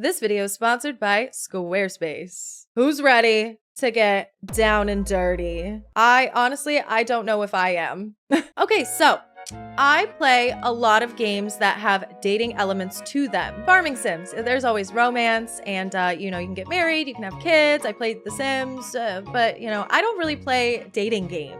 This video is sponsored by Squarespace. Who's ready to get down and dirty? I don't know if I am. Okay, so I play a lot of games that have dating elements to them. Farming sims, there's always romance and, you can get married, you can have kids. I played The Sims, but, I don't really play dating games.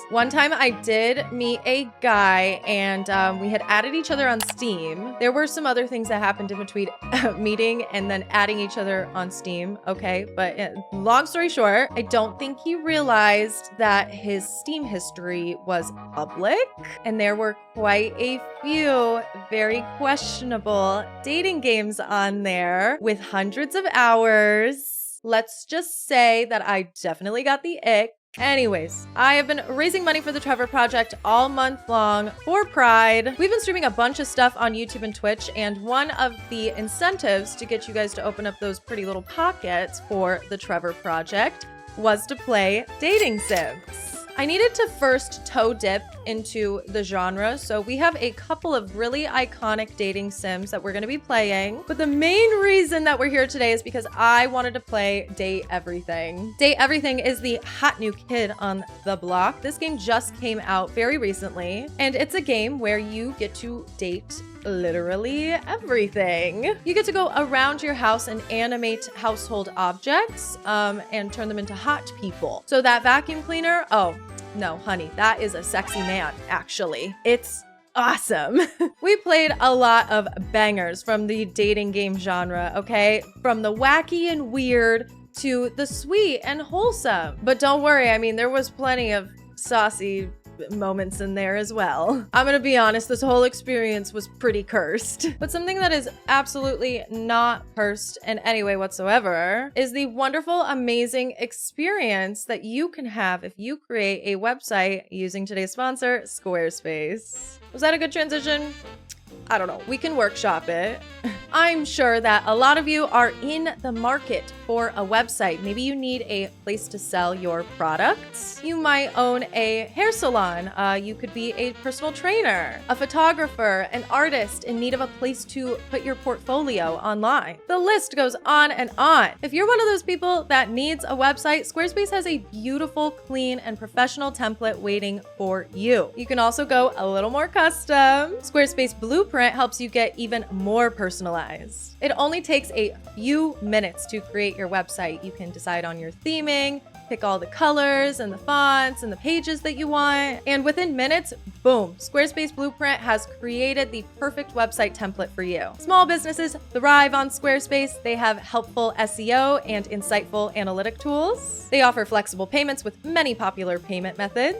One time I did meet a guy and we had added each other on Steam. There were some other things that happened in between meeting and then adding each other on Steam, okay? But long story short, I don't think he realized that his Steam history was public and there were quite a few very questionable dating games on there with hundreds of hours. Let's just say that I definitely got the ick. Anyways, I have been raising money for the Trevor Project all month long for Pride. We've been streaming a bunch of stuff on YouTube and Twitch, and one of the incentives to get you guys to open up those pretty little pockets for the Trevor Project was to play dating sims. I needed to first toe dip into the genre, so we have a couple of really iconic dating sims that we're going to be playing. But the main reason that we're here today is because I wanted to play Date Everything. Date Everything is the hot new kid on the block. This game just came out very recently, and it's a game where you get to date literally everything. You get to go around your house and animate household objects and turn them into hot people. So that vacuum cleaner, oh, no, honey, that is a sexy man, actually. It's awesome. We played a lot of bangers from the dating game genre, okay? From the wacky and weird to the sweet and wholesome. But don't worry, I mean, there was plenty of saucy moments in there as well. I'm gonna be honest, this whole experience was pretty cursed. But something that is absolutely not cursed in any way whatsoever is the wonderful, amazing experience that you can have if you create a website using today's sponsor, Squarespace. Was that a good transition? I don't know. We can workshop it. I'm sure that a lot of you are in the market for a website. Maybe you need a place to sell your products. You might own a hair salon. You could be a personal trainer, a photographer, an artist in need of a place to put your portfolio online. The list goes on and on. If you're one of those people that needs a website, Squarespace has a beautiful, clean, and professional template waiting for you. You can also go a little more custom. Squarespace Blueprint helps you get even more personalized. It only takes a few minutes to create your website. You can decide on your theming, pick all the colors and the fonts and the pages that you want, and within minutes, boom, Squarespace Blueprint has created the perfect website template for you. Small businesses thrive on Squarespace. They have helpful SEO and insightful analytic tools. They offer flexible payments with many popular payment methods.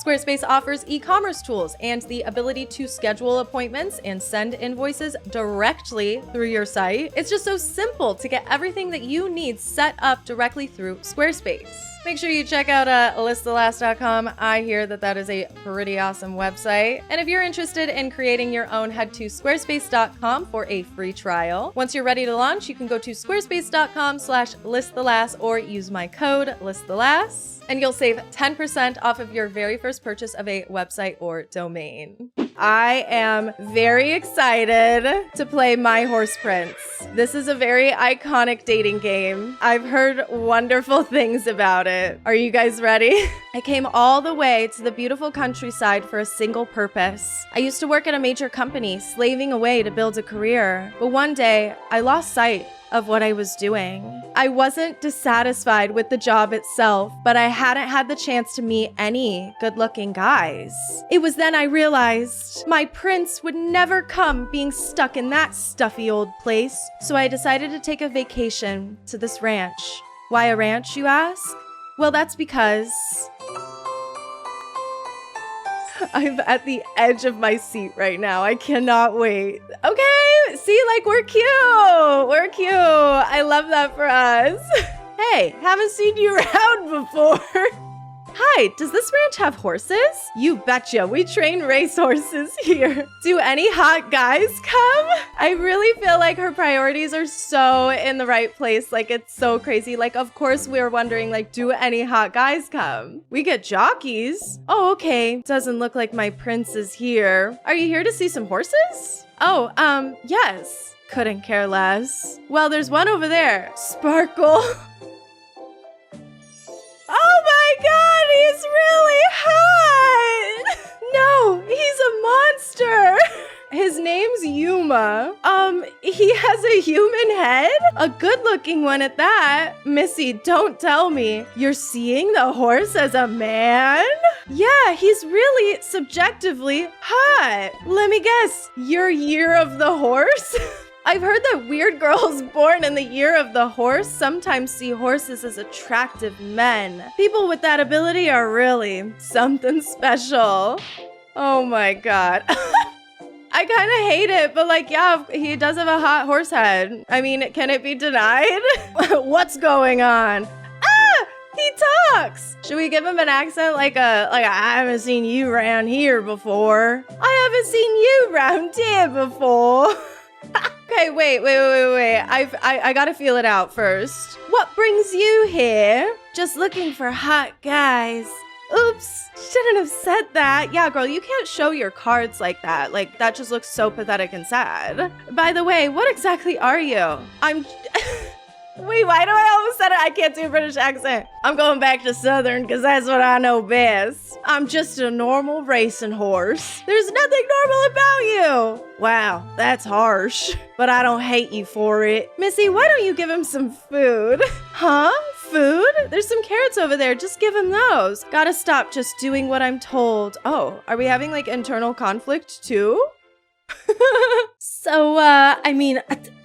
Squarespace offers e-commerce tools and the ability to schedule appointments and send invoices directly through your site. It's just so simple to get everything that you need set up directly through Squarespace. Make sure you check out listthelass.com. I hear that is a pretty awesome website. And if you're interested in creating your own, head to squarespace.com for a free trial. Once you're ready to launch, you can go to squarespace.com/listtthelass or use my code listthelass. And you'll save 10% off of your very first purchase of a website or domain. I am very excited to play My Horse Prince. This is a very iconic dating game. I've heard wonderful things about it. Are you guys ready? I came all the way to the beautiful countryside for a single purpose. I used to work at a major company, slaving away to build a career. But one day, I lost sight of what I was doing. I wasn't dissatisfied with the job itself, but I hadn't had the chance to meet any good-looking guys. It was then I realized my prince would never come being stuck in that stuffy old place, so I decided to take a vacation to this ranch. Why a ranch, you ask? Well, that's because I'm at the edge of my seat right now. I cannot wait. Okay, see, like we're cute. We're cute. I love that for us. Hey, haven't seen you around before. Hi, does this ranch have horses? You betcha, we train race horses here. Do any hot guys come? I really feel like her priorities are so in the right place. Like, it's so crazy. Like, of course we're wondering, like, do any hot guys come? We get jockeys. Oh, okay. Doesn't look like my prince is here. Are you here to see some horses? Oh, yes. Couldn't care less. Well, there's one over there. Sparkle. Oh my god, he's really hot! No, he's a monster! His name's Yuma. He has a human head? A good-looking one at that. Missy, don't tell me. You're seeing the horse as a man? Yeah, he's really subjectively hot. Let me guess, your year of the horse? I've heard that weird girls born in the year of the horse sometimes see horses as attractive men. People with that ability are really something special. Oh my god. I kind of hate it, but like, yeah, he does have a hot horse head. I mean, can it be denied? What's going on? Ah, he talks. Should we give him an accent like I haven't seen you around here before. I haven't seen you around here before. Okay, wait. I gotta feel it out first. What brings you here? Just looking for hot guys. Oops, shouldn't have said that. Yeah, girl, you can't show your cards like that. Like, that just looks so pathetic and sad. By the way, what exactly are you? I'm... Wait, why do I all of a sudden I can't do a British accent? I'm going back to Southern because that's what I know best. I'm just a normal racing horse. There's nothing normal about you. Wow, that's harsh, but I don't hate you for it. Missy, why don't you give him some food? Huh? Food? There's some carrots over there. Just give him those. Gotta stop just doing what I'm told. Oh, are we having like internal conflict too? So, I mean,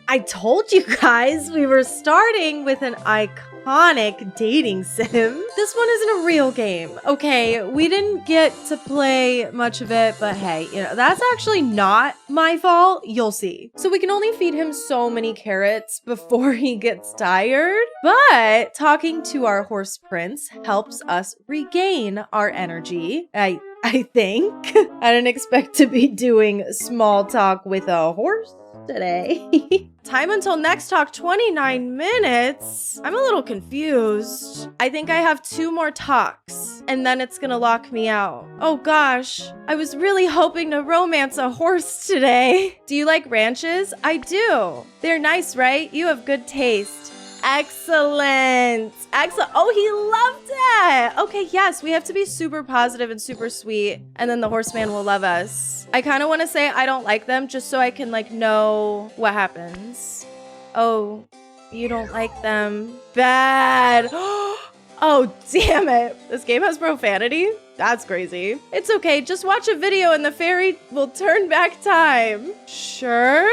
I told you guys we were starting with an iconic dating sim. This one isn't a real game. Okay, we didn't get to play much of it, but hey, you know, that's actually not my fault. You'll see. So we can only feed him so many carrots before he gets tired, but talking to our horse prince helps us regain our energy. I think. I didn't expect to be doing small talk with a horse today. Time until next talk, 29 minutes. I'm a little confused. I think I have 2 more talks and then it's gonna lock me out. Oh gosh, I was really hoping to romance a horse today. Do you like ranches? I do. They're nice, right? You have good taste. Excellent. Excellent. Oh, he loved it. Okay, yes, we have to be super positive and super sweet, and then the horseman will love us. I kind of want to say I don't like them just so I can like know what happens. Oh, you don't like them. Bad. Oh, damn it. This game has profanity? That's crazy. It's okay. Just watch a video and the fairy will turn back time. Sure?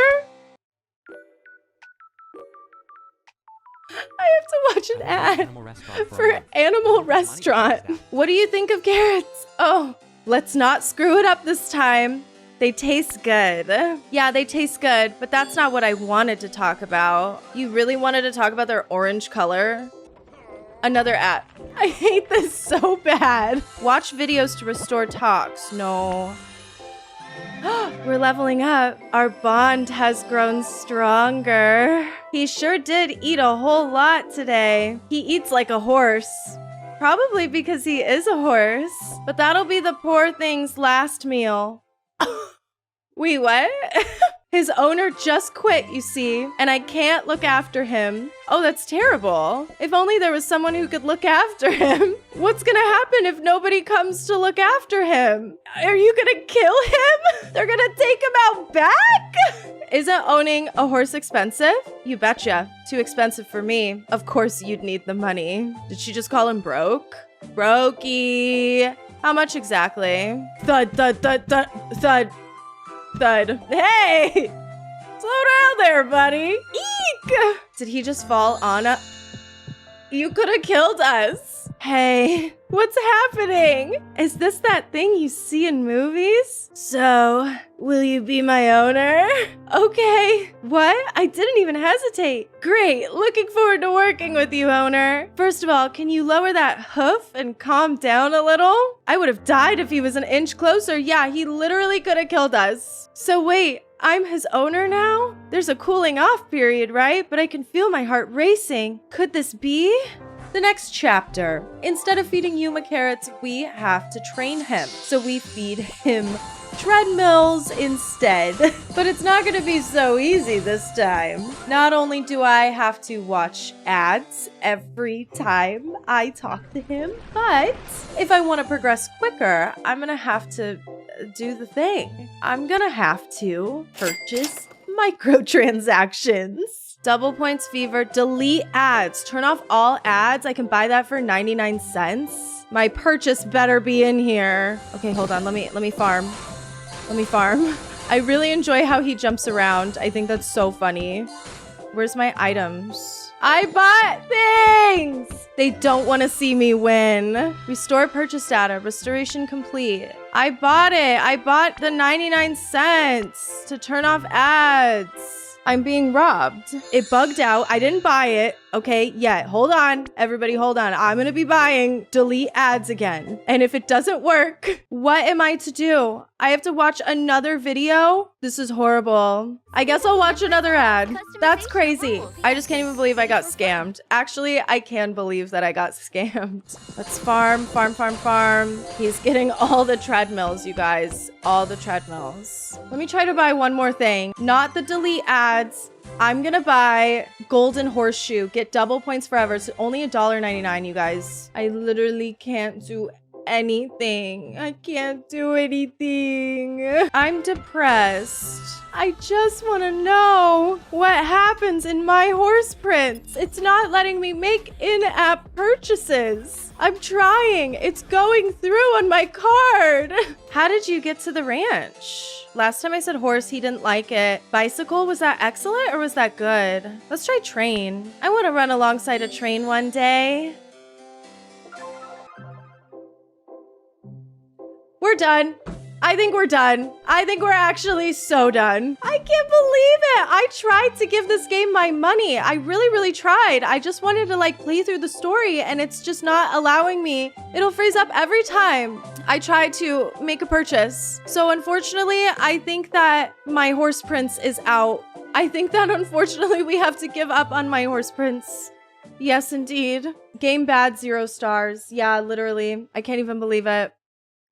I have to watch an ad for Animal Restaurant. What do you think of carrots? Oh, let's not screw it up this time. They taste good. Yeah, they taste good, but that's not what I wanted to talk about. You really wanted to talk about their orange color? Another ad. I hate this so bad. Watch videos to restore talks. No. We're leveling up. Our bond has grown stronger. He sure did eat a whole lot today. He eats like a horse. Probably because he is a horse. But that'll be the poor thing's last meal. Wait, what? His owner just quit, you see, and I can't look after him. Oh, that's terrible. If only there was someone who could look after him. What's gonna happen if nobody comes to look after him? Are you gonna kill him? They're gonna take him out back? Isn't owning a horse expensive? You betcha. Too expensive for me. Of course you'd need the money. Did she just call him broke? Brokey. How much exactly? Thud, thud, thud, thud, thud. Thud. Hey! Slow down there, buddy. Eek! Did he just fall on a... You could have killed us. Hey, what's happening? Is this that thing you see in movies? So, will you be my owner? Okay. What? I didn't even hesitate. Great. Looking forward to working with you, owner. First of all, can you lower that hoof and calm down a little? I would have died if he was an inch closer. Yeah, he literally could have killed us. So wait, I'm his owner now? There's a cooling off period, right? But I can feel my heart racing. Could this be? The next chapter. Instead of feeding Yuma carrots, we have to train him. So we feed him treadmills instead. But it's not gonna be so easy this time. Not only do I have to watch ads every time I talk to him, but if I want to progress quicker, I'm gonna have to do the thing. I'm gonna have to purchase microtransactions. Double points fever, delete ads, turn off all ads. I can buy that for 99 cents. My purchase better be in here. Okay, hold on, let me farm. Let me farm. I really enjoy how he jumps around. I think that's so funny. Where's my items? I bought things! They don't want to see me win. Restore purchase data. Restoration complete. I bought it. I bought the 99 cents to turn off ads. I'm being robbed. It bugged out. I didn't buy it. Okay, yet. Hold on. Everybody, hold on. I'm gonna be buying delete ads again. And if it doesn't work, what am I to do? I have to watch another video? This is horrible. I guess I'll watch another ad. That's crazy. I just can't even believe I got scammed. Actually, I can believe that I got scammed. Let's farm, farm, farm, farm. He's getting all the treadmills, you guys. All the treadmills. Let me try to buy one more thing. Not the delete ads. I'm gonna buy golden horseshoe. Get double points forever. It's only $1.99, you guys. I literally can't do anything. I can't do anything. I'm depressed. I just want to know what happens in my horse prints. It's not letting me make in-app purchases. I'm trying. It's going through on my card. How did you get to the ranch? Last time I said horse, he didn't like it. Bicycle, was that excellent or was that good? Let's try train. I want to run alongside a train one day. We're done. I think we're done. I think we're actually so done. I can't believe it. I tried to give this game my money. I really, really tried. I just wanted to like play through the story and it's just not allowing me. It'll freeze up every time I try to make a purchase. So unfortunately, I think that my horse prince is out. I think that unfortunately we have to give up on my horse prince. Yes, indeed. Game bad, 0 stars. Yeah, literally. I can't even believe it.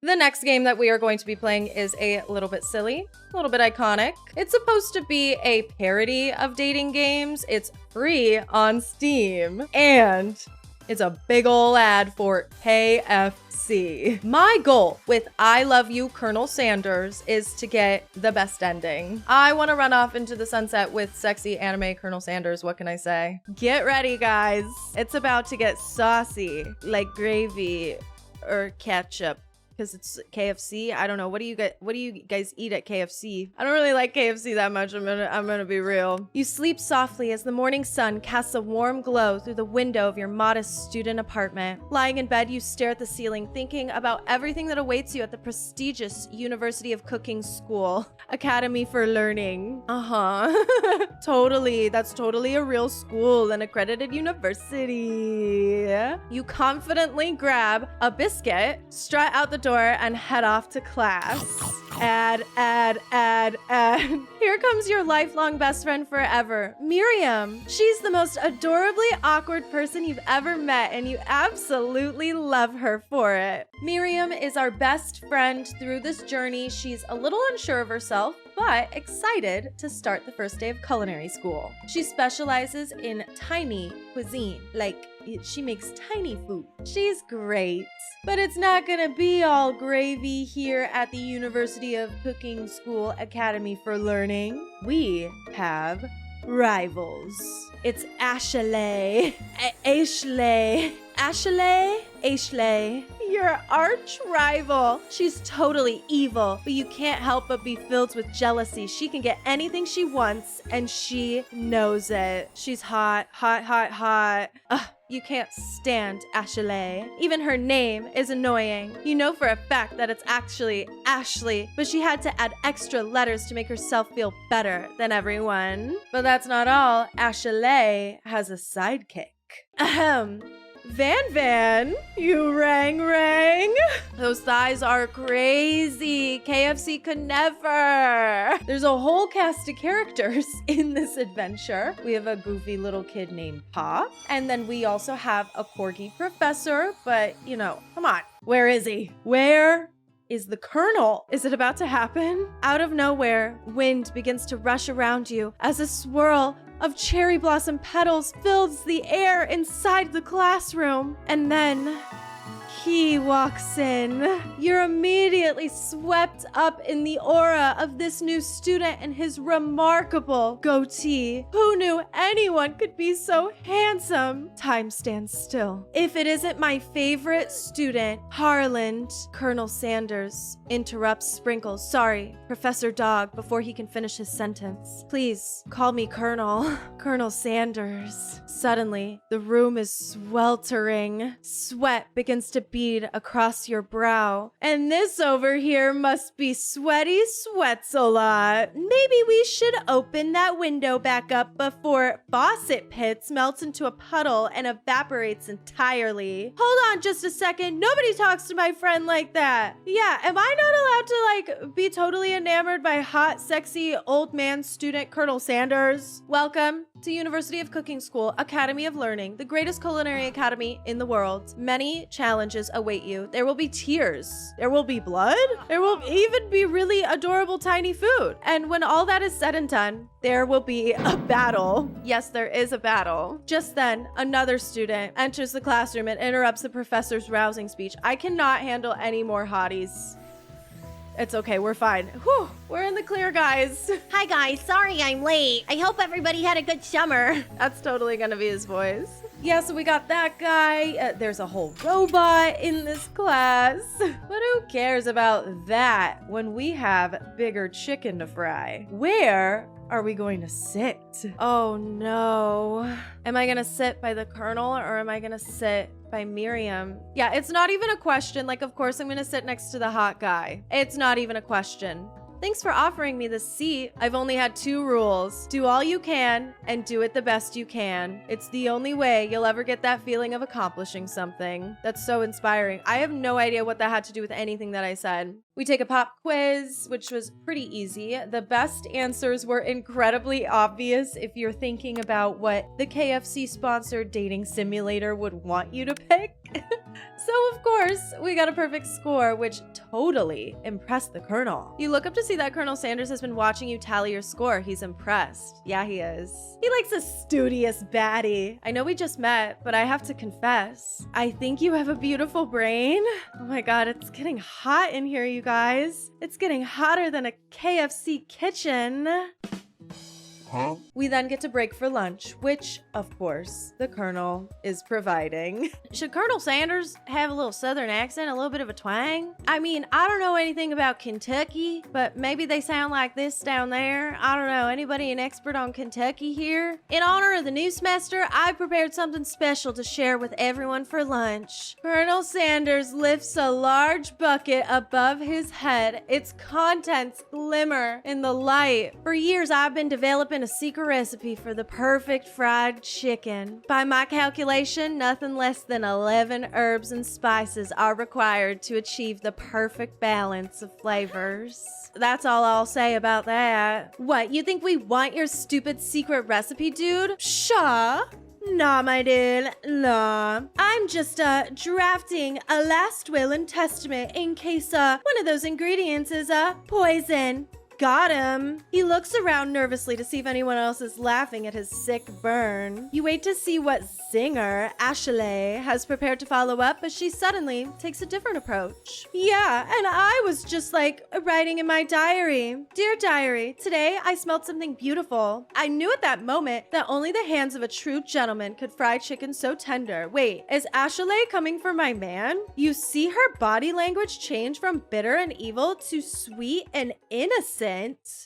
The next game that we are going to be playing is a little bit silly, a little bit iconic. It's supposed to be a parody of dating games. It's free on Steam, and it's a big ol' ad for KFC. My goal with I Love You, Colonel Sanders is to get the best ending. I want to run off into the sunset with sexy anime Colonel Sanders. What can I say? Get ready, guys. It's about to get saucy, like gravy or ketchup. Because it's KFC. I don't know. What do you guys eat at KFC? I don't really like KFC that much. I'm gonna be real. You sleep softly as the morning sun casts a warm glow through the window of your modest student apartment. Lying in bed, you stare at the ceiling, thinking about everything that awaits you at the prestigious University of Cooking School, Academy for Learning. Totally. That's totally a real school, an accredited university. You confidently grab a biscuit, strut out the door, and head off to class. Ad. Here comes your lifelong best friend forever, Miriam. She's the most adorably awkward person you've ever met, and you absolutely love her for it. Miriam is our best friend through this journey. She's a little unsure of herself, but excited to start the first day of culinary school. She specializes in tiny cuisine, like she makes tiny food. She's great. But it's not gonna be all gravy here at the University of Cooking School Academy for Learning. We have rivals. It's Ashley. Ashley, your arch rival. She's totally evil, but you can't help but be filled with jealousy. She can get anything she wants, and she knows it. She's hot. Ugh, you can't stand Ashley. Even her name is annoying. You know for a fact that it's actually Ashley, but she had to add extra letters to make herself feel better than everyone. But that's not all. Ashley has a sidekick. Ahem. Van, you rang. Those thighs are crazy. KFC could never. There's a whole cast of characters in this adventure. We have a goofy little kid named Pop, and then we also have a corgi professor, but you know, come on. Where is he? Where is the Colonel? Is it about to happen? Out of nowhere, wind begins to rush around you as a swirl of cherry blossom petals fills the air inside the classroom. And then he walks in. You're immediately swept up in the aura of this new student and his remarkable goatee. Who knew anyone could be so handsome? Time stands still. If it isn't my favorite student, Harland, Colonel Sanders interrupts Sprinkles. Sorry, Professor Dog, before he can finish his sentence. Please call me Colonel. Colonel Sanders. Suddenly, the room is sweltering. Sweat begins to bead across your brow. And this over here must be Sweaty Sweats a lot. Maybe we should open that window back up before Faucet Pits melts into a puddle and evaporates entirely. Hold on just a second. Nobody talks to my friend like that. Yeah, am I not allowed to be totally enamored by hot, sexy, old man student Colonel Sanders? Welcome to University of Cooking School, Academy of Learning, the greatest culinary academy in the world. Many challenges await you. There will be tears. There will be blood. There will even be really adorable tiny food. And when all that is said and done, there will be a battle. Yes, there is a battle. Just then, another student enters the classroom and interrupts the professor's rousing speech. I cannot handle any more hotties. It's okay, we're fine. Whew, we're in the clear, guys. Hi guys, sorry I'm late. I hope everybody had a good summer. That's totally gonna be his voice. Yeah, so we got that guy. There's a whole robot in this class. But who cares about that when we have bigger chicken to fry? Where are we going to sit? Oh no. Am I gonna sit by the Colonel or am I gonna sit by Miriam? Yeah, it's not even a question. Of course I'm gonna sit next to the hot guy. It's not even a question. Thanks for offering me this seat. I've only had 2 rules. Do all you can and do it the best you can. It's the only way you'll ever get that feeling of accomplishing something. That's so inspiring. I have no idea what that had to do with anything that I said. We take a pop quiz, which was pretty easy. The best answers were incredibly obvious if you're thinking about what the KFC sponsored dating simulator would want you to pick. So of course, we got a perfect score, which totally impressed the Colonel. You look up to see that Colonel Sanders has been watching you tally your score. He's impressed. Yeah, he is. He likes a studious baddie. I know we just met, but I have to confess, I think you have a beautiful brain. Oh my God, it's getting hot in here, you guys. It's getting hotter than a KFC kitchen. Huh? We then get to break for lunch, which, of course, the Colonel is providing. Should Colonel Sanders have a little southern accent, a little bit of a twang? I mean, I don't know anything about Kentucky, but maybe they sound like this down there. I don't know. Anybody an expert on Kentucky here? In honor of the new semester, I prepared something special to share with everyone for lunch. Colonel Sanders lifts a large bucket above his head. Its contents glimmer in the light. For years, I've been developing a secret recipe for the perfect fried chicken. By my calculation, nothing less than 11 herbs and spices are required to achieve the perfect balance of flavors. That's all I'll say about that. What, you think we want your stupid secret recipe, dude? Shaw? Nah, my dude, nah. I'm just, drafting a last will and testament in case, one of those ingredients is, poison. Got him. He looks around nervously to see if anyone else is laughing at his sick burn. You wait to see what zinger Ashley has prepared to follow up, but she suddenly takes a different approach. Yeah, and I was just writing in my diary. Dear diary, today I smelled something beautiful. I knew at that moment that only the hands of a true gentleman could fry chicken so tender. Wait, is Ashley coming for my man? You see her body language change from bitter and evil to sweet and innocent.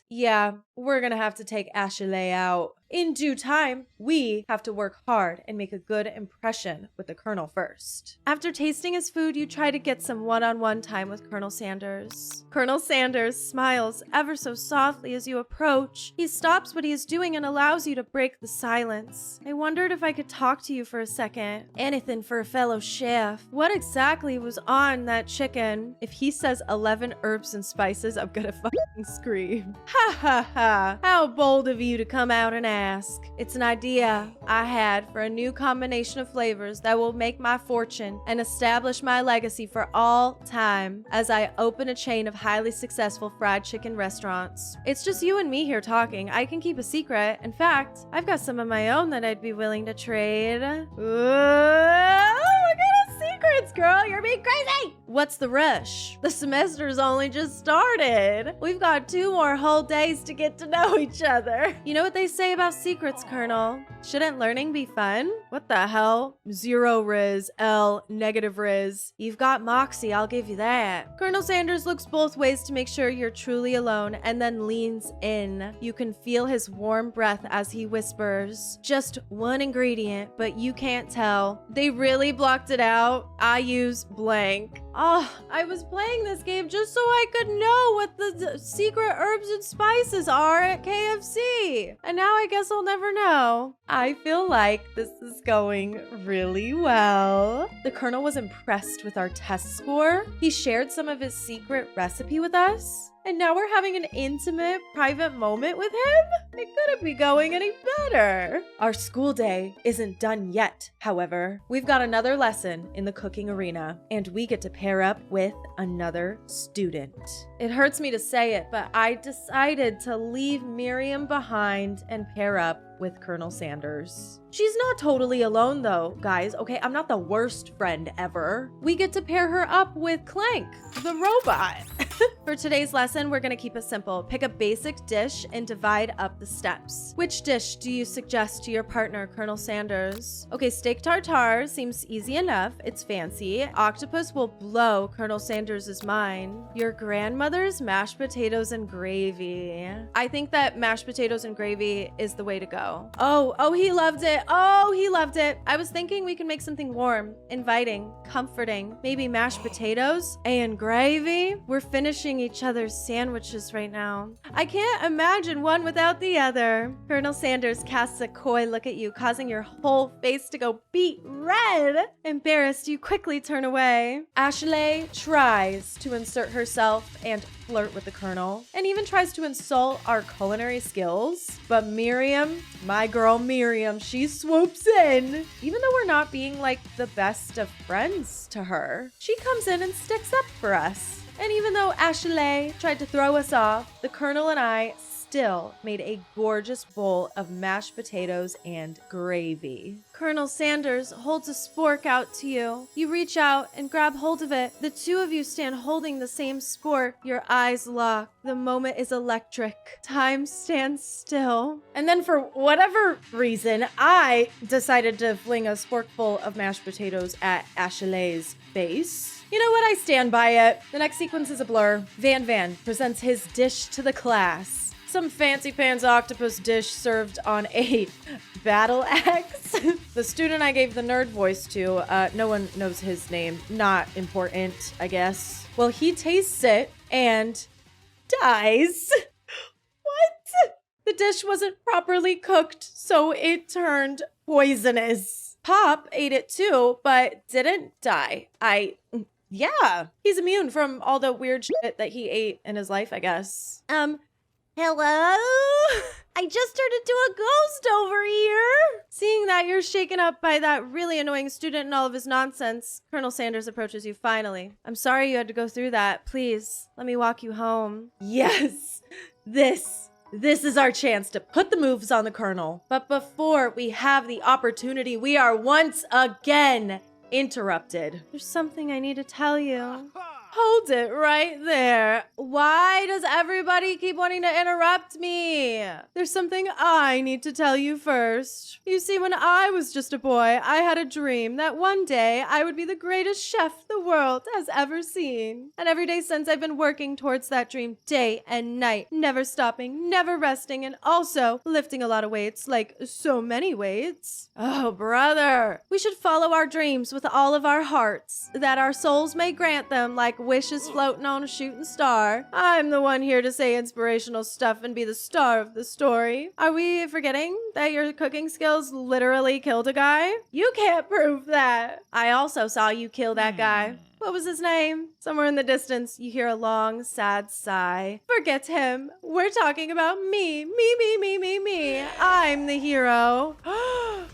Yeah, we're gonna have to take Ashley out. in due time, we have to work hard and make a good impression with the Colonel first. After tasting his food, you try to get some one-on-one time with Colonel Sanders. Colonel Sanders smiles ever so softly as you approach. He stops what he is doing and allows you to break the silence. I wondered if I could talk to you for a second. Anything for a fellow chef. What exactly was on that chicken? If he says 11 herbs and spices, I'm gonna fucking scream. Ha ha ha. How bold of you to come out and ask. It's an idea I had for a new combination of flavors that will make my fortune and establish my legacy for all time as I open a chain of highly successful fried chicken restaurants. It's just you and me here talking. I can keep a secret. In fact, I've got some of my own that I'd be willing to trade. Look at us secrets, girl. You're being crazy. What's the rush? The semester's only just started. We've got 2 more whole days to get to know each other. You know what they say about secrets, Colonel? Shouldn't learning be fun? What the hell? 0 Riz, L, negative Riz. You've got moxie, I'll give you that. Colonel Sanders looks both ways to make sure you're truly alone and then leans in. You can feel his warm breath as he whispers. Just one ingredient, but you can't tell. They really blocked it out. I use blank. Oh, I was playing this game just so I could know what the secret herbs and spices are at KFC. And now I guess I'll never know. I feel like this is going really well. The Colonel was impressed with our test score. He shared some of his secret recipe with us. And now we're having an intimate, private moment with him? It couldn't be going any better. Our school day isn't done yet, however. We've got another lesson in the cooking arena, and we get to pair up with another student. It hurts me to say it, but I decided to leave Miriam behind and pair up with Colonel Sanders. She's not totally alone though, guys. Okay, I'm not the worst friend ever. We get to pair her up with Clank, the robot. For today's lesson, we're gonna keep it simple. Pick a basic dish and divide up the steps. Which dish do you suggest to your partner, Colonel Sanders? Okay, steak tartare seems easy enough. It's fancy. Octopus will blow Colonel Sanders' mind. Your grandmother's mashed potatoes and gravy. I think that mashed potatoes and gravy is the way to go. Oh, he loved it. Oh, he loved it. I was thinking we can make something warm, inviting, comforting. Maybe mashed potatoes and gravy. We're finishing each other's sandwiches right now. I can't imagine one without the other. Colonel Sanders casts a coy look at you, causing your whole face to go beet red. Embarrassed, you quickly turn away. Ashley tries to insert herself and flirt with the Colonel, and even tries to insult our culinary skills. But Miriam, my girl Miriam, she swoops in. Even though we're not being like the best of friends to her, she comes in and sticks up for us. And even though Ashley tried to throw us off, the Colonel and I still made a gorgeous bowl of mashed potatoes and gravy. Colonel Sanders holds a spork out to you. You reach out and grab hold of it. The two of you stand holding the same spork. Your eyes lock. The moment is electric. Time stands still. And then for whatever reason, I decided to fling a sporkful of mashed potatoes at Ashley's face. You know what? I stand by it. The next sequence is a blur. Van presents his dish to the class. Some fancy pants octopus dish served on a battle axe. The student I gave the nerd voice to, no one knows his name. Not important, I guess. Well, he tastes it and dies. What? The dish wasn't properly cooked, so it turned poisonous. Pop ate it too, but didn't die. Yeah, he's immune from all the weird shit that he ate in his life, I guess. Hello? I just turned into a ghost over here. Seeing that you're shaken up by that really annoying student and all of his nonsense, Colonel Sanders approaches you finally. I'm sorry you had to go through that. Please, let me walk you home. Yes, this is our chance to put the moves on the Colonel. But before we have the opportunity, we are once again interrupted. There's something I need to tell you. Hold it right there. Why does everybody keep wanting to interrupt me? There's something I need to tell you first. You see, when I was just a boy, I had a dream that one day I would be the greatest chef the world has ever seen. And every day since, I've been working towards that dream day and night, never stopping, never resting, and also lifting a lot of weights, like so many weights. Oh, brother, we should follow our dreams with all of our hearts, that our souls may grant them like wishes floating on a shooting star. I'm the one here to say inspirational stuff and be the star of the story. Are we forgetting that your cooking skills literally killed a guy? You can't prove that. I also saw you kill that guy. What was his name? Somewhere in the distance, you hear a long, sad sigh. Forget him. We're talking about me. Me. I'm the hero.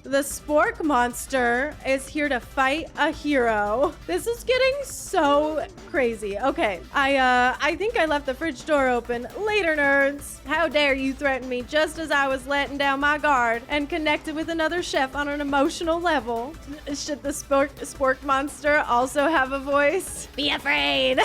The spork monster is here to fight a hero. This is getting so crazy. Okay, I think I left the fridge door open. Later, nerds. How dare you threaten me just as I was letting down my guard and connected with another chef on an emotional level. Should the spork monster also have a voice? Be afraid.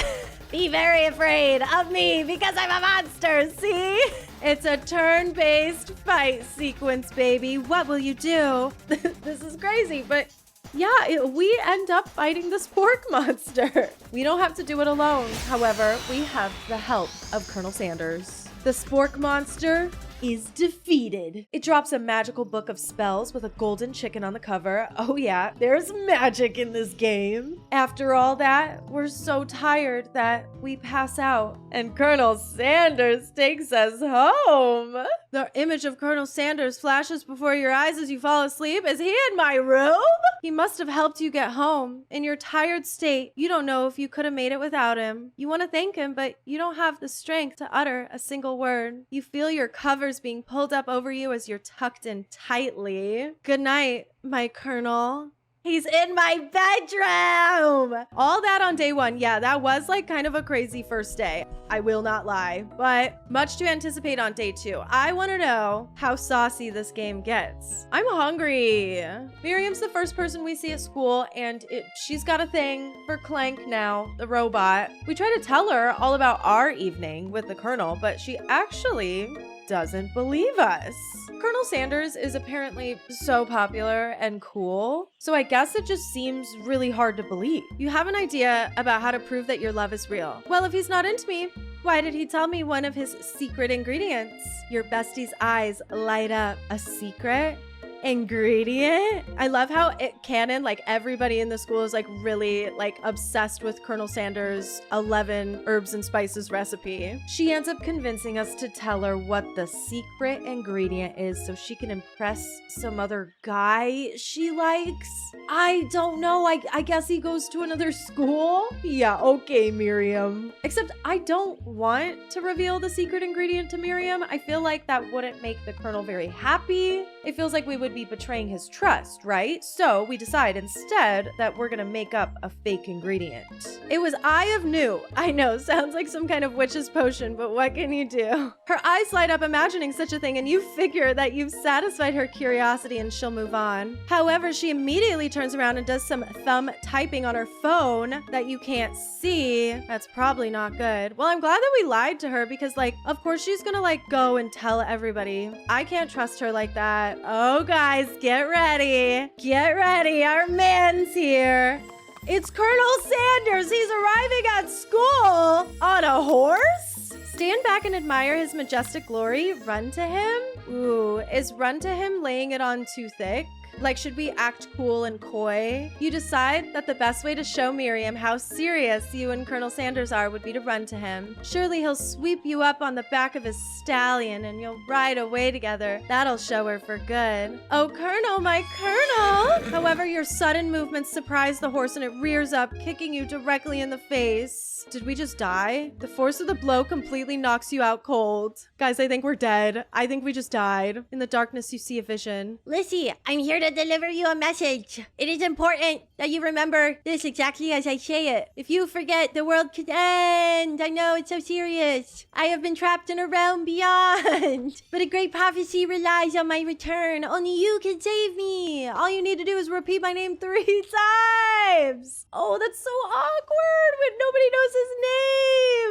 Be very afraid of me because I'm a monster, see? It's a turn-based fight sequence, baby. What will you do? This is crazy, but yeah, we end up fighting the spork monster. We don't have to do it alone. However, we have the help of Colonel Sanders. The spork monster is defeated. It drops a magical book of spells with a golden chicken on the cover. Oh yeah, there's magic in this game. After all that, we're so tired that we pass out and Colonel Sanders takes us home. The image of Colonel Sanders flashes before your eyes as you fall asleep. Is he in my room? He must have helped you get home. In your tired state, you don't know if you could have made it without him. You want to thank him, but you don't have the strength to utter a single word. You feel your covers being pulled up over you as you're tucked in tightly. Good night, my Colonel. He's in my bedroom. All that on day one. Yeah, that was like kind of a crazy first day. I will not lie, but much to anticipate on day two. I want to know how saucy this game gets. I'm hungry. Miriam's the first person we see at school, and she's got a thing for Clank now, the robot. We try to tell her all about our evening with the Colonel, but she actually doesn't believe us. Colonel Sanders is apparently so popular and cool, so I guess it just seems really hard to believe. You have an idea about how to prove that your love is real. Well, if he's not into me, why did he tell me one of his secret ingredients? Your bestie's eyes light up. A secret ingredient? I love how canon, like everybody in the school is like really like obsessed with Colonel Sanders' 11 herbs and spices recipe. She ends up convincing us to tell her what the secret ingredient is so she can impress some other guy she likes. I don't know. I guess he goes to another school? Yeah, okay, Miriam. Except I don't want to reveal the secret ingredient to Miriam. I feel like that wouldn't make the Colonel very happy. It feels like we would be betraying his trust, right? So we decide instead that we're gonna make up a fake ingredient. It was Eye of New. I know, sounds like some kind of witch's potion, but what can you do? Her eyes light up imagining such a thing, and you figure that you've satisfied her curiosity and she'll move on. However, she immediately turns around and does some thumb typing on her phone that you can't see. That's probably not good. Well, I'm glad that we lied to her because, like, of course she's gonna, like, go and tell everybody. I can't trust her like that. Oh, guys, get ready. Get ready. Our man's here. It's Colonel Sanders. He's arriving at school on a horse. Stand back and admire his majestic glory. Run to him? Ooh, is run to him laying it on too thick? Like, should we act cool and coy? You decide that the best way to show Miriam how serious you and Colonel Sanders are would be to run to him. Surely he'll sweep you up on the back of his stallion and you'll ride away together. That'll show her for good. Oh, Colonel, my Colonel! However, your sudden movements surprise the horse and it rears up, kicking you directly in the face. Did we just die? The force of the blow completely knocks you out cold. Guys, I think we're dead. I think we just died. In the darkness, you see a vision. Lissy, I'm here to to deliver you a message. It is important that you remember this exactly as I say it. If you forget, the world could end. I know, it's so serious. I have been trapped in a realm beyond. But a great prophecy relies on my return. Only you can save me. All you need to do is repeat my name 3 times. Oh, that's so awkward when nobody knows his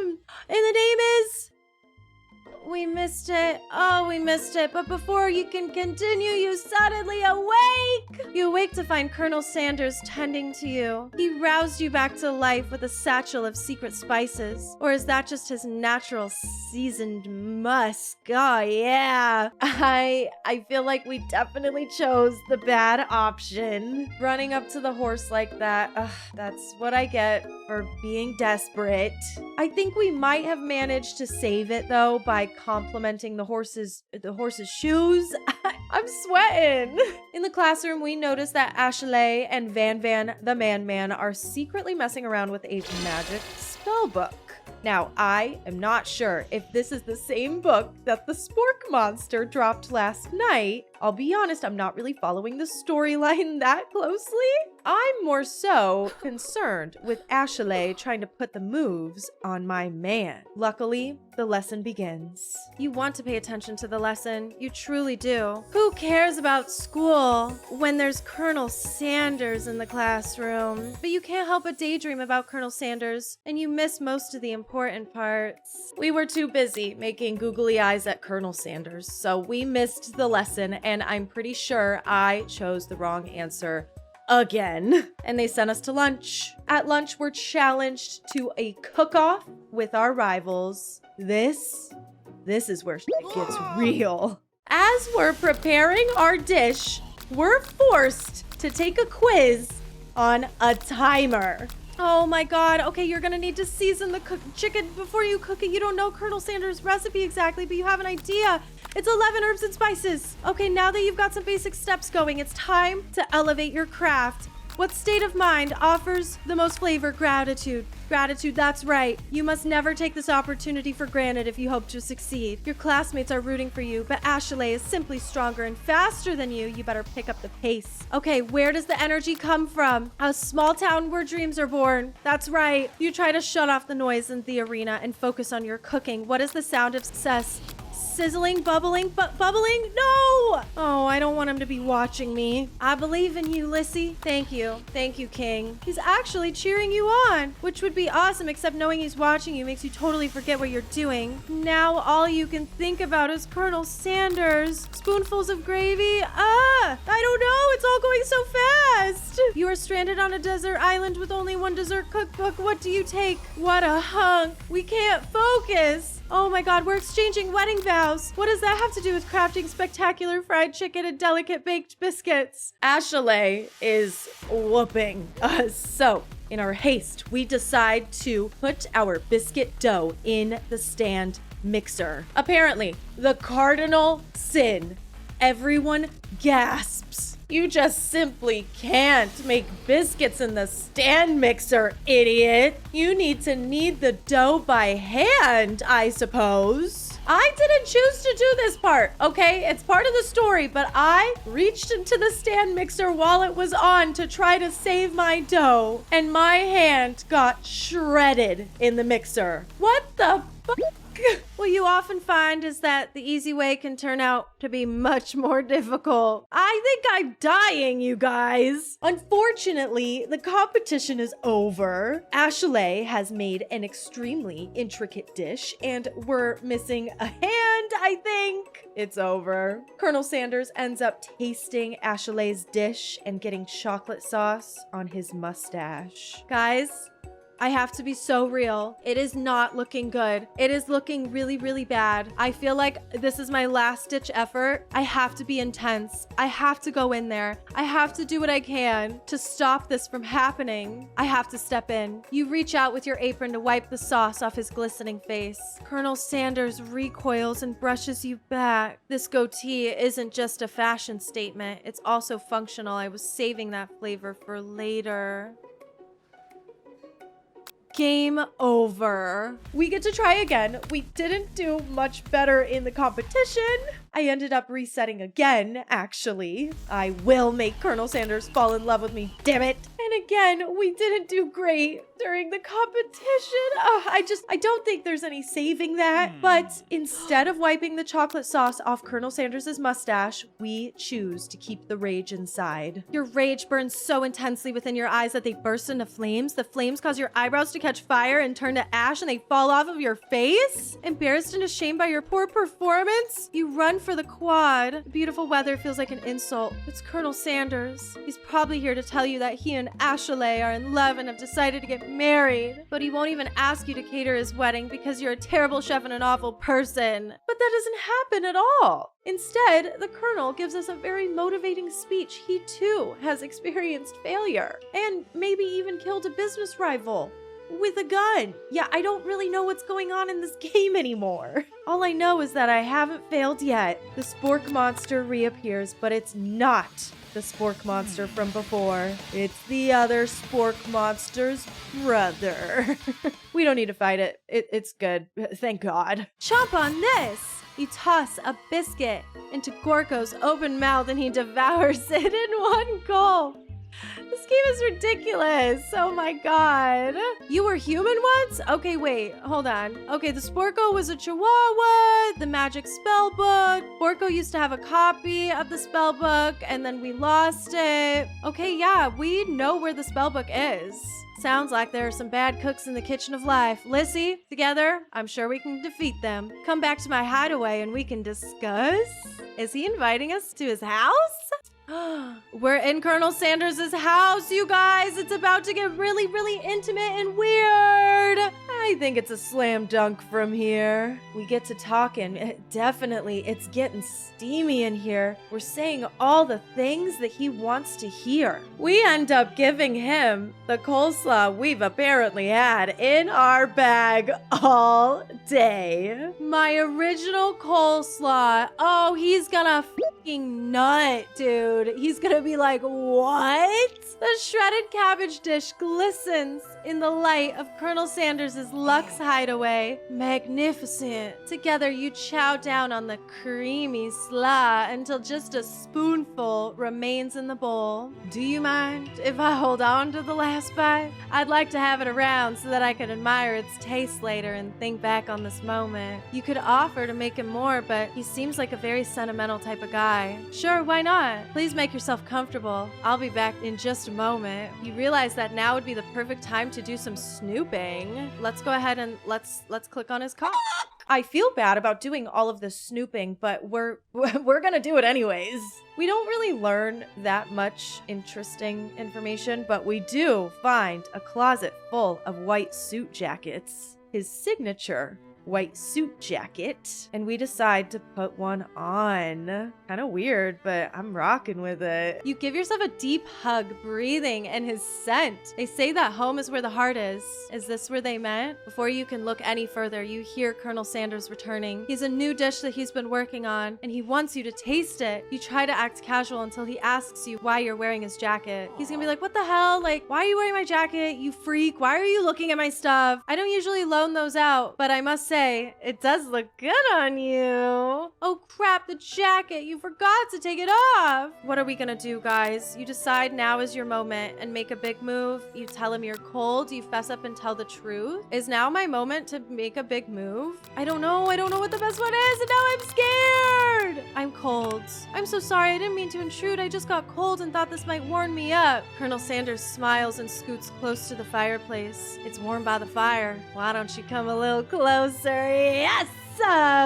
name. And the name is... We missed it. Oh, we missed it. But before you can continue, you suddenly awake. You awake to find Colonel Sanders tending to you. He roused you back to life with a satchel of secret spices. Or is that just his natural seasoned musk? Oh, yeah. I feel like we definitely chose the bad option. Running up to the horse like that, that's what I get for being desperate. I think we might have managed to save it though by complimenting the horse's shoes. I'm sweating. In the classroom, we notice that Ashley and Van Van the Man are secretly messing around with a magic spell book. Now, I am not sure if this is the same book that the Spork monster dropped last night. I'll be honest, I'm not really following the storyline that closely. I'm more so concerned with Ashley trying to put the moves on my man. Luckily, the lesson begins. You want to pay attention to the lesson. You truly do. Who cares about school when there's Colonel Sanders in the classroom? But you can't help but daydream about Colonel Sanders, and you miss most of the important parts. We were too busy making googly eyes at Colonel Sanders, so we missed the lesson, and I'm pretty sure I chose the wrong answer again. And they sent us to lunch. At lunch, we're challenged to a cook-off with our rivals. This is where shit gets real. As we're preparing our dish, we're forced to take a quiz on a timer. Oh my god. Okay, you're gonna need to season the chicken before you cook it. You don't know Colonel Sanders' recipe exactly, but you have an idea. It's 11 herbs and spices. Okay, now that you've got some basic steps going, it's time to elevate your craft. What state of mind offers the most flavor? Gratitude. Gratitude, that's right. You must never take this opportunity for granted if you hope to succeed. Your classmates are rooting for you, but Ashley is simply stronger and faster than you. You better pick up the pace. Okay, where does the energy come from? A small town where dreams are born. That's right. You try to shut off the noise in the arena and focus on your cooking. What is the sound of success? Sizzling, bubbling, bubbling? No! Oh, I don't want him to be watching me. I believe in you, Lissy. Thank you. Thank you, King. He's actually cheering you on, which would be awesome, except knowing he's watching you makes you totally forget what you're doing. Now all you can think about is Colonel Sanders. Spoonfuls of gravy? I don't know. It's all going so fast. You are stranded on a desert island with only one dessert cookbook. What do you take? What a hunk. We can't focus. Oh my god, we're exchanging wedding vows. What does that have to do with crafting spectacular fried chicken and delicate baked biscuits? Ashley is whooping us. So, in our haste, we decide to put our biscuit dough in the stand mixer. Apparently, the cardinal sin. Everyone gasps. You just simply can't make biscuits in the stand mixer, idiot. You need to knead the dough by hand, I suppose. I didn't choose to do this part, okay? It's part of the story, but I reached into the stand mixer while it was on to try to save my dough, and my hand got shredded in the mixer. What the fuck? What you often find is that the easy way can turn out to be much more difficult. I think I'm dying, you guys. Unfortunately, the competition is over. Ashley has made an extremely intricate dish, and we're missing a hand, I think. It's over. Colonel Sanders ends up tasting Ashley's dish and getting chocolate sauce on his mustache. Guys, I have to be so real. It is not looking good. It is looking really, really bad. I feel like this is my last ditch effort. I have to be intense. I have to go in there. I have to do what I can to stop this from happening. I have to step in. You reach out with your apron to wipe the sauce off his glistening face. Colonel Sanders recoils and brushes you back. This goatee isn't just a fashion statement. It's also functional. I was saving that flavor for later. Game over. We get to try again. We didn't do much better in the competition. I ended up resetting again, actually. I will make Colonel Sanders fall in love with me, damn it. And again, we didn't do great during the competition. I don't think there's any saving that. But instead of wiping the chocolate sauce off Colonel Sanders' mustache, we choose to keep the rage inside. Your rage burns so intensely within your eyes that they burst into flames. The flames cause your eyebrows to catch fire and turn to ash, and they fall off of your face. Embarrassed and ashamed by your poor performance, you run for the quad. The beautiful weather feels like an insult. It's Colonel Sanders. He's probably here to tell you that he and Ashley are in love and have decided to get married. But he won't even ask you to cater his wedding because you're a terrible chef and an awful person. But that doesn't happen at all. Instead, the Colonel gives us a very motivating speech. He too has experienced failure and maybe even killed a business rival with a gun. Yeah, I don't really know what's going on in this game anymore. All I know is that I haven't failed yet. The spork monster reappears, but it's not the spork monster from before. It's the other spork monster's brother. We don't need to fight it. It's good. Thank God. Chomp on this! You toss a biscuit into Gorko's open mouth and he devours it in one gulp. This game is ridiculous. Oh my God. You were human once? Okay, wait, hold on. Okay, the Sporko was a chihuahua, the magic spell book. Sporko used to have a copy of the spell book and then we lost it. Okay, yeah, we know where the spell book is. Sounds like there are some bad cooks in the kitchen of life. Lissy, together, I'm sure we can defeat them. Come back to my hideaway and we can discuss. Is he inviting us to his house? We're in Colonel Sanders' house, you guys. It's about to get really, really intimate and weird. I think it's a slam dunk from here. We get to talking. Definitely, it's getting steamy in here. We're saying all the things that he wants to hear. We end up giving him the coleslaw we've apparently had in our bag all day. My original coleslaw. Oh, he's gonna fucking nut, dude. He's gonna be like, what? The shredded cabbage dish glistens in the light of Colonel Sanders' luxe hideaway. Magnificent. Together, you chow down on the creamy slaw until just a spoonful remains in the bowl. Do you mind if I hold on to the last bite? I'd like to have it around so that I can admire its taste later and think back on this moment. You could offer to make him more, but he seems like a very sentimental type of guy. Sure, why not? Please make yourself comfortable. I'll be back in just a moment. You realize that now would be the perfect time to do some snooping. Let's go ahead and let's click on his cock. I feel bad about doing all of this snooping, but we're gonna do it anyways. We don't really learn that much interesting information, but we do find a closet full of white suit jackets. His signature white suit jacket, and we decide to put one on. Kind of weird, but I'm rocking with it. You give yourself a deep hug, breathing in his scent. They say that home is where the heart is. Is this where they met? Before you can look any further, you hear Colonel Sanders returning. He's a new dish that he's been working on, and he wants you to taste it. You try to act casual until he asks you why you're wearing his jacket. He's gonna be like, what the hell? Like, why are you wearing my jacket, you freak? Why are you looking at my stuff? I don't usually loan those out, but I must say, it does look good on you. Oh crap, the jacket. You forgot to take it off. What are we gonna do, guys? You decide now is your moment and make a big move. You tell him you're cold. You fess up and tell the truth. Is now my moment to make a big move? I don't know what the best one is, and now I'm scared. I'm cold. I'm so sorry. I didn't mean to intrude. I just got cold and thought this might warm me up. Colonel Sanders smiles and scoots close to the fireplace. It's warm by the fire. Why don't you come a little closer? Yes!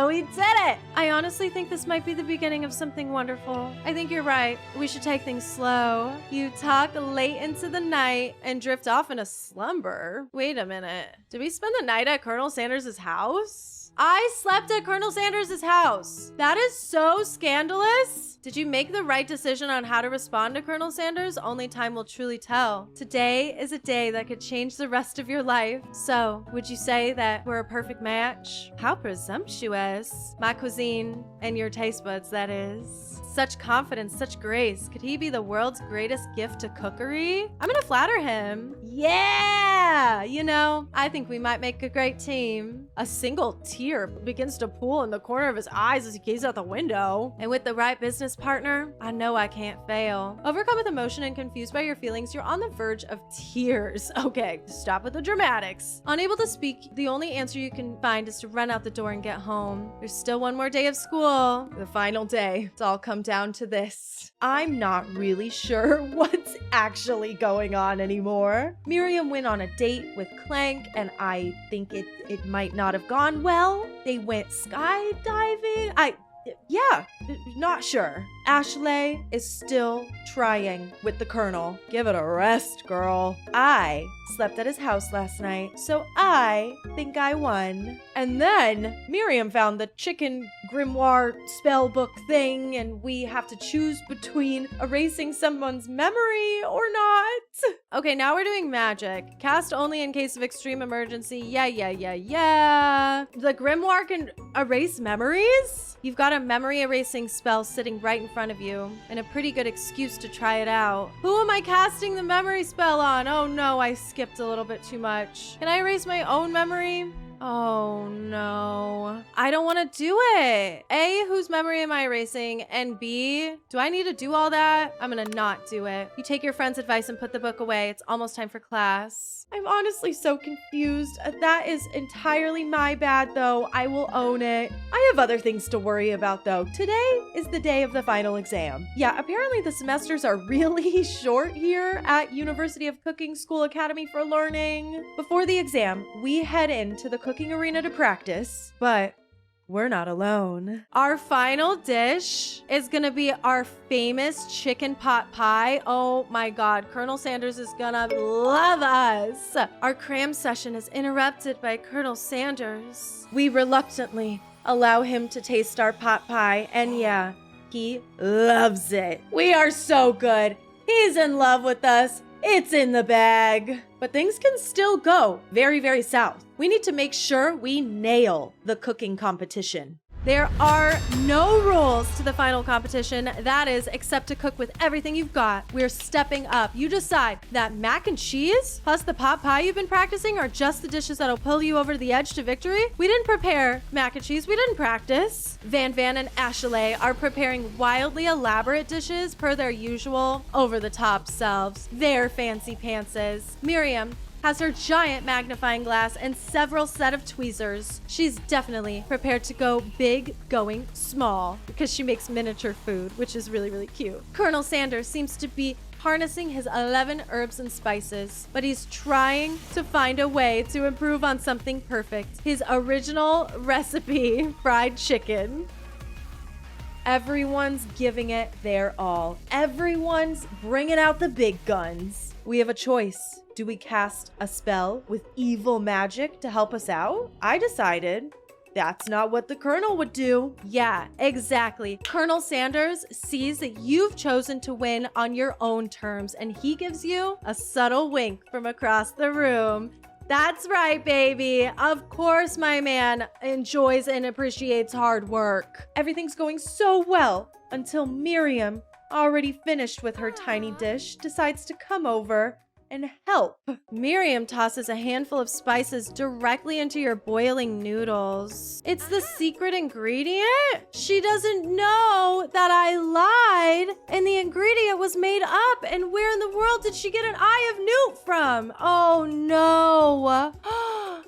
We did it! I honestly think this might be the beginning of something wonderful. I think you're right. We should take things slow. You talk late into the night and drift off in a slumber. Wait a minute. Did we spend the night at Colonel Sanders' house? I slept at Colonel Sanders' house. That is so scandalous. Did you make the right decision on how to respond to Colonel Sanders? Only time will truly tell. Today is a day that could change the rest of your life. So, would you say that we're a perfect match? How presumptuous. My cuisine and your taste buds, that is. such confidence, such grace. Could he be the world's greatest gift to cookery? I'm gonna flatter him. Yeah! You know, I think we might make a great team. A single tear begins to pool in the corner of his eyes as he gazes out the window. And with the right business partner, I know I can't fail. Overcome with emotion and confused by your feelings, you're on the verge of tears. Okay, stop with the dramatics. Unable to speak, the only answer you can find is to run out the door and get home. There's still one more day of school. The final day. It's all come down to this. I'm not really sure what's actually going on anymore. Miriam went on a date with Clank, and I think it might not have gone well. They went skydiving. Yeah, not sure. Ashley is still trying with the Colonel. Give it a rest, girl. I slept at his house last night, so I think I won. And then Miriam found the chicken grimoire spell book thing, and we have to choose between erasing someone's memory or not. Okay, now we're doing magic. Cast only in case of extreme emergency. Yeah. The grimoire can erase memories? You've got a memory erasing spell sitting right in front of you, and a pretty good excuse to try it out. Who am I casting the memory spell on? Oh no, I skipped a little bit too much. Can I erase my own memory? Oh no. I don't want to do it. A, whose memory am I erasing? And B, do I need to do all that? I'm gonna not do it. You take your friend's advice and put the book away. It's almost time for class. I'm honestly so confused. That is entirely my bad though. I will own it. I have other things to worry about though. Today is the day of the final exam. Yeah, apparently the semesters are really short here at University of Cooking School Academy for Learning. Before the exam, we head into the cooking arena to practice, but we're not alone. Our final dish is gonna be our famous chicken pot pie. Oh my God, Colonel Sanders is gonna love us. Our cram session is interrupted by Colonel Sanders. We reluctantly allow him to taste our pot pie, and yeah, he loves it. We are so good. He's in love with us. It's in the bag. But things can still go very, very south. We need to make sure we nail the cooking competition. There are no rules to the final competition, that is, except to cook with everything you've got. We're stepping up. You decide that mac and cheese plus the pot pie you've been practicing are just the dishes that'll pull you over the edge to victory. We didn't prepare mac and cheese. We didn't practice. Van and Ashley are preparing wildly elaborate dishes per their usual over-the-top selves. They're fancy pantses. Miriam has her giant magnifying glass and several set of tweezers. She's definitely prepared to go big, going small, because she makes miniature food, which is really, really cute. Colonel Sanders seems to be harnessing his 11 herbs and spices, but he's trying to find a way to improve on something perfect. His original recipe, fried chicken. Everyone's giving it their all. Everyone's bringing out the big guns. We have a choice. Do we cast a spell with evil magic to help us out? I decided that's not what the Colonel would do. Yeah, exactly. Colonel Sanders sees that you've chosen to win on your own terms, and he gives you a subtle wink from across the room. That's right, baby. Of course, my man enjoys and appreciates hard work. Everything's going so well until Miriam, already finished with her tiny dish, decides to come over and help. Miriam tosses a handful of spices directly into your boiling noodles. It's the secret ingredient? She doesn't know that I lied and the ingredient was made up, and where in the world did she get an eye of newt from? Oh no.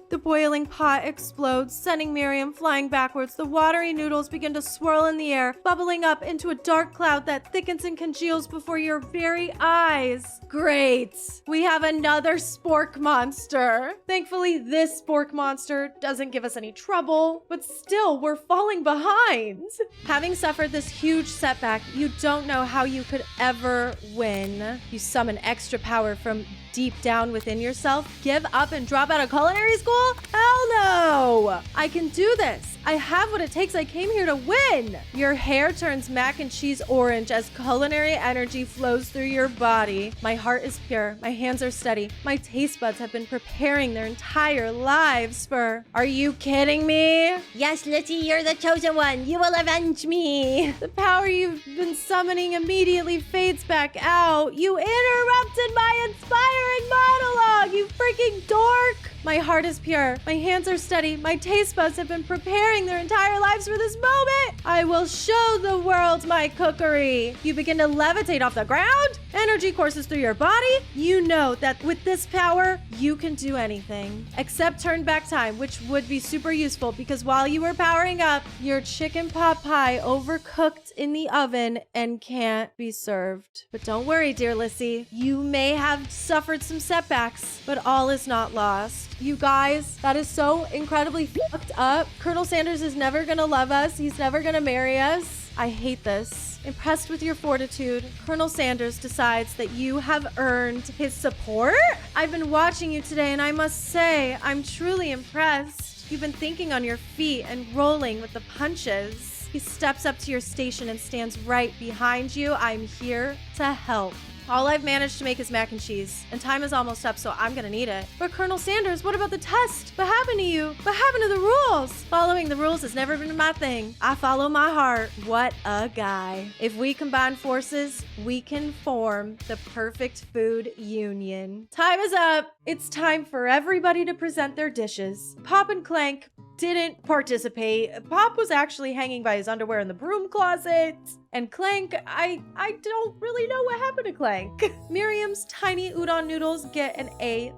The boiling pot explodes, sending Miriam flying backwards. The watery noodles begin to swirl in the air, bubbling up into a dark cloud that thickens and congeals before your very eyes. Great. We have another spork monster. Thankfully, this spork monster doesn't give us any trouble, but still, we're falling behind. Having suffered this huge setback, you don't know how you could ever win. You summon extra power from deep down within yourself, give up and drop out of culinary school? Hell no! I can do this. I have what it takes. I came here to win. Your hair turns mac and cheese orange as culinary energy flows through your body. My heart is pure. My hands are steady. My taste buds have been preparing their entire lives for... Are you kidding me? Yes, Lissy, you're the chosen one. You will avenge me. The power you've been summoning immediately fades back out. You interrupted my inspiring monologue, you freaking dork! My heart is pure. My hands are steady. My taste buds have been preparing their entire lives for this moment. I will show the world my cookery. You begin to levitate off the ground. Energy courses through your body. You know that with this power, you can do anything except turn back time, which would be super useful because while you were powering up, your chicken pot pie overcooked in the oven and can't be served. But don't worry, dear Lissy. You may have suffered some setbacks, but all is not lost. You guys, that is so incredibly fucked up. Colonel Sanders is never gonna love us. He's never gonna marry us. I hate this. Impressed with your fortitude, Colonel Sanders decides that you have earned his support? I've been watching you today and I must say, I'm truly impressed. You've been thinking on your feet and rolling with the punches. He steps up to your station and stands right behind you. I'm here to help. All I've managed to make is mac and cheese, and time is almost up, so I'm gonna need it. But Colonel Sanders, what about the test? What happened to you? What happened to the rules? Following the rules has never been my thing. I follow my heart. What a guy. If we combine forces, we can form the perfect food union. Time is up. It's time for everybody to present their dishes. Pop and Clank didn't participate. Pop was actually hanging by his underwear in the broom closet. And Clank, I don't really know what happened to Clank. Miriam's tiny udon noodles get an A+.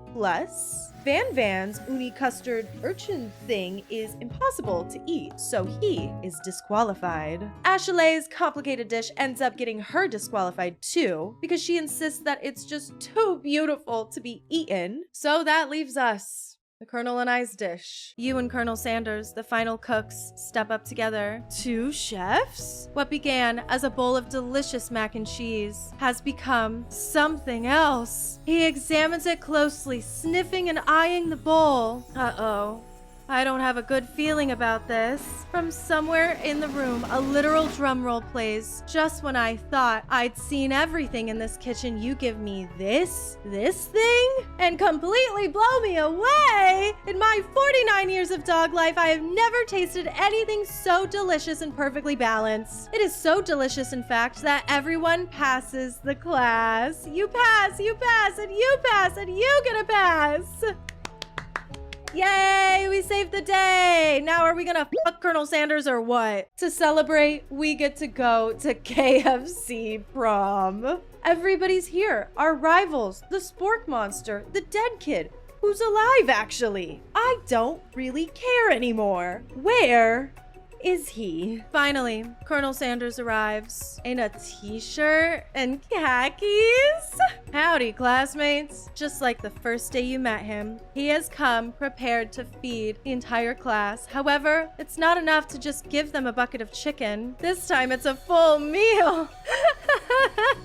Van Van's uni custard urchin thing is impossible to eat, so he is disqualified. Ashley's complicated dish ends up getting her disqualified too, because she insists that it's just too beautiful to be eaten. So that leaves us. The Colonel and I's dish. You and Colonel Sanders, the final cooks, step up together. Two chefs? What began as a bowl of delicious mac and cheese has become something else. He examines it closely, sniffing and eyeing the bowl. Uh-oh. I don't have a good feeling about this. From somewhere in the room, a literal drum roll plays. Just when I thought I'd seen everything in this kitchen, you give me this thing? And completely blow me away! In my 49 years of dog life, I have never tasted anything so delicious and perfectly balanced. It is so delicious, in fact, that everyone passes the class. You pass, and you pass, and you get a pass! Yay, we saved the day. Now are we gonna fuck Colonel Sanders or what? To celebrate, we get to go to KFC prom. Everybody's here. Our rivals, the spork monster, the dead kid, who's alive actually. I don't really care anymore. Where is he? Finally, Colonel Sanders arrives in a t-shirt and khakis. Howdy, classmates. Just like the first day you met him, he has come prepared to feed the entire class. However, it's not enough to just give them a bucket of chicken. This time it's a full meal.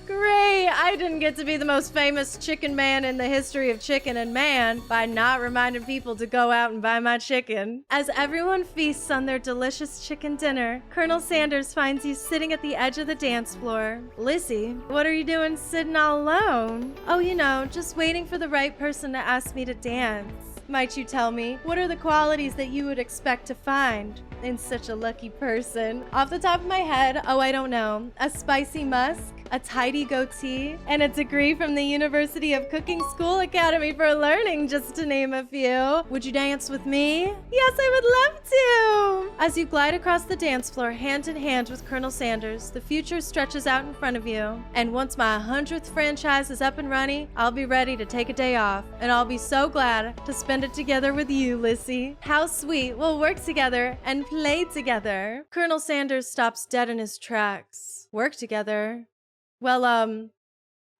Great, I didn't get to be the most famous chicken man in the history of chicken and man by not reminding people to go out and buy my chicken. As everyone feasts on their delicious chicken dinner, Colonel Sanders finds you sitting at the edge of the dance floor. Lissy, what are you doing sitting all alone? Oh, you know, just waiting for the right person to ask me to dance. Might you tell me, what are the qualities that you would expect to find in such a lucky person? Off the top of my head, oh, I don't know. A spicy musk, a tidy goatee, and a degree from the University of Cooking School Academy for Learning, just to name a few. Would you dance with me? Yes, I would love to! As you glide across the dance floor hand in hand with Colonel Sanders, the future stretches out in front of you. And once my 100th franchise is up and running, I'll be ready to take a day off, and I'll be so glad to spend it together with you, Lissy. How sweet. We'll work together and play together. Colonel Sanders stops dead in his tracks. Work together? Well,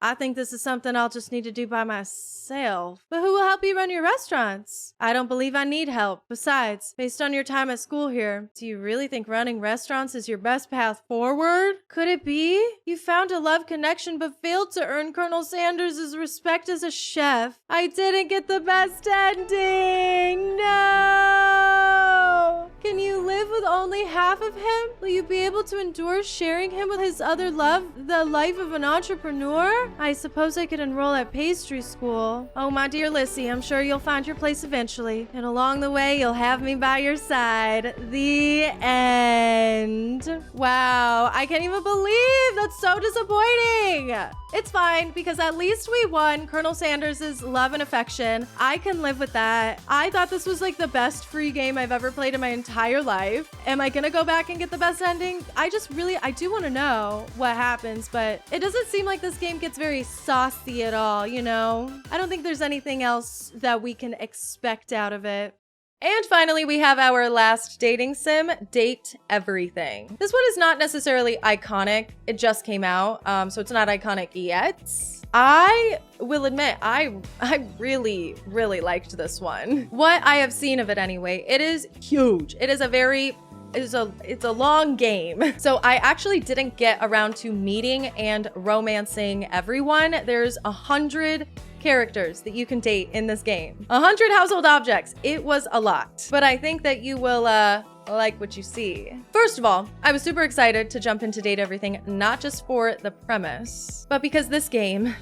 I think this is something I'll just need to do by myself. But who will help you run your restaurants? I don't believe I need help. Besides, based on your time at school here, do you really think running restaurants is your best path forward? Could it be you found a love connection but failed to earn Colonel Sanders' respect as a chef? I didn't get the best ending. No! Can you live with only half of him? Will you be able to endure sharing him with his other love, the life of an entrepreneur? I suppose I could enroll at pastry school. Oh, my dear Lissy, I'm sure you'll find your place eventually. And along the way, you'll have me by your side. The end. Wow, I can't even believe that's so disappointing. It's fine, because at least we won Colonel Sanders' love and affection. I can live with that. I thought this was like the best free game I've ever played in my entire life. Am I gonna go back and get the best ending? I do want to know what happens, but it doesn't seem like this game gets very saucy at all, you know? I don't think there's anything else that we can expect out of it. And finally, we have our last dating sim, Date Everything. This one is not necessarily iconic. It just came out, so it's not iconic yet. I will admit, I really, really liked this one. What I have seen of it anyway, it is huge. It is it's a long game. So I actually didn't get around to meeting and romancing everyone. There's 100 characters that you can date in this game. 100 household objects. It was a lot, but I think that you will like what you see. First of all, I was super excited to jump into Date Everything, not just for the premise, but because this game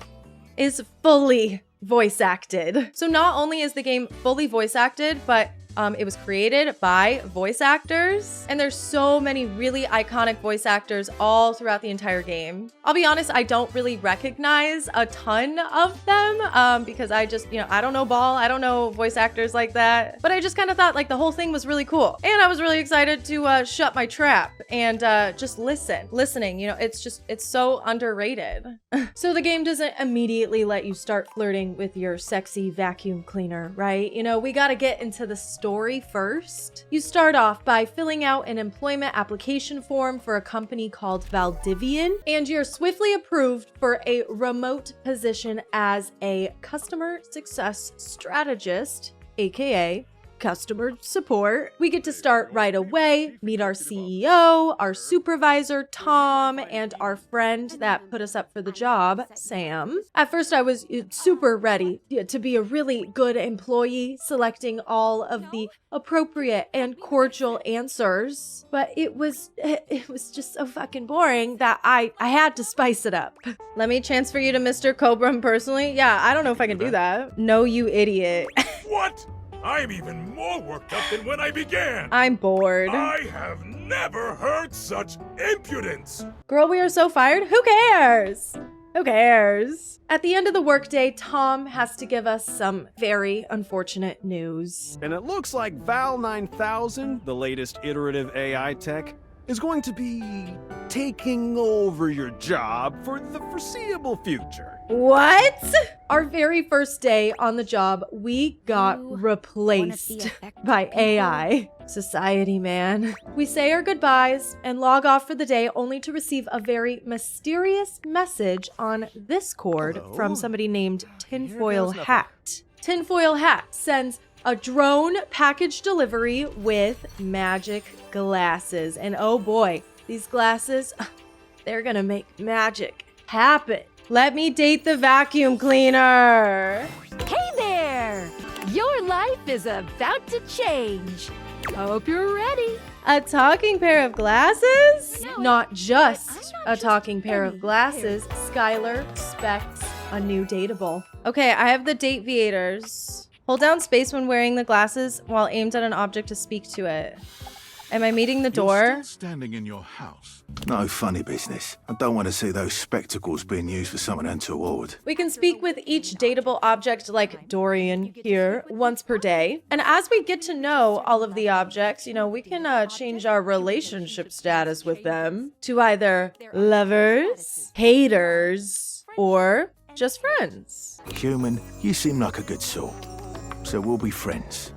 is fully voice acted. So not only is the game fully voice acted, but it was created by voice actors, and there's so many really iconic voice actors all throughout the entire game. I'll be honest, I don't really recognize a ton of them because I just, I don't know Ball, I don't know voice actors like that, but I just kind of thought like the whole thing was really cool. And I was really excited to shut my trap and just listening, it's so underrated. So the game doesn't immediately let you start flirting with your sexy vacuum cleaner, right? We got to get into the story first. You start off by filling out an employment application form for a company called Valdivian, and you're swiftly approved for a remote position as a customer success strategist, aka customer support. We get to start right away, meet our CEO, our supervisor, Tom, and our friend that put us up for the job, Sam. At first, I was super ready to be a really good employee, selecting all of the appropriate and cordial answers, but it was just so fucking boring that I had to spice it up. Let me transfer you to Mr. Cobram personally. Yeah, I don't know if I can do that. No, you idiot. What? I'm even more worked up than when I began. I'm bored. I have never heard such impudence. Girl, we are so fired. Who cares? Who cares? At the end of the workday, Tom has to give us some very unfortunate news. And it looks like Val 9000, the latest iterative AI tech, is going to be taking over your job for the foreseeable future. What? Our very first day on the job, we got replaced by AI. Society, man. We say our goodbyes and log off for the day only to receive a very mysterious message on this cord from somebody named Tinfoil Hat. Tinfoil Hat sends a drone package delivery with magic glasses. And oh boy, these glasses, they're gonna make magic happen. Let me date the vacuum cleaner. Hey there! Your life is about to change. Hope you're ready. A talking pair of glasses? No, Not just I'm not a talking pair of glasses. Skylar expects a new dateable. Okay, I have the Dateviators. Hold down space when wearing the glasses while aimed at an object to speak to it. Am I meeting the door? You're still standing in your house. No funny business. I don't want to see those spectacles being used for something untoward. We can speak with each dateable object like Dorian here once per day. And as we get to know all of the objects, we can change our relationship status with them to either lovers, haters, or just friends. Human, you seem like a good sort. So we'll be friends.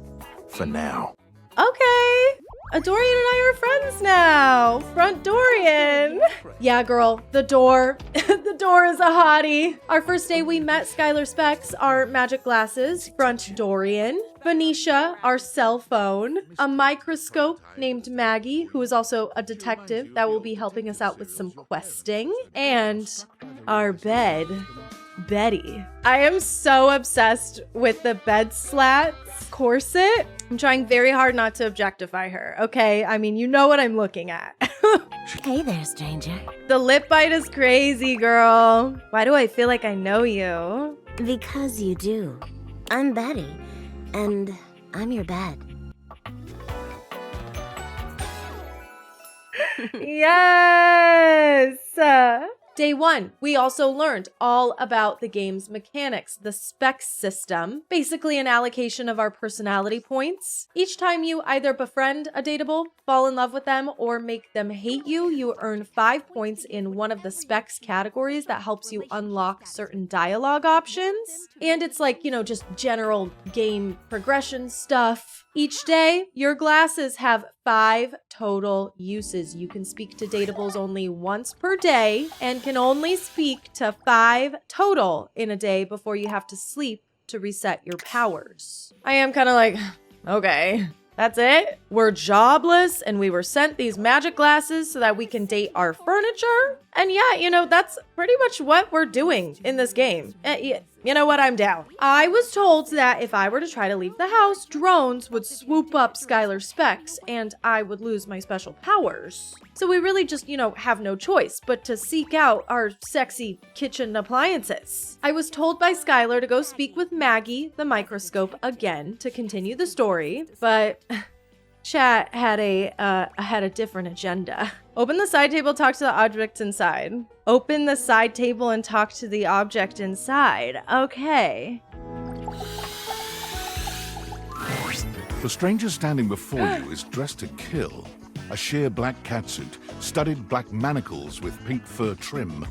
For now. Okay. Dorian and I are friends now. Front Dorian. Yeah, girl, the door. The door is a hottie. Our first day we met Skylar Specs, our magic glasses, Front Dorian, Venetia, our cell phone, a microscope named Maggie, who is also a detective that will be helping us out with some questing, and our bed, Betty. I am so obsessed with the bed slats corset. I'm trying very hard not to objectify her, okay? I mean, you know what I'm looking at. Hey there, stranger. The lip bite is crazy, girl. Why do I feel like I know you? Because you do. I'm Betty, and I'm your bed. Yes! Day 1, we also learned all about the game's mechanics, the specs system, basically an allocation of our personality points. Each time you either befriend a dateable, fall in love with them, or make them hate you, you earn 5 points in one of the specs categories that helps you unlock certain dialogue options. And it's like, you know, just general game progression stuff. Each day, your glasses have 5 total uses. You can speak to dateables only once per day and can only speak to 5 total in a day before you have to sleep to reset your powers. I am kind of like, okay, that's it? We're jobless and we were sent these magic glasses so that we can date our furniture? And yeah, you know, that's pretty much what we're doing in this game. You know what? I'm down. I was told that if I were to try to leave the house, drones would swoop up Skylar Specs and I would lose my special powers. So we really just, you know, have no choice but to seek out our sexy kitchen appliances. I was told by Skylar to go speak with Maggie, the microscope, again to continue the story, but chat had a different agenda. Open the side table, talk to the object inside. Open the side table and talk to the object inside. Okay. The stranger standing before you is dressed to kill. A sheer black catsuit, studded black manacles with pink fur trim,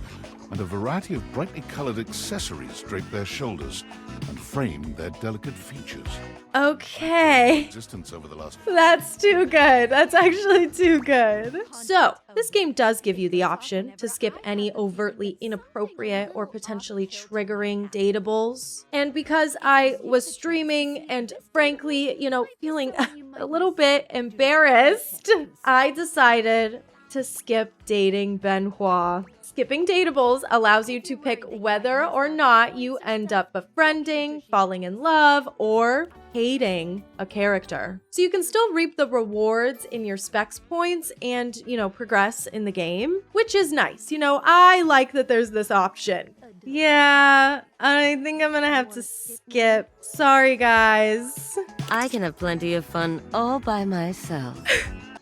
and a variety of brightly colored accessories drape their shoulders and frame their delicate features. Okay. Existence over the last That's too good. That's actually too good. So, this game does give you the option to skip any overtly inappropriate or potentially triggering dateables. And because I was streaming and frankly, you know, feeling a little bit embarrassed, I decided to skip dating Benoit. Skipping dateables allows you to pick whether or not you end up befriending, falling in love, or hating a character. So you can still reap the rewards in your specs points and, you know, progress in the game, which is nice. You know, I like that there's this option. Yeah, I think I'm gonna have to skip. Sorry, guys. I can have plenty of fun all by myself.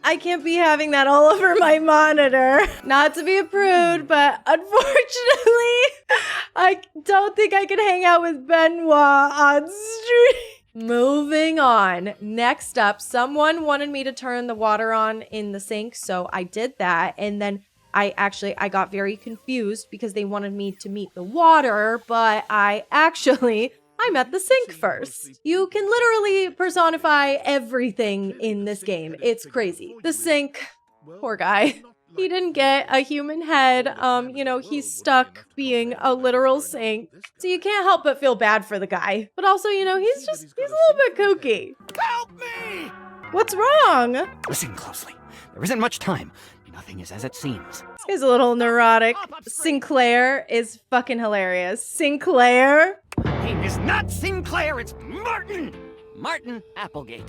I can't be having that all over my monitor. Not to be a prude, but unfortunately, I don't think I can hang out with Benoit on stream. Moving on. Next up, someone wanted me to turn the water on in the sink, so I did that. And then I got very confused because they wanted me to meet the water, but I met the sink first. You can literally personify everything in this game. It's crazy. The sink, poor guy. He didn't get a human head. You know, he's stuck being a literal sink. So you can't help but feel bad for the guy. But also, you know, he's a little bit kooky. Help me! What's wrong? Listen closely. There isn't much time. Nothing is as it seems. This guy's a little neurotic. Sinclair is fucking hilarious. Sinclair? My name is not Sinclair, it's Martin! Martin Applegate.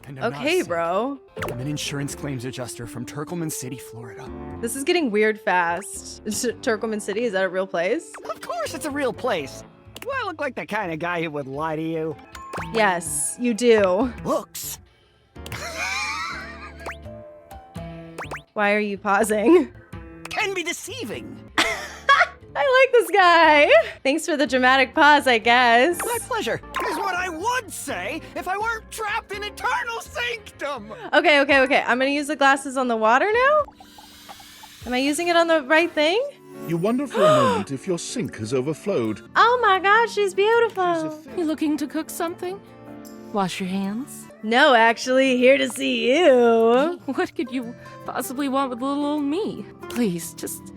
And I'm not a Okay, simp. bro. I'm an insurance claims adjuster from Turkleman City, Florida. This is getting weird fast. Turkleman City, is that a real place? Of course it's a real place. Do I look like the kind of guy who would lie to you? Yes, you do. Looks. Why are you pausing? Can be deceiving. I like this guy. Thanks for the dramatic pause, I guess. My pleasure. Is what I would say if I weren't trapped in eternal sanctum. Okay. I'm gonna use the glasses on the water now? Am I using it on the right thing? You wonder for a moment if your sink has overflowed. Oh my gosh, she's beautiful. You looking to cook something? Wash your hands. No, actually, here to see you. What could you possibly want with little old me? Please, just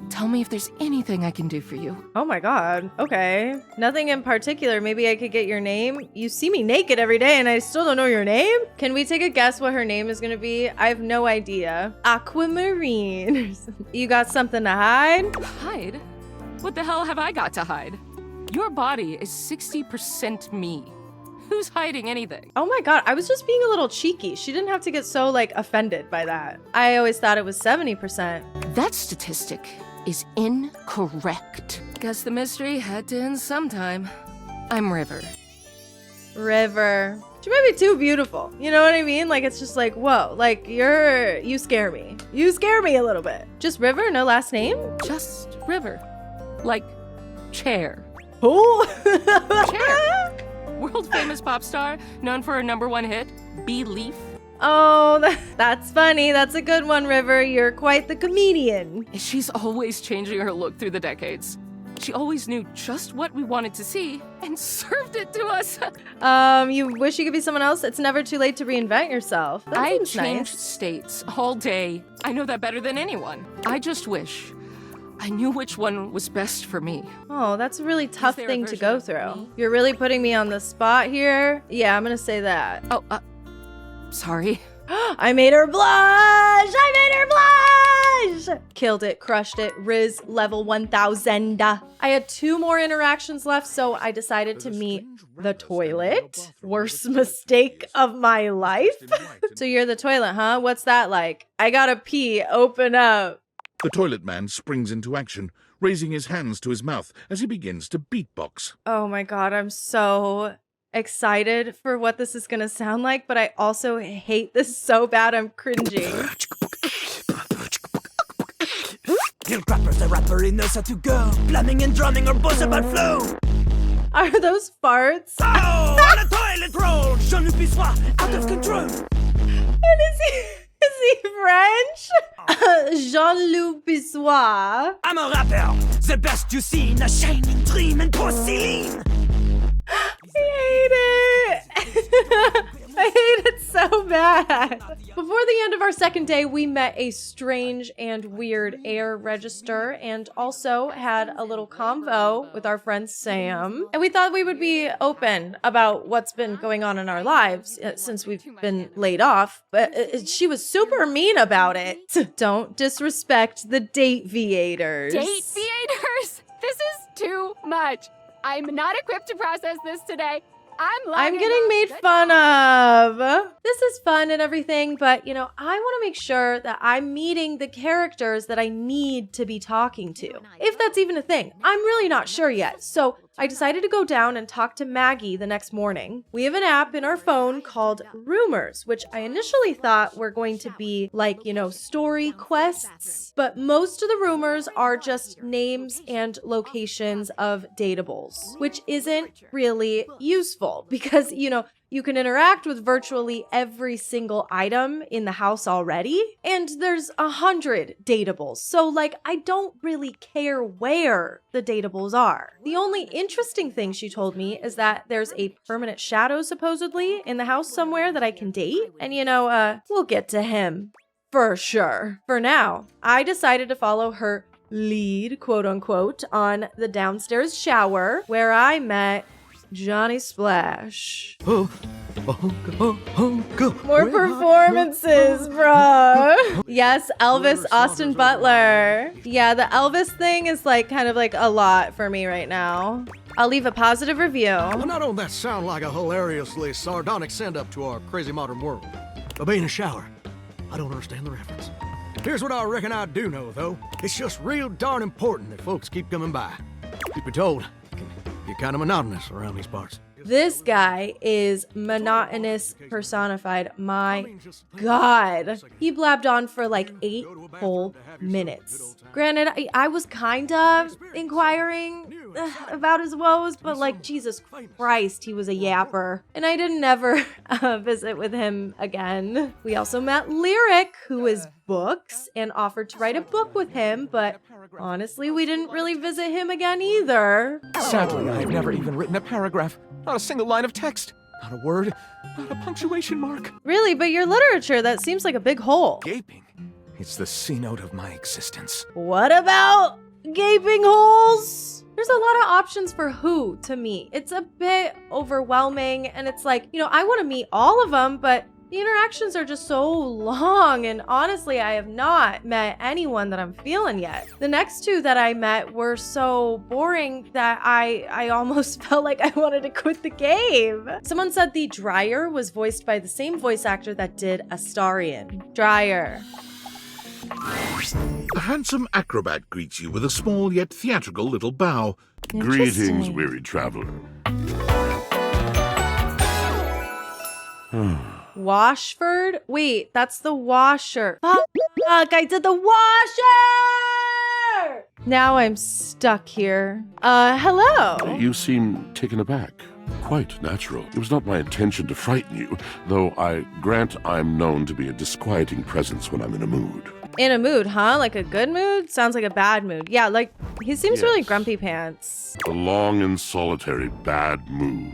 tell me if there's anything I can do for you. Oh my god. Okay. Nothing in particular. Maybe I could get your name. You see me naked every day and I still don't know your name? Can we take a guess what her name is gonna be? I have no idea. Aquamarine. You got something to hide? Hide? What the hell have I got to hide? Your body is 60% me. Who's hiding anything? Oh my god, I was just being a little cheeky. She didn't have to get so, like, offended by that. I always thought it was 70%. That statistic is incorrect. Guess the mystery had to end sometime. I'm River. River. She might be too beautiful. You know what I mean? Like, it's just like, whoa, like, you scare me. You scare me a little bit. Just River, no last name? Just River. Like, chair. Who? Chair. World famous pop star, known for her #1 hit, Belief. Oh, that's funny. That's a good one, River. You're quite the comedian. She's always changing her look through the decades. She always knew just what we wanted to see and served it to us. You wish you could be someone else? It's never too late to reinvent yourself. That I seems change nice. states all day. I know that better than anyone. I just wish I knew which one was best for me. Oh, that's a really tough there a thing to version go of through. me? You're really putting me on the spot here. Yeah, I'm gonna say that. Oh, sorry. I made her blush! I made her blush! Killed it, crushed it. Riz level 1000. I had 2 more interactions left, so I decided to meet the toilet. Worst mistake of my life. So you're the toilet, huh? What's that like? I gotta pee. Open up. The toilet man springs into action, raising his hands to his mouth as he begins to beatbox. Oh my god, I'm so excited for what this is gonna sound like, but I also hate this so bad I'm cringing. Your rapper's a rapper, he knows how to go. Plumbing and drumming or boss about flow. Are those farts? Oh, on a toilet roll. Jean-Luc Bissois, out of control. And is he French? Jean-Luc Bissois. I'm a rapper, the best you see in a shining dream and porcelain. I hate it. I hate it so bad. Before the end of our second day, we met a strange and weird air register and also had a little convo with our friend Sam. And we thought we would be open about what's been going on in our lives since we've been laid off, but she was super mean about it. Don't disrespect the date viators. Date viators? This is too much. I'm not equipped to process this today. I'm getting made fun of. This is fun and everything, but you know, I want to make sure that I'm meeting the characters that I need to be talking to. If that's even a thing, I'm really not sure yet. So I decided to go down and talk to Maggie the next morning. We have an app in our phone called Rumors, which I initially thought were going to be like, you know, story quests, but most of the rumors are just names and locations of dateables, which isn't really useful because, you know, you can interact with virtually every single item in the house already, and there's 100 dateables. So, like, I don't really care where the dateables are. The only interesting thing she told me is that there's a permanent shadow, supposedly, in the house somewhere that I can date. And, you know, we'll get to him. For sure. For now, I decided to follow her lead, quote unquote, on the downstairs shower, where I met Johnny Splash. More performances, bruh. Yes, Elvis Austin Butler. Yeah, the Elvis thing is like kind of like a lot for me right now. I'll leave a positive review. Well, not only that sound like a hilariously sardonic send-up to our crazy modern world, but being in a shower, I don't understand the reference. Here's what I reckon I do know, though. It's just real darn important that folks keep coming by. Truth be told, it can get kind of monotonous around these parts. This guy is monotonous personified. My God. He blabbed on for like 8 whole minutes. Granted, I was kind of inquiring about his woes, but like, Jesus Christ, he was a yapper. And I didn't ever visit with him again. We also met Lyric, who is books, and offered to write a book with him, but honestly, we didn't really visit him again either. Sadly, I've never even written a paragraph. Not a single line of text. Not a word, not a punctuation mark. Really, but your literature, that seems like a big hole. Gaping. It's the C note of my existence. What about gaping holes? There's a lot of options for who to meet. It's a bit overwhelming, and it's like, I want to meet all of them, but the interactions are just so long, and honestly, I have not met anyone that I'm feeling yet. The next two that I met were so boring that I almost felt like I wanted to quit the game. Someone said the Dryer was voiced by the same voice actor that did Astarion. Dryer. A handsome acrobat greets you with a small yet theatrical little bow. Greetings, weary traveler. Washford? Wait, that's the washer. Fuck, I did the washer! Now I'm stuck here. Hello? You seem taken aback. Quite natural. It was not my intention to frighten you, though I grant I'm known to be a disquieting presence when I'm in a mood. In a mood, huh? Like a good mood? Sounds like a bad mood. Yeah, like, he seems really grumpy pants. A long and solitary bad mood.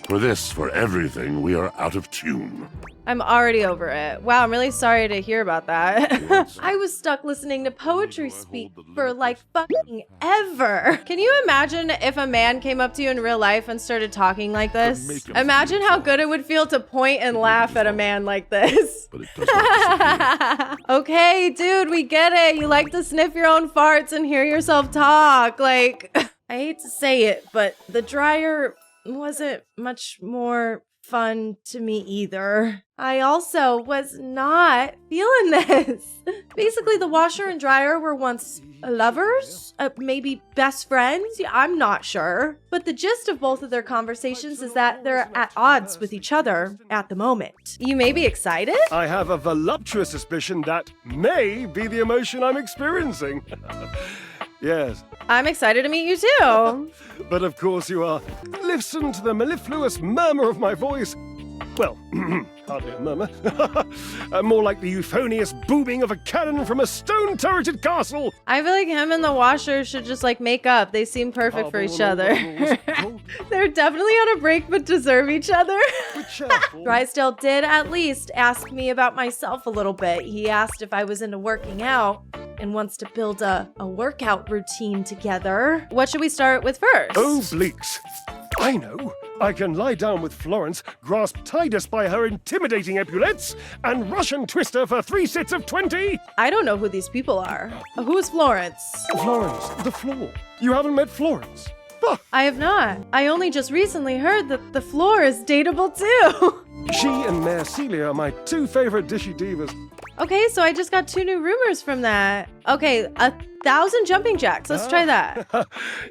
For this, for everything, we are out of tune. I'm already over it. Wow, I'm really sorry to hear about that. I was stuck listening to poetry speak for like fucking ever. Can you imagine if a man came up to you in real life and started talking like this? Imagine how good it would feel to point and laugh at a man like this. But it does not Okay, dude, we get it. You like to sniff your own farts and hear yourself talk. Like, I hate to say it, but the Dryer wasn't much more fun to me either. I also was not feeling this. Basically, the washer and dryer were once lovers, maybe best friends. Yeah, I'm not sure. But the gist of both of their conversations is that they're at odds with each other at the moment. You may be excited? I have a voluptuous suspicion that may be the emotion I'm experiencing. Yes. I'm excited to meet you too. But of course you are. Listen to the mellifluous murmur of my voice. Well, hardly a murmur. More like the euphonious booming of a cannon from a stone-turreted castle. I feel like him and the washer should just like make up. They seem perfect for each other. They're definitely on a break but deserve each other. Drysdale did at least ask me about myself a little bit. He asked if I was into working out and wants to build a workout routine together. What should we start with first? Oh, Bleaks. I know. I can lie down with Florence, grasp Titus by her intimidating epaulets, and Russian twist her for 3 sets of 20. I don't know who these people are. Who's Florence? Florence, the floor. You haven't met Florence? I have not. I only just recently heard that the floor is dateable too. She and Mare Celia are my 2 favorite dishy divas. Okay, so I just got 2 new rumors from that. Okay, 1,000 jumping jacks. Let's try that.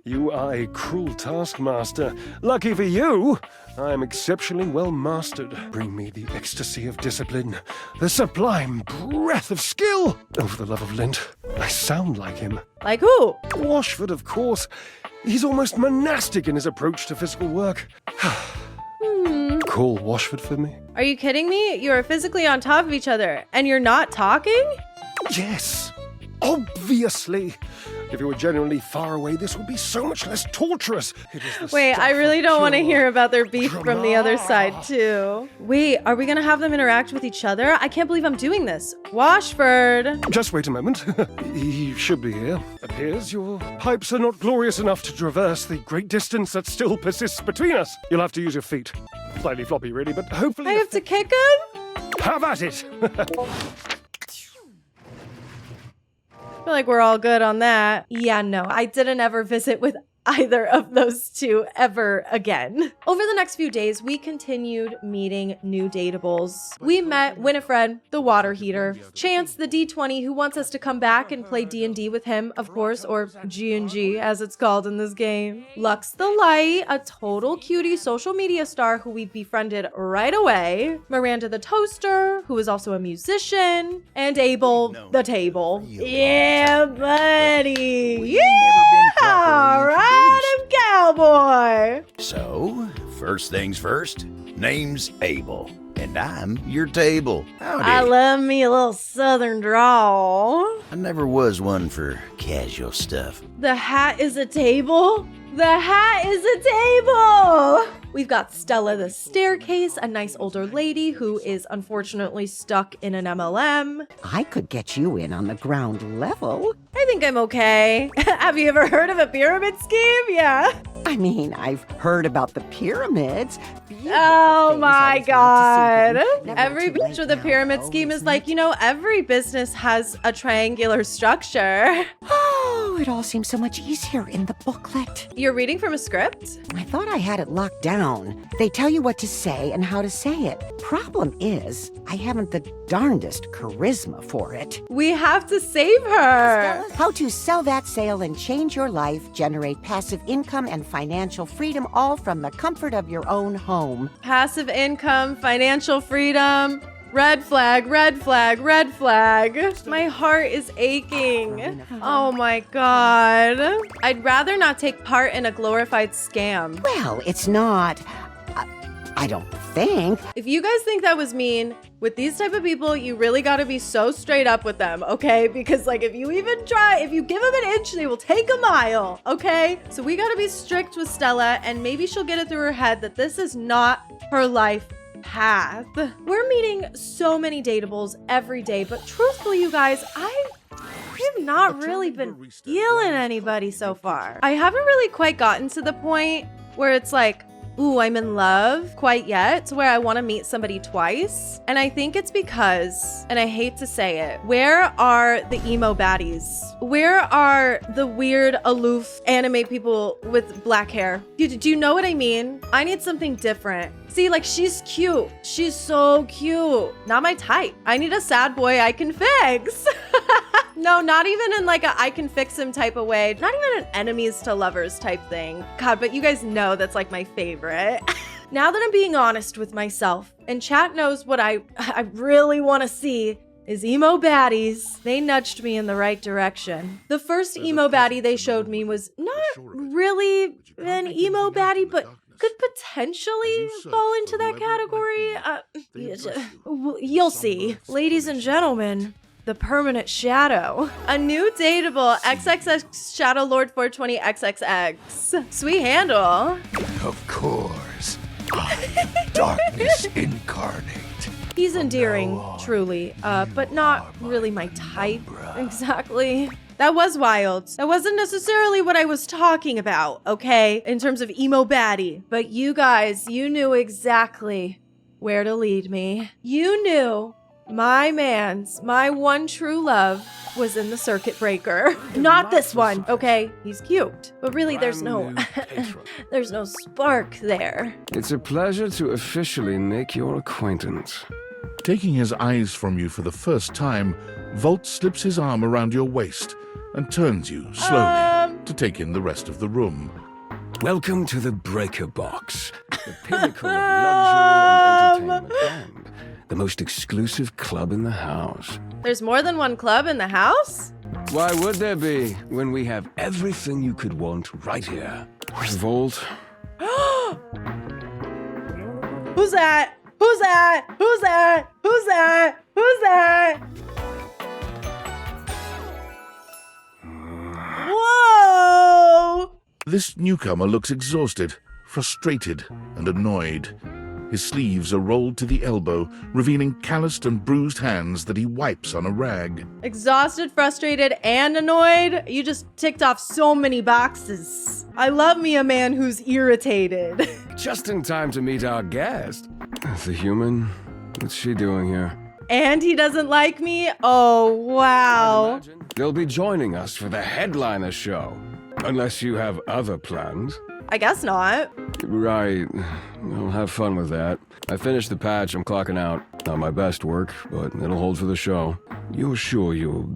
You are a cruel taskmaster. Lucky for you, I am exceptionally well mastered. Bring me the ecstasy of discipline, the sublime breath of skill. Oh, for the love of Lint, I sound like him. Like who? Washford, of course. He's almost monastic in his approach to physical work. Call Washford for me? Are you kidding me? You are physically on top of each other, and you're not talking? Yes, obviously. If you were genuinely far away, this would be so much less torturous. Wait, I really don't want to hear about their beef from the other side, too. Wait, are we gonna have them interact with each other? I can't believe I'm doing this. Washford! Just wait a moment. He should be here. Appears your pipes are not glorious enough to traverse the great distance that still persists between us. You'll have to use your feet. Slightly floppy, really, but hopefully... I have to kick him? Have at it! I feel like we're all good on that. Yeah, no, I didn't ever visit with either of those two ever again. Over the next few days, we continued meeting new dateables. We met Winifred, the water heater, Chance, the D20, who wants us to come back and play D&D with him, of course, or G&G, as it's called in this game. Lux the Light, a total cutie social media star who we befriended right away. Miranda the Toaster, who is also a musician. And Abel the Table. Yeah, buddy! Yeah! All right! I'm cowboy. So, first things first, name's Abel, and I'm your table. Howdy. I love me a little southern drawl. I never was one for casual stuff. The hat is a table? The hat is a table! We've got Stella the staircase, a nice older lady who is unfortunately stuck in an MLM. I could get you in on the ground level. I think I'm okay. Have you ever heard of a pyramid scheme? Yeah. I mean, I've heard about the pyramids. Oh my God. Every bitch with a pyramid scheme is like, you know, every business has a triangular structure. Oh, it all seems so much easier in the booklet. You're reading from a script? I thought I had it locked down. They tell you what to say and how to say it. Problem is, I haven't the darndest charisma for it. We have to save her. How to sell that sale and change your life, generate passive income and financial freedom, all from the comfort of your own home. Passive income, financial freedom. Red flag, red flag, red flag. My heart is aching. Oh my God. I'd rather not take part in a glorified scam. Well, it's not. I don't think. If you guys think that was mean, with these type of people, you really gotta be so straight up with them, okay? Because like if you even try, if you give them an inch, they will take a mile, okay? So we gotta be strict with Stella, and maybe she'll get it through her head that this is not her life path. We're meeting so many dateables every day, but truthfully, you guys, I've not really been feeling anybody so far. I haven't really quite gotten to the point where it's like, ooh, I'm in love quite yet, to where I want to meet somebody twice. And I think it's because, and I hate to say it, where are the emo baddies? Where are the weird, aloof anime people with black hair? Do you know what I mean? I need something different. See, like, she's cute. She's so cute. Not my type. I need a sad boy I can fix. No, not even in like a I can fix him type of way. Not even an enemies to lovers type thing. God, but you guys know that's like my favorite. Now that I'm being honest with myself, and chat knows what I really want to see is emo baddies. They nudged me in the right direction. The first emo baddie they showed me was not really an emo baddie, but could potentially fall into that category. You'll see. Ladies and gentlemen, the permanent shadow. A new dateable XXX Shadow Lord 420 XXX. Sweet handle. Of course. Darkness incarnate. He's endearing, truly, but not really my type. Exactly. That was wild. That wasn't necessarily what I was talking about, okay? In terms of emo baddie. But you guys, you knew exactly where to lead me. You knew my one true love was in the circuit breaker. Not this one, okay? He's cute. But really, there's no spark there. It's a pleasure to officially make your acquaintance. Taking his eyes from you for the first time, Volt slips his arm around your waist and turns you slowly to take in the rest of the room. Welcome to the Breaker Box, the pinnacle of luxury and entertainment, and the most exclusive club in the house. There's more than one club in the house? Why would there be when we have everything you could want right here? Volt. Who's that? Who's that? Who's that? Who's that? Who's that? Whoa! This newcomer looks exhausted, frustrated, and annoyed. His sleeves are rolled to the elbow, revealing calloused and bruised hands that he wipes on a rag. Exhausted, frustrated, and annoyed? You just ticked off so many boxes. I love me a man who's irritated. Just in time to meet our guest. The human? What's she doing here? And he doesn't like me? Oh, wow. They'll be joining us for the headliner show. Unless you have other plans. I guess not. Right. I'll have fun with that. I finished the patch, I'm clocking out. Not my best work, but it'll hold for the show. You're sure you're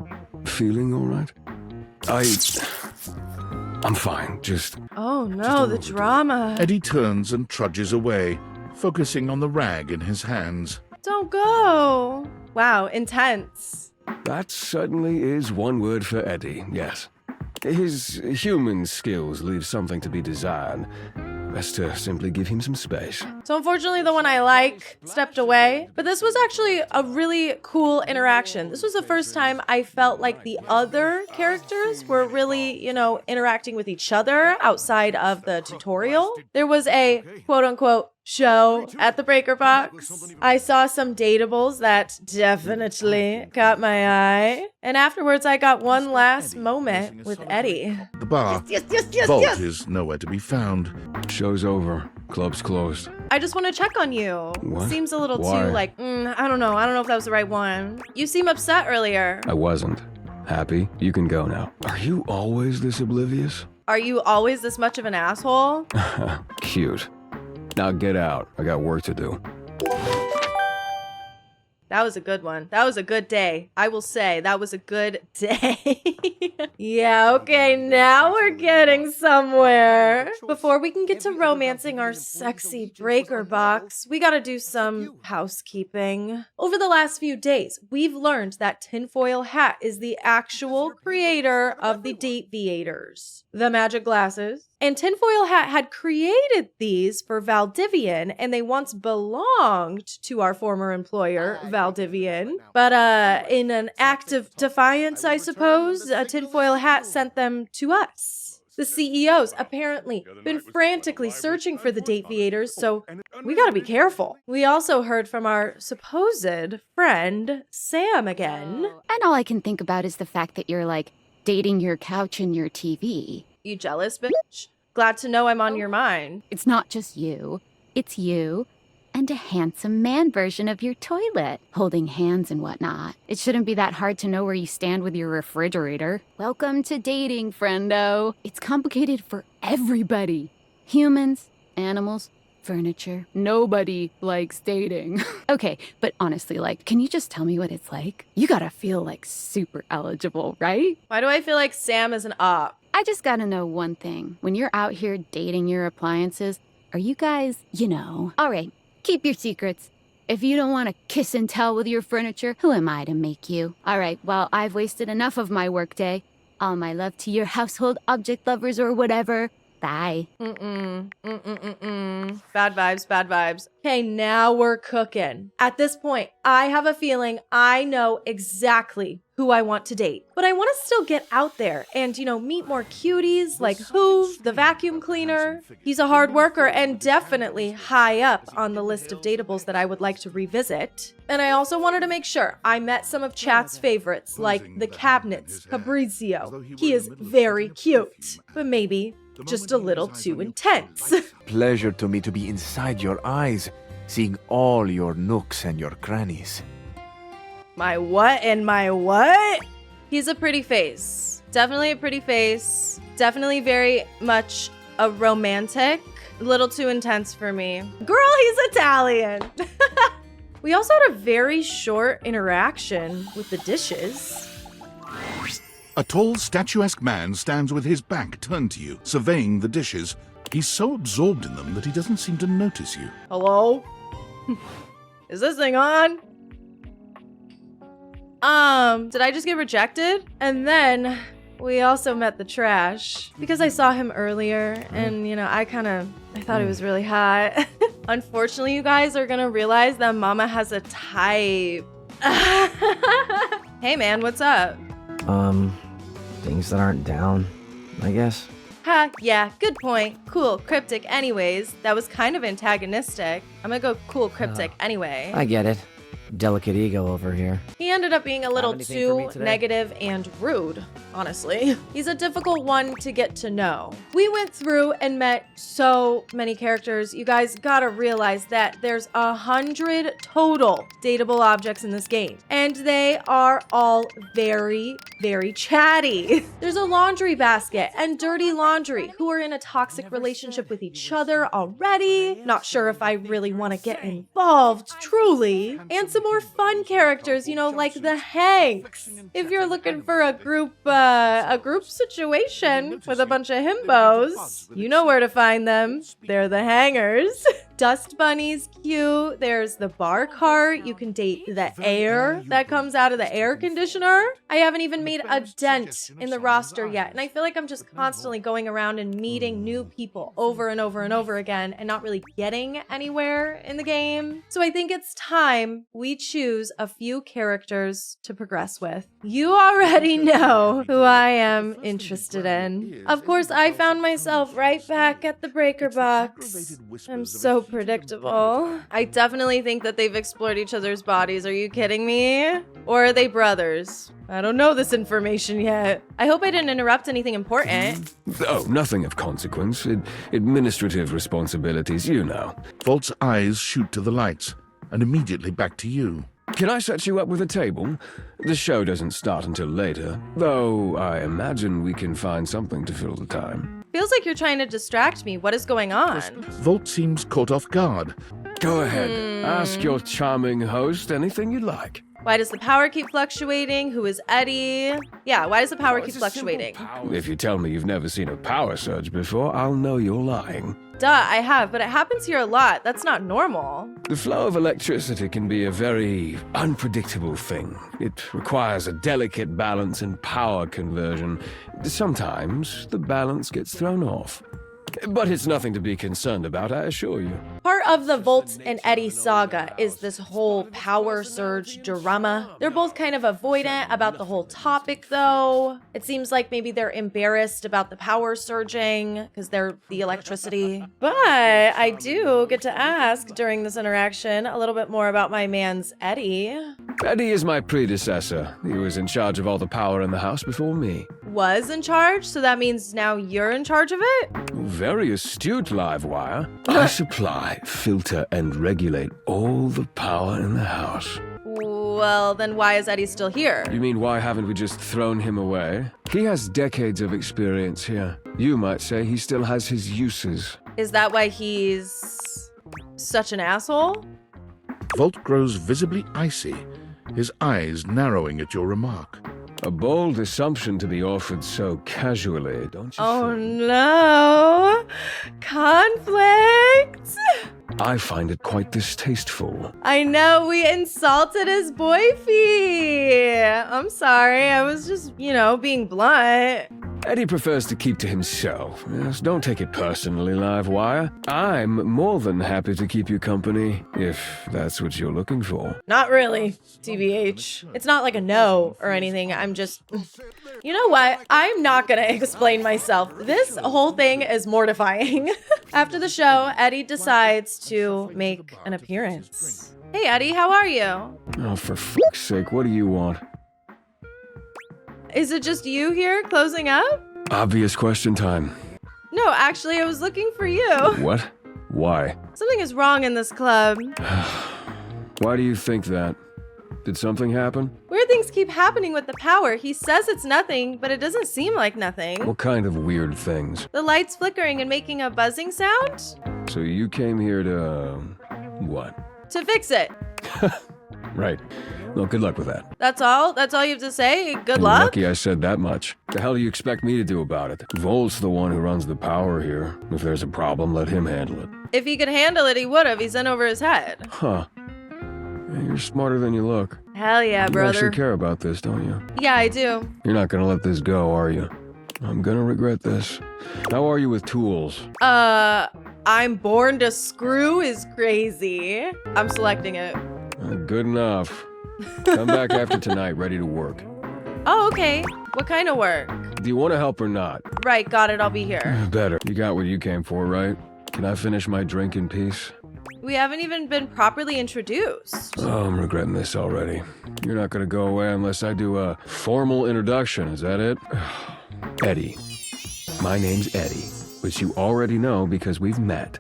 feeling all right? I'm fine, just... Oh no, the drama. Eddie turns and trudges away, focusing on the rag in his hands. Don't go. Wow, intense. That certainly is one word for Eddie, yes. His human skills leave something to be desired. Best to simply give him some space. So unfortunately, the one I like stepped away, but this was actually a really cool interaction. This was the first time I felt like the other characters were really, interacting with each other outside of the tutorial. There was a quote unquote show at the breaker box. I saw some dateables that definitely caught my eye. And afterwards, I got one last moment with Eddie. The bar. Yes. Vault is nowhere to be found. Show's over. Club's closed. I just want to check on you. What? Seems a little Why? too I don't know. I don't know if that was the right one. You seem upset earlier. I wasn't. Happy? You can go now. Are you always this oblivious? Are you always this much of an asshole? Cute. Now get out. I got work to do. That was a good one. That was a good day. I will say that was a good day. Yeah, okay, now we're getting somewhere. Before we can get to romancing our sexy breaker box, we gotta do some housekeeping. Over the last few days, we've learned that Tinfoil Hat is the actual creator of the Deviators, the magic glasses. And Tinfoil Hat had created these for Valdivian, and they once belonged to our former employer, Valdivian. But in an act of defiance, I suppose, Tinfoil Hat sent them to us. The CEO's apparently been frantically searching for the Deviators, so we gotta be careful. We also heard from our supposed friend, Sam, again. And all I can think about is the fact that you're, dating your couch and your TV. You jealous, bitch? Glad to know I'm on your mind. It's not just you. It's you and a handsome man version of your toilet, holding hands and whatnot. It shouldn't be that hard to know where you stand with your refrigerator. Welcome to dating, friendo. It's complicated for everybody. Humans, animals, furniture. Nobody likes dating. Okay, but honestly, can you just tell me what it's like? You gotta feel, super eligible, right? Why do I feel like Sam is an op? I just gotta know one thing. When you're out here dating your appliances, are you guys, all right, keep your secrets. If you don't want to kiss and tell with your furniture, who am I to make you? All right, well, I've wasted enough of my workday. All my love to your household object lovers or whatever. Bye. Bad vibes, bad vibes. Okay, now we're cooking. At this point, I have a feeling I know exactly who I want to date. But I want to still get out there and, meet more cuties like Hoove, the vacuum cleaner. He's a hard worker and definitely high up on the list of dateables that I would like to revisit. And I also wanted to make sure I met some of chat's favorites like the Cabinets, Fabrizio. He is very cute, but maybe just a little too intense. Pleasure to me to be inside your eyes, seeing all your nooks and your crannies. My what and my what? He's a pretty face. Definitely a pretty face. Definitely very much a romantic. A little too intense for me. Girl, he's Italian. We also had a very short interaction with the dishes. A tall, statuesque man stands with his back turned to you, surveying the dishes. He's so absorbed in them that he doesn't seem to notice you. Hello? Is this thing on? Did I just get rejected? And then we also met the trash because I saw him earlier and, I thought he was really hot. Unfortunately, you guys are gonna realize that Mama has a type. Hey man, what's up? Things that aren't down, I guess. Ha, yeah, good point. Cool, cryptic anyways. That was kind of antagonistic. I'm gonna go cool cryptic anyway. I get it. Delicate ego over here. He ended up being a little anything for me too today? negative and rude, honestly. He's a difficult one to get to know. We went through and met so many characters. You guys gotta realize that there's 100 total dateable objects in this game, and they are all very, very chatty. There's a laundry basket and dirty laundry who are in a toxic relationship with each other already. Not sure if I really want to get involved, truly. And some more fun characters, like the Hanks. If you're looking for a group situation with a bunch of himbos, you know where to find them. They're the hangers. dust bunny's cute. There's the bar cart. You can date the air that comes out of the air conditioner. I haven't even made a dent in the roster yet. And I feel like I'm just constantly going around and meeting new people over and over and over again and not really getting anywhere in the game. So I think it's time we choose a few characters to progress with. You already know who I am interested in. Of course, I found myself right back at the breaker box. I'm so predictable. I definitely think that they've explored each other's bodies. Are you kidding me? Or are they brothers? I don't know this information yet. I hope I didn't interrupt anything important. Oh, nothing of consequence. Administrative responsibilities, you know. Volt's eyes shoot to the lights, and immediately back to you. Can I set you up with a table? The show doesn't start until later, though I imagine we can find something to fill the time. Feels like you're trying to distract me. What is going on? Volt seems caught off guard. Go ahead. Ask your charming host anything you like. Why does the power keep fluctuating? Who is Eddie? Yeah, why does the power keep fluctuating? If you tell me you've never seen a power surge before, I'll know you're lying. Duh, I have, but it happens here a lot. That's not normal. The flow of electricity can be a very unpredictable thing. It requires a delicate balance in power conversion. Sometimes the balance gets thrown off. But it's nothing to be concerned about, I assure you. Part of the Volt and Eddie saga is this whole power surge drama. They're both kind of avoidant about the whole topic, though. It seems like maybe they're embarrassed about the power surging because they're the electricity. But I do get to ask during this interaction a little bit more about my man's Eddie. Eddie is my predecessor. He was in charge of all the power in the house before me. Was in charge? So that means now you're in charge of it? Very astute, Livewire. I supply, filter, and regulate all the power in the house. Well, then why is Eddie still here? You mean why haven't we just thrown him away? He has decades of experience here. You might say he still has his uses. Is that why he's such an asshole? Volt grows visibly icy, his eyes narrowing at your remark. A bold assumption to be offered so casually, don't you Oh think? no! Conflict! I find it quite distasteful. I know, we insulted his boyfie! I'm sorry, I was just, being blunt. Eddie prefers to keep to himself. Yes, don't take it personally, Livewire. I'm more than happy to keep you company, if that's what you're looking for. Not really, TBH. It's not like a no or anything, I'm just... You know what? I'm not gonna explain myself. This whole thing is mortifying. After the show, Eddie decides to make an appearance. Hey Eddie, how are you? Oh, for fuck's sake, what do you want? Is it just you here closing up? Obvious question time. No, actually, I was looking for you. What? Why? Something is wrong in this club. Why do you think that? Did something happen? Weird things keep happening with the power. He says it's nothing, but it doesn't seem like nothing. What kind of weird things? The lights flickering and making a buzzing sound? So you came here to, what? To fix it. Right. Well, good luck with that. That's all? That's all you have to say? Good You're luck? lucky I said that much. The hell do you expect me to do about it? Volt's the one who runs the power here. If there's a problem, let him handle it. If he could handle it, he would have. He's in over his head. Huh. Yeah, you're smarter than you look. Hell yeah, You brother. actually care about this, don't you? Yeah, I do. You're not gonna let this go, are you? I'm gonna regret this. How are you with tools? I'm born to screw is crazy. I'm selecting it. Good enough. Come back after tonight, ready to work. Oh, okay. What kind of work? Do you want to help or not? Right, got it. I'll be here. Better. You got what you came for, right? Can I finish my drink in peace? We haven't even been properly introduced. Oh, I'm regretting this already. You're not gonna go away unless I do a formal introduction, is that it? Eddie. My name's Eddie, which you already know because we've met.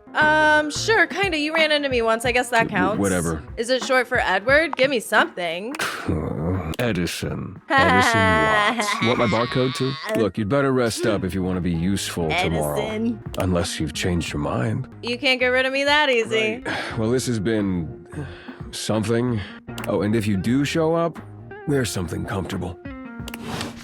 Sure, kinda. You ran into me once. I guess that counts. Whatever. Is it short for Edward? Give me something. Edison. Edison Watts. Want my barcode too? Look, you'd better rest up if you want to be useful tomorrow. Edison. Unless you've changed your mind. You can't get rid of me that easy. Well, this has been something. Oh, and if you do show up, wear something comfortable.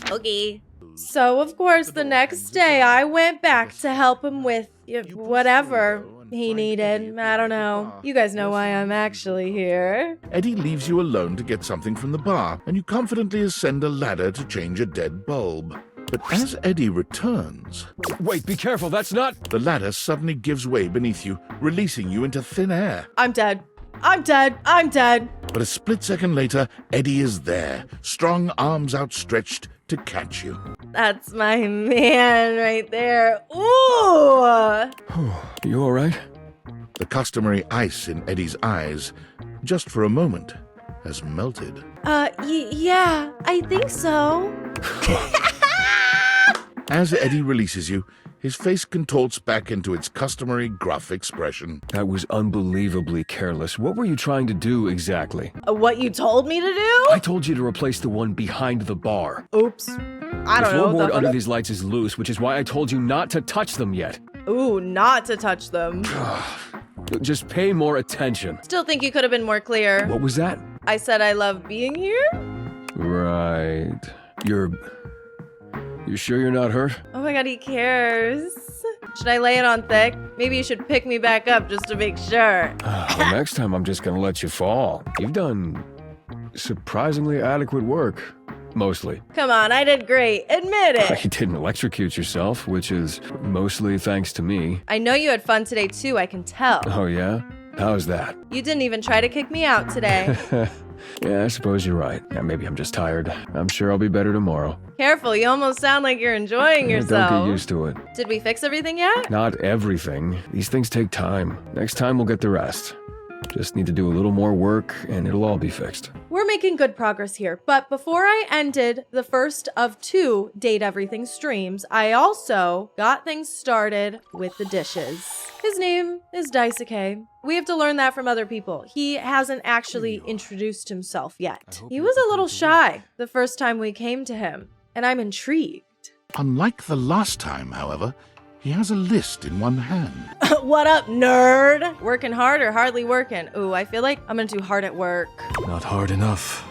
Okay. So, of course, the next day I went back to help him with whatever. he needed. I don't know. You guys know why I'm actually here. Eddie leaves you alone to get something from the bar, and you confidently ascend a ladder to change a dead bulb. But as Eddie returns... Wait, be careful, that's not... The ladder suddenly gives way beneath you, releasing you into thin air. I'm dead. I'm dead. I'm dead. But a split second later, Eddie is there, strong arms outstretched to catch you. That's my man right there. Ooh! You all right? The customary ice in Eddie's eyes, just for a moment, has melted. Yeah, I think so. As Eddie releases you, his face contorts back into its customary gruff expression. That was unbelievably careless. What were you trying to do exactly? What you told me to do? I told you to replace the one behind the bar. Oops. I don't know. The floorboard under these lights is loose, which is why I told you not to touch them yet. Ooh, not to touch them. Just pay more attention. Still think you could have been more clear. What was that? I said I love being here? Right. You're sure you're not hurt? Oh my god, he cares. Should I lay it on thick? Maybe you should pick me back up just to make sure. Well, next time I'm just gonna let you fall. You've done surprisingly adequate work. Mostly. Come on, I did great. Admit it. You didn't electrocute yourself, which is mostly thanks to me. I know you had fun today too, I can tell. Oh yeah? How's that? You didn't even try to kick me out today. Yeah, I suppose you're right. Yeah, maybe I'm just tired. I'm sure I'll be better tomorrow. Careful, you almost sound like you're enjoying yourself. Don't get used to it. Did we fix everything yet? Not everything. These things take time. Next time we'll get the rest. Just need to do a little more work and it'll all be fixed. We're making good progress here, but before I ended the first of 2 Date Everything streams, I also got things started with the dishes. His name is Daisuke. We have to learn that from other people. He hasn't actually introduced himself yet. He was a little shy the first time we came to him, and I'm intrigued. Unlike the last time, however, he has a list in one hand. What up, nerd? Working hard or hardly working? Ooh, I feel like I'm gonna do hard at work. Not hard enough.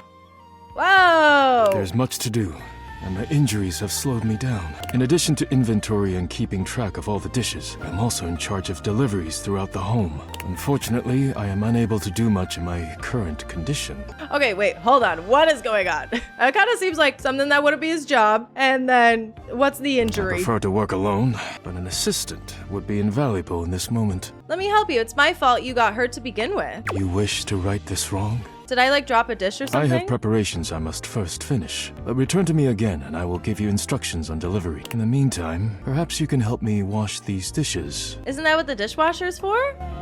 Whoa! There's much to do, and my injuries have slowed me down. In addition to inventory and keeping track of all the dishes, I'm also in charge of deliveries throughout the home. Unfortunately, I am unable to do much in my current condition. Okay, wait, hold on. What is going on? It kind of seems like something that wouldn't be his job. And then, what's the I injury? prefer to work alone, but an assistant would be invaluable in this moment. Let me help you. It's my fault you got hurt to begin with. You wish to right this wrong? Did I, like, drop a dish or I something? have preparations I must first finish. Return to me again, and I will give you instructions on delivery. In the meantime, perhaps you can help me wash these dishes. Isn't that what the dishwasher's for?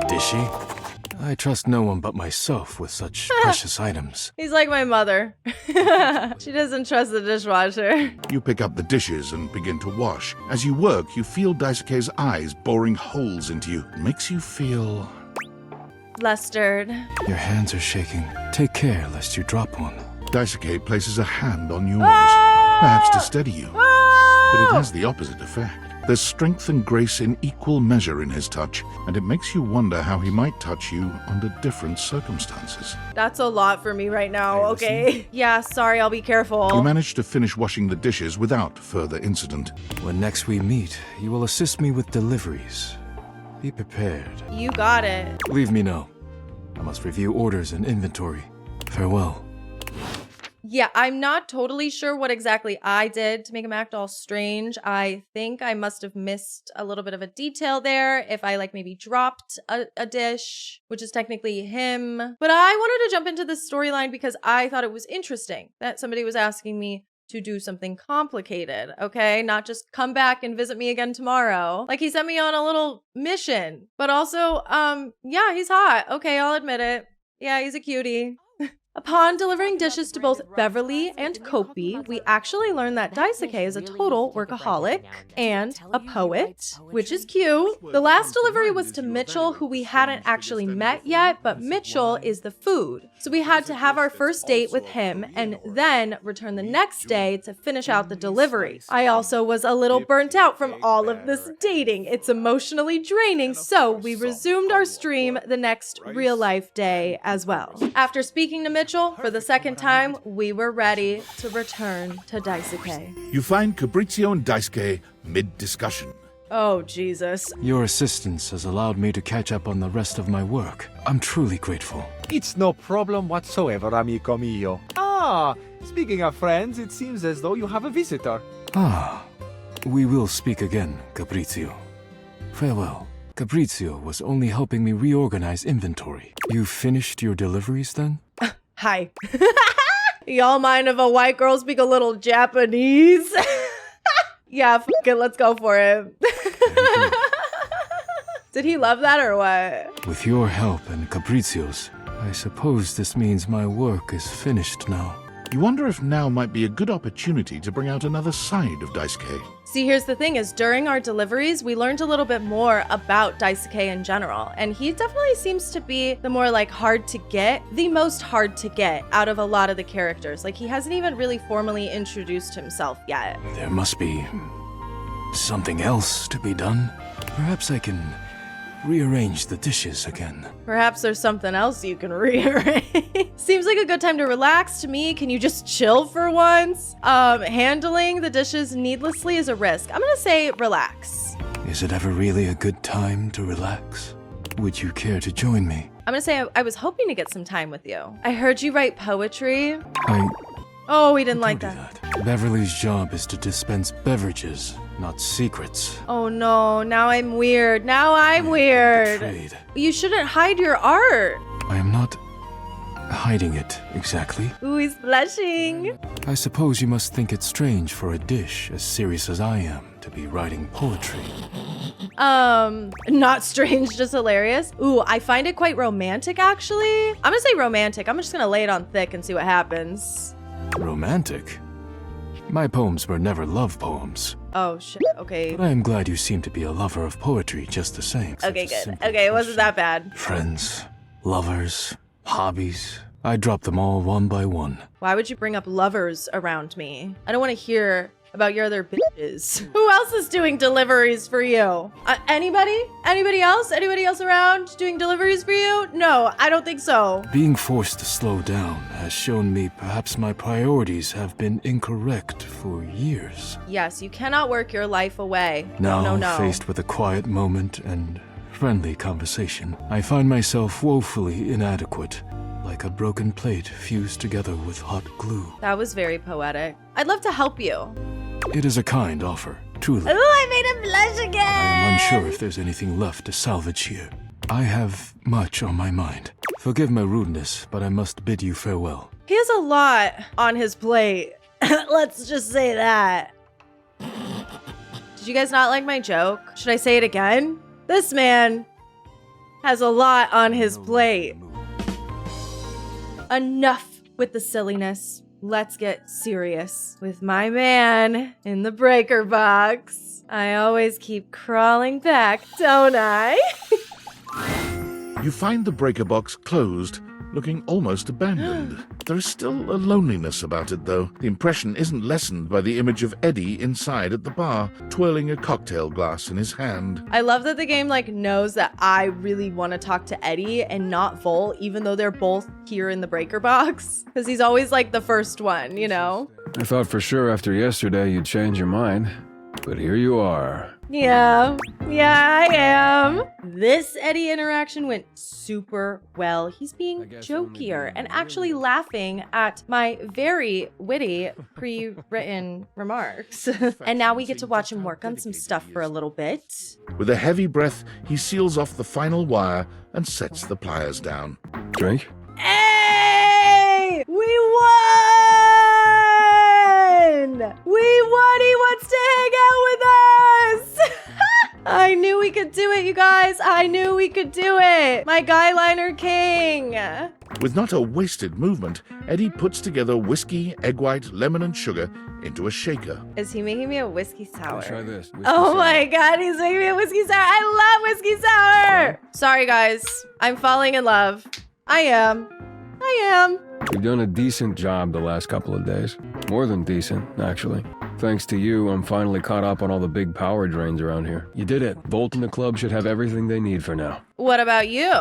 Dishy? I trust no one but myself with such precious items. He's like my mother. She doesn't trust the dishwasher. You pick up the dishes and begin to wash. As you work, you feel Daisuke's eyes boring holes into you. It makes you feel... Flustered. Your hands are shaking. Take care lest you drop one. Daisuke places a hand on yours, perhaps to steady you. But it has the opposite effect. There's strength and grace in equal measure in his touch, and it makes you wonder how he might touch you under different circumstances. That's a lot for me right now, okay? Yeah, sorry, I'll be careful. You manage to finish washing the dishes without further incident. When next we meet, you will assist me with deliveries. Be prepared. You got it. Leave me know. I must review orders and inventory. Farewell. Yeah, I'm not totally sure what exactly I did to make him act all strange. I think I must have missed a little bit of a detail there if I like maybe dropped a dish, which is technically him. But I wanted to jump into this storyline because I thought it was interesting that somebody was asking me to do something complicated, okay? Not just come back and visit me again tomorrow. Like, he sent me on a little mission. But also, yeah, he's hot. Okay, I'll admit it. Yeah, he's a cutie. Upon delivering dishes to both Beverly and Kopi, we actually learned that Daisuke is a total workaholic and a poet, which is cute. The last delivery was to Mitchell, who we hadn't actually met yet, but Mitchell is the food. So we had to have our first date with him and then return the next day to finish out the delivery. I also was a little burnt out from all of this dating. It's emotionally draining, so we resumed our stream the next real-life day as well. After speaking to Mitchell for the second time, we were ready to return to Daisuke. You find Fabrizio and Daisuke mid-discussion. Oh, Jesus. Your assistance has allowed me to catch up on the rest of my work. I'm truly grateful. It's no problem whatsoever, amico mio. Ah, speaking of friends, it seems as though you have a visitor. Ah, we will speak again, Caprizio. Farewell. Caprizio was only helping me reorganize inventory. You finished your deliveries then? Hi. Y'all mind if a white girl speak a little Japanese? Yeah, fuck it, let's go for it. Did he love that or what? With your help and Caprizio's, I suppose this means my work is finished now. You wonder if now might be a good opportunity to bring out another side of Daisuke. See, here's the thing is during our deliveries, we learned a little bit more about Daisuke in general. And he definitely seems to be the more like hard to get, the most hard to get out of a lot of the characters. Like he hasn't even really formally introduced himself yet. There must be something else to be done. Perhaps I can rearrange the dishes again. Perhaps there's something else you can rearrange. Seems like a good time to relax to me. Can you just chill for once? Handling the dishes needlessly is a risk. I'm gonna say relax. Is it ever really a good time to relax? Would you care to join me? I'm gonna say I was hoping to get some time with you. I heard you write poetry. I Oh, we didn't like that. Beverly's job is to dispense beverages, not secrets. Oh no, now I'm weird. Now I'm weird. Betrayed. You shouldn't hide your art. I am not hiding it exactly. Ooh, he's blushing. I suppose you must think it strange for a dish as serious as I am to be writing poetry. Not strange, just hilarious. Ooh, I find it quite romantic actually. I'm gonna say romantic. I'm just gonna lay it on thick and see what happens. Romantic? My poems were never love poems. Oh shit, okay. But I am glad you seem to be a lover of poetry just the same. Okay, good. Okay, it wasn't that bad. Friends, lovers, hobbies. I dropped them all one by one. Why would you bring up lovers around me? I don't want to hear about your other bitches. Who else is doing deliveries for you? Anybody? Anybody else? Anybody else around doing deliveries for you? No, I don't think so. Being forced to slow down has shown me perhaps my priorities have been incorrect for years. Yes, you cannot work your life away. Now, No. faced with a quiet moment and friendly conversation, I find myself woefully inadequate, like a broken plate fused together with hot glue. That was very poetic. I'd love to help you. It is a kind offer, truly. Ooh, I made him blush again! I am unsure if there's anything left to salvage here. I have much on my mind. Forgive my rudeness, but I must bid you farewell. He has a lot on his plate. Let's just say that. Did you guys not like my joke? Should I say it again? This man has a lot on his plate. Enough with the silliness. Let's get serious with my man in the breaker box. I always keep crawling back, don't I? You find the breaker box closed, looking almost abandoned. There is still a loneliness about it, though. The impression isn't lessened by the image of Eddie inside at the bar, twirling a cocktail glass in his hand. I love that the game knows that I really want to talk to Eddie and not Volt, even though they're both here in the breaker box. Because he's always the first one, you know? I thought for sure after yesterday you'd change your mind, but here you are. Yeah, I am. This Eddie interaction went super well. He's being jokier and actually laughing at my very witty pre-written remarks. And now we get to watch him work on some stuff for a little bit. With a heavy breath, he seals off the final wire and sets the pliers down. Drink? Hey! We won! We won! He wants to hang out with us! I knew we could do it, you guys! I knew we could do it! My guyliner king! With not a wasted movement, Eddie puts together whiskey, egg white, lemon, and sugar into a shaker. Is he making me a whiskey sour? Try this. Oh my god, he's making me a whiskey sour! I love whiskey sour! Sorry, guys. I'm falling in love. I am. You've done a decent job the last couple of days. More than decent, actually. Thanks to you, I'm finally caught up on all the big power drains around here. You did it. Volt and the club should have everything they need for now. What about you?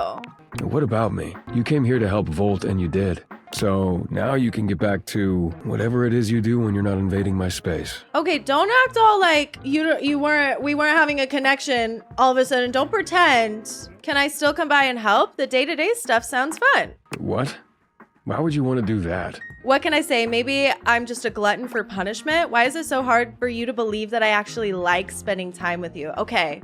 What about me? You came here to help Volt and you did. So now you can get back to whatever it is you do when you're not invading my space. Okay, don't act all like we weren't having a connection all of a sudden. Don't pretend. Can I still come by and help? The day-to-day stuff sounds fun. What? Why would you want to do that? What can I say? Maybe I'm just a glutton for punishment? Why is it so hard for you to believe that I actually like spending time with you? Okay,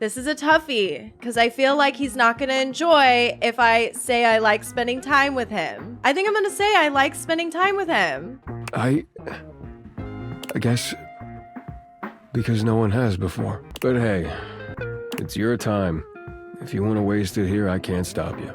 this is a toughie, because I feel like he's not going to enjoy if I say I like spending time with him. I think I'm going to say I like spending time with him. I guess because no one has before. But hey, it's your time. If you want to waste it here, I can't stop you.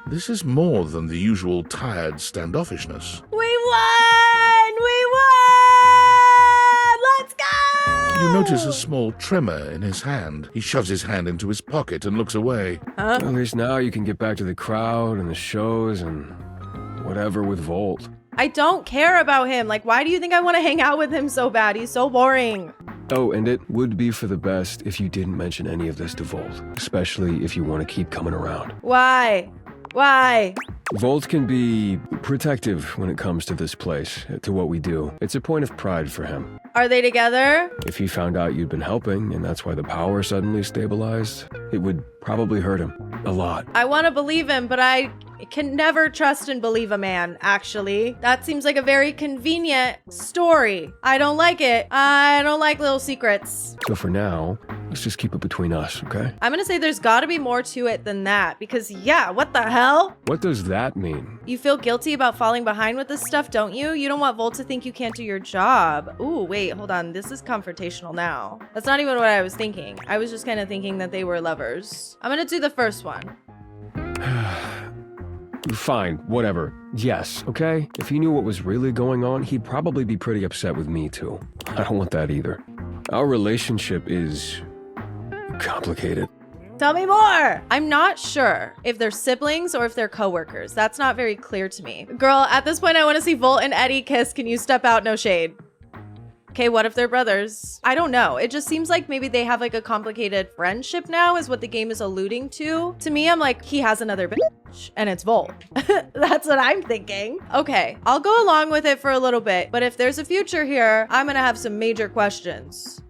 This is more than the usual tired standoffishness. We won! We won! Let's go! You notice a small tremor in his hand. He shoves his hand into his pocket and looks away. Huh? At least now you can get back to the crowd and the shows and whatever with Volt. I don't care about him. Like, why do you think I want to hang out with him so bad? He's so boring. Oh, and it would be for the best if you didn't mention any of this to Volt, especially if you want to keep coming around. Why? Why? Volt can be protective when it comes to this place, to what we do. It's a point of pride for him. Are they together? If he found out you'd been helping, and that's why the power suddenly stabilized, it would probably hurt him a lot. I want to believe him, but I can never trust and believe a man, actually. That seems like a very convenient story. I don't like it. I don't like little secrets. So for now, let's just keep it between us, okay? I'm gonna say there's gotta be more to it than that, because yeah, what the hell? What does that mean? You feel guilty about falling behind with this stuff, don't you? You don't want Volt to think you can't do your job. Ooh, wait, hold on. This is confrontational now. That's not even what I was thinking. I was just kind of thinking that they were lovers. I'm gonna do the first one. Fine, whatever. Yes, okay? If he knew what was really going on, he'd probably be pretty upset with me too. I don't want that either. Our relationship is complicated. Tell me more! I'm not sure if they're siblings or if they're coworkers. That's not very clear to me. Girl, at this point, I want to see Volt and Eddie kiss. Can you step out? No shade. Okay, what if they're brothers? I don't know. It just seems like maybe they have like a complicated friendship now is what the game is alluding to. To me, I'm like, he has another bitch and it's Volt. That's what I'm thinking. Okay, I'll go along with it for a little bit, but if there's a future here, I'm gonna have some major questions.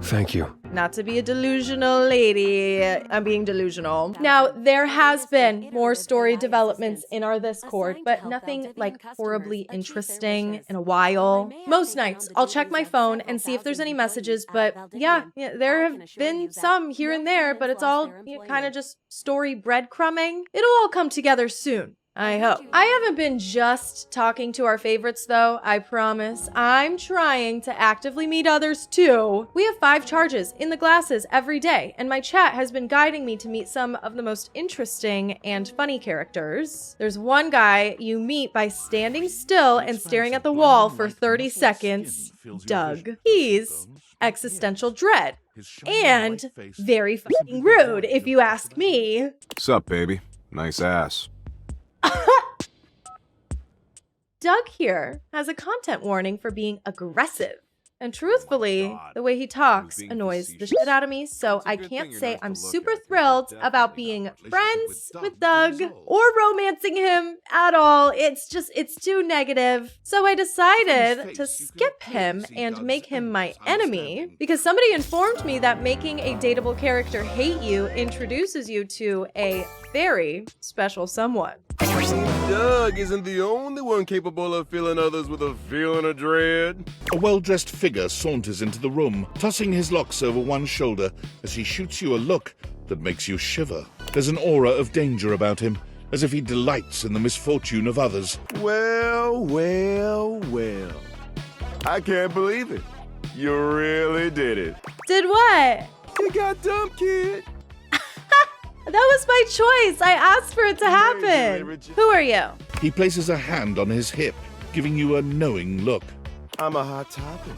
Thank you. Not to be a delusional lady. I'm being delusional. Now, there has been more story developments in our Discord, but nothing like horribly interesting in a while. Most nights, I'll check my phone and see if there's any messages, but yeah, there have been some here and there, but it's all kind of just story breadcrumbing. It'll all come together soon. I hope. I haven't been just talking to our favorites though, I promise. I'm trying to actively meet others too. We have 5 charges in the glasses every day, and my chat has been guiding me to meet some of the most interesting and funny characters. There's one guy you meet by standing still and staring at the wall for 30 seconds. Doug. He's existential dread. And very fucking rude, if you ask me. Sup, baby? Nice ass. Doug here has a content warning for being aggressive. And truthfully, the way he talks annoys the shit out of me, so I can't say I'm super thrilled about being friends with Doug or romancing him at all. It's too negative. So I decided to skip him and make him my enemy because somebody informed me that making a dateable character hate you introduces you to a very special someone. Doug isn't the only one capable of filling others with a feeling of dread. A well-dressed figure saunters into the room, tossing his locks over one shoulder as he shoots you a look that makes you shiver. There's an aura of danger about him, as if he delights in the misfortune of others. Well, well, well. I can't believe it. You really did it. Did what? You got dumped, kid. That was my choice. I asked for it to happen. Who are you? He places a hand on his hip, giving you a knowing look. I'm a hot topic.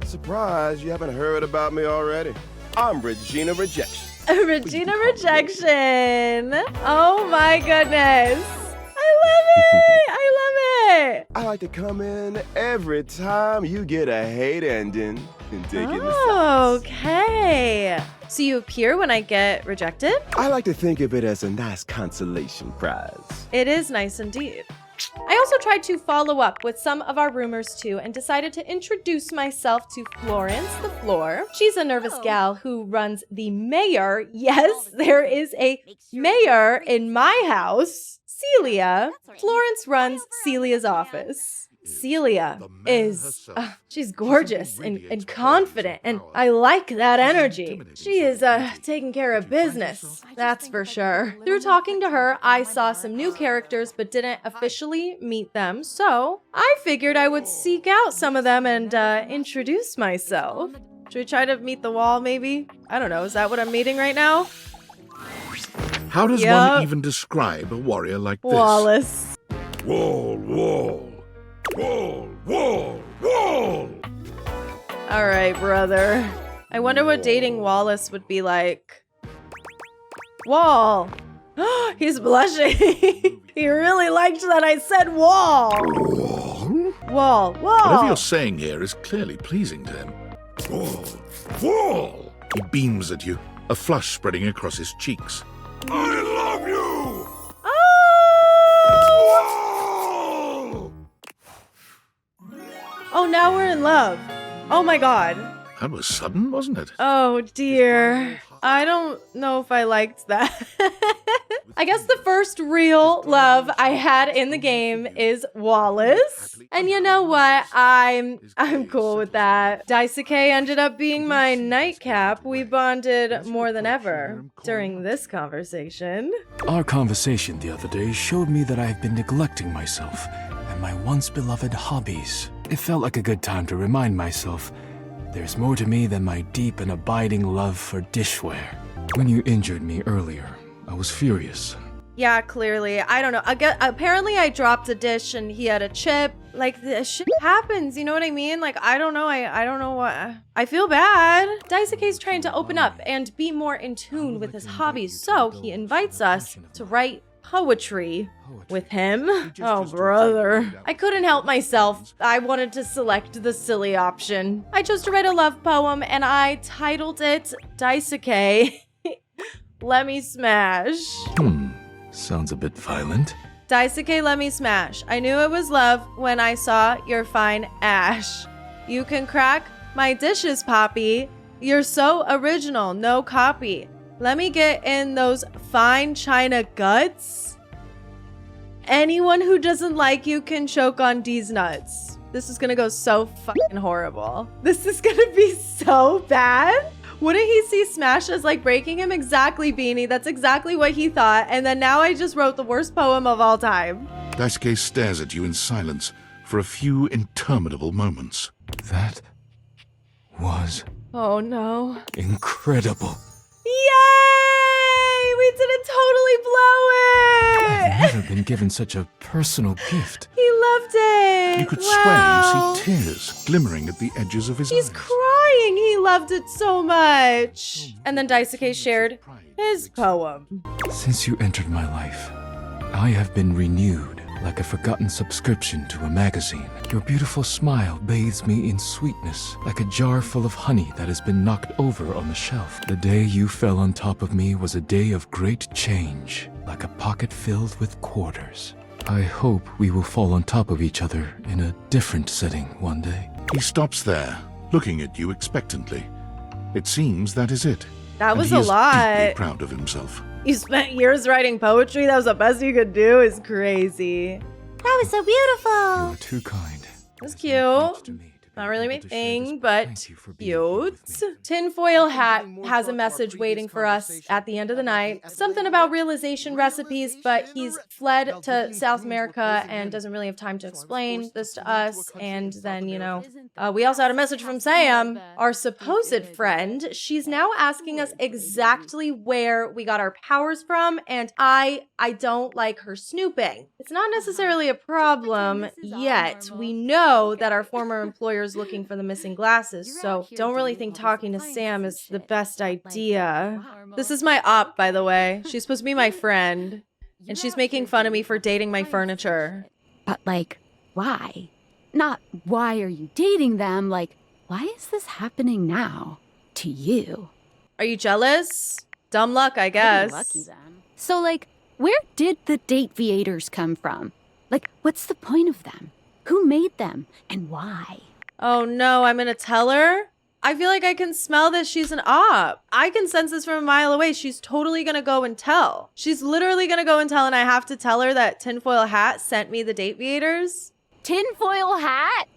Surprised you haven't heard about me already. I'm Regina Rejection. Regina Rejection. Oh my goodness. I love it. I love it. I like to come in every time you get a hate ending and dig in the Oh, okay. So you appear when I get rejected? I like to think of it as a nice consolation prize. It is nice indeed. I also tried to follow up with some of our rumors too and decided to introduce myself to Florence the Floor. She's a nervous gal who runs the mayor. Yes, there is a mayor in my house. Celia. Florence runs Celia's office. Celia is, she's gorgeous and confident, and I like that energy. She is taking care of business, that's for sure. Through talking to her, I saw some new characters but didn't officially meet them, so I figured I would seek out some of them and introduce myself. Should we try to meet the wall, maybe? I don't know, is that what I'm meeting right now? How does one even describe a warrior like this? Wallace. Wall, wall. Wall, wall, wall! All right, brother. I wonder what dating Wallace would be like. Wall. He's blushing. He really liked that I said wall. Wall? Wall, wall. Whatever you're saying here is clearly pleasing to him. Wall, wall! He beams at you, a flush spreading across his cheeks. I love you! Oh, now we're in love. Oh my god. That was sudden, wasn't it? Oh dear. I don't know if I liked that. I guess the first real love I had in the game is Wallace. And you know what? I'm cool with that. Daisuke ended up being my nightcap. We bonded more than ever during this conversation. Our conversation the other day showed me that I have been neglecting myself and my once beloved hobbies. It felt like a good time to remind myself there's more to me than my deep and abiding love for dishware. When you injured me earlier, I was furious. Yeah, clearly. I don't know. Apparently I dropped a dish and he had a chip. Like, this shit happens, you know what I mean? Like, I don't know. I don't know what... I feel bad. Daisuke's trying to open up and be more in tune with his hobbies, so he invites us to write poetry with him. Oh, brother. I couldn't help myself. I wanted to select the silly option. I chose to write a love poem and I titled it Daisuke, Let Me Smash. Sounds a bit violent. Daisuke, let me smash. I knew it was love when I saw your fine ash. You can crack my dishes, Poppy. You're so original, no copy. Let me get in those fine china guts. Anyone who doesn't like you can choke on D's nuts. This is gonna go so fucking horrible. This is gonna be so bad. Wouldn't he see Smash as like breaking him? Exactly, Beanie. That's exactly what he thought. And then now I just wrote the worst poem of all time. Daisuke stares at you in silence for a few interminable moments. That was... Oh no. incredible. Yay! We didn't totally blow it! I've never been given such a personal gift. He loved it! You could wow. swear you see tears glimmering at the edges of his He's eyes. crying! He loved it so much! And then Daisuke shared his poem. Since you entered my life, I have been renewed like a forgotten subscription to a magazine. Your beautiful smile bathes me in sweetness, like a jar full of honey that has been knocked over on the shelf. The day you fell on top of me was a day of great change, like a pocket filled with quarters. I hope we will fall on top of each other in a different setting one day. He stops there, looking at you expectantly. It seems that is it. That was and he a is lot. deeply proud of himself. You spent years writing poetry? That was the best you could do? Is crazy. That was so beautiful. You're too kind. That's cute. Not really my thing, but cute. Tinfoil Hat has a message waiting for us at the end of the night. Something about realization recipes, but he's fled to South America and doesn't really have time to explain this to us. And then, you know, we also had a message from Sam, our supposed friend. She's now asking us exactly where we got our powers from, and I don't like her snooping. It's not necessarily a problem yet. We know that our former employer is looking for the missing glasses, so don't really think talking to Sam is the best idea. This is my op, by the way. She's supposed to be my friend, and she's making fun of me for dating my furniture. But like, why? Not why are you dating them, like, why is this happening now? To you? Are you jealous? Dumb luck, I guess. Lucky then. So like, where did the date viators come from? Like, what's the point of them? Who made them? And why? Oh no, I'm gonna tell her? I feel like I can smell that she's an op. I can sense this from a mile away. She's totally gonna go and tell. She's literally gonna go and tell, and I have to tell her that Tinfoil Hat sent me the date viators. Tinfoil Hat?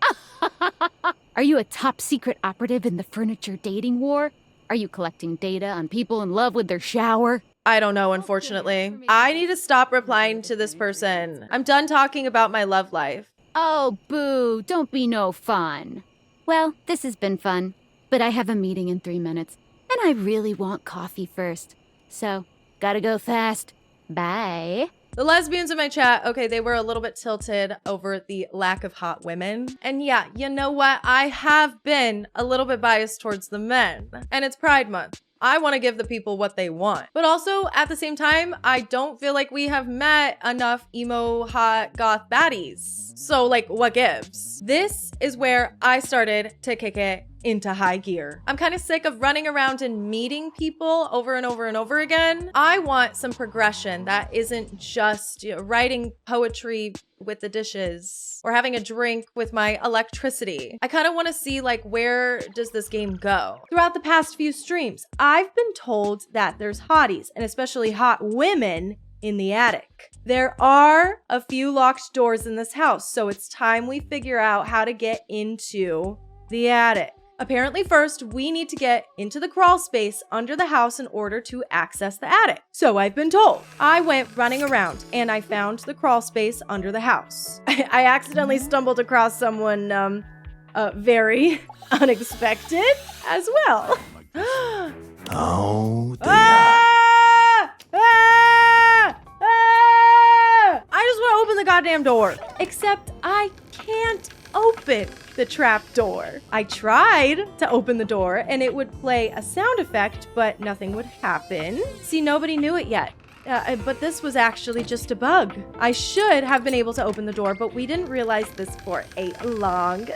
Are you a top secret operative in the furniture dating war? Are you collecting data on people in love with their shower? I don't know, unfortunately. I need to stop replying to this person. I'm done talking about my love life. Oh, boo, don't be no fun. Well, this has been fun, but I have a meeting in 3 minutes, and I really want coffee first. So, gotta go fast. Bye. The lesbians in my chat, okay, they were a little bit tilted over the lack of hot women. And yeah, you know what? I have been a little bit biased towards the men. And it's Pride Month. I want to give the people what they want. But also, at the same time, I don't feel like we have met enough emo, hot, goth baddies. So, like, what gives? This is where I started to kick it into high gear. I'm kind of sick of running around and meeting people over and over and over again. I want some progression that isn't just, you know, writing poetry with the dishes or having a drink with my electricity. I kind of want to see, like, where does this game go? Throughout the past few streams, I've been told that there's hotties, and especially hot women, in the attic. There are a few locked doors in this house, so it's time we figure out how to get into the attic. Apparently first, we need to get into the crawl space under the house in order to access the attic. So I've been told. I went running around and I found the crawl space under the house. I accidentally stumbled across someone very unexpected as well. Oh, dear. I just want to open the goddamn door. Except I can't open the trap door. I tried to open the door and it would play a sound effect, but nothing would happen. See, nobody knew it yet. But this was actually just a bug. I should have been able to open the door, but we didn't realize this for a long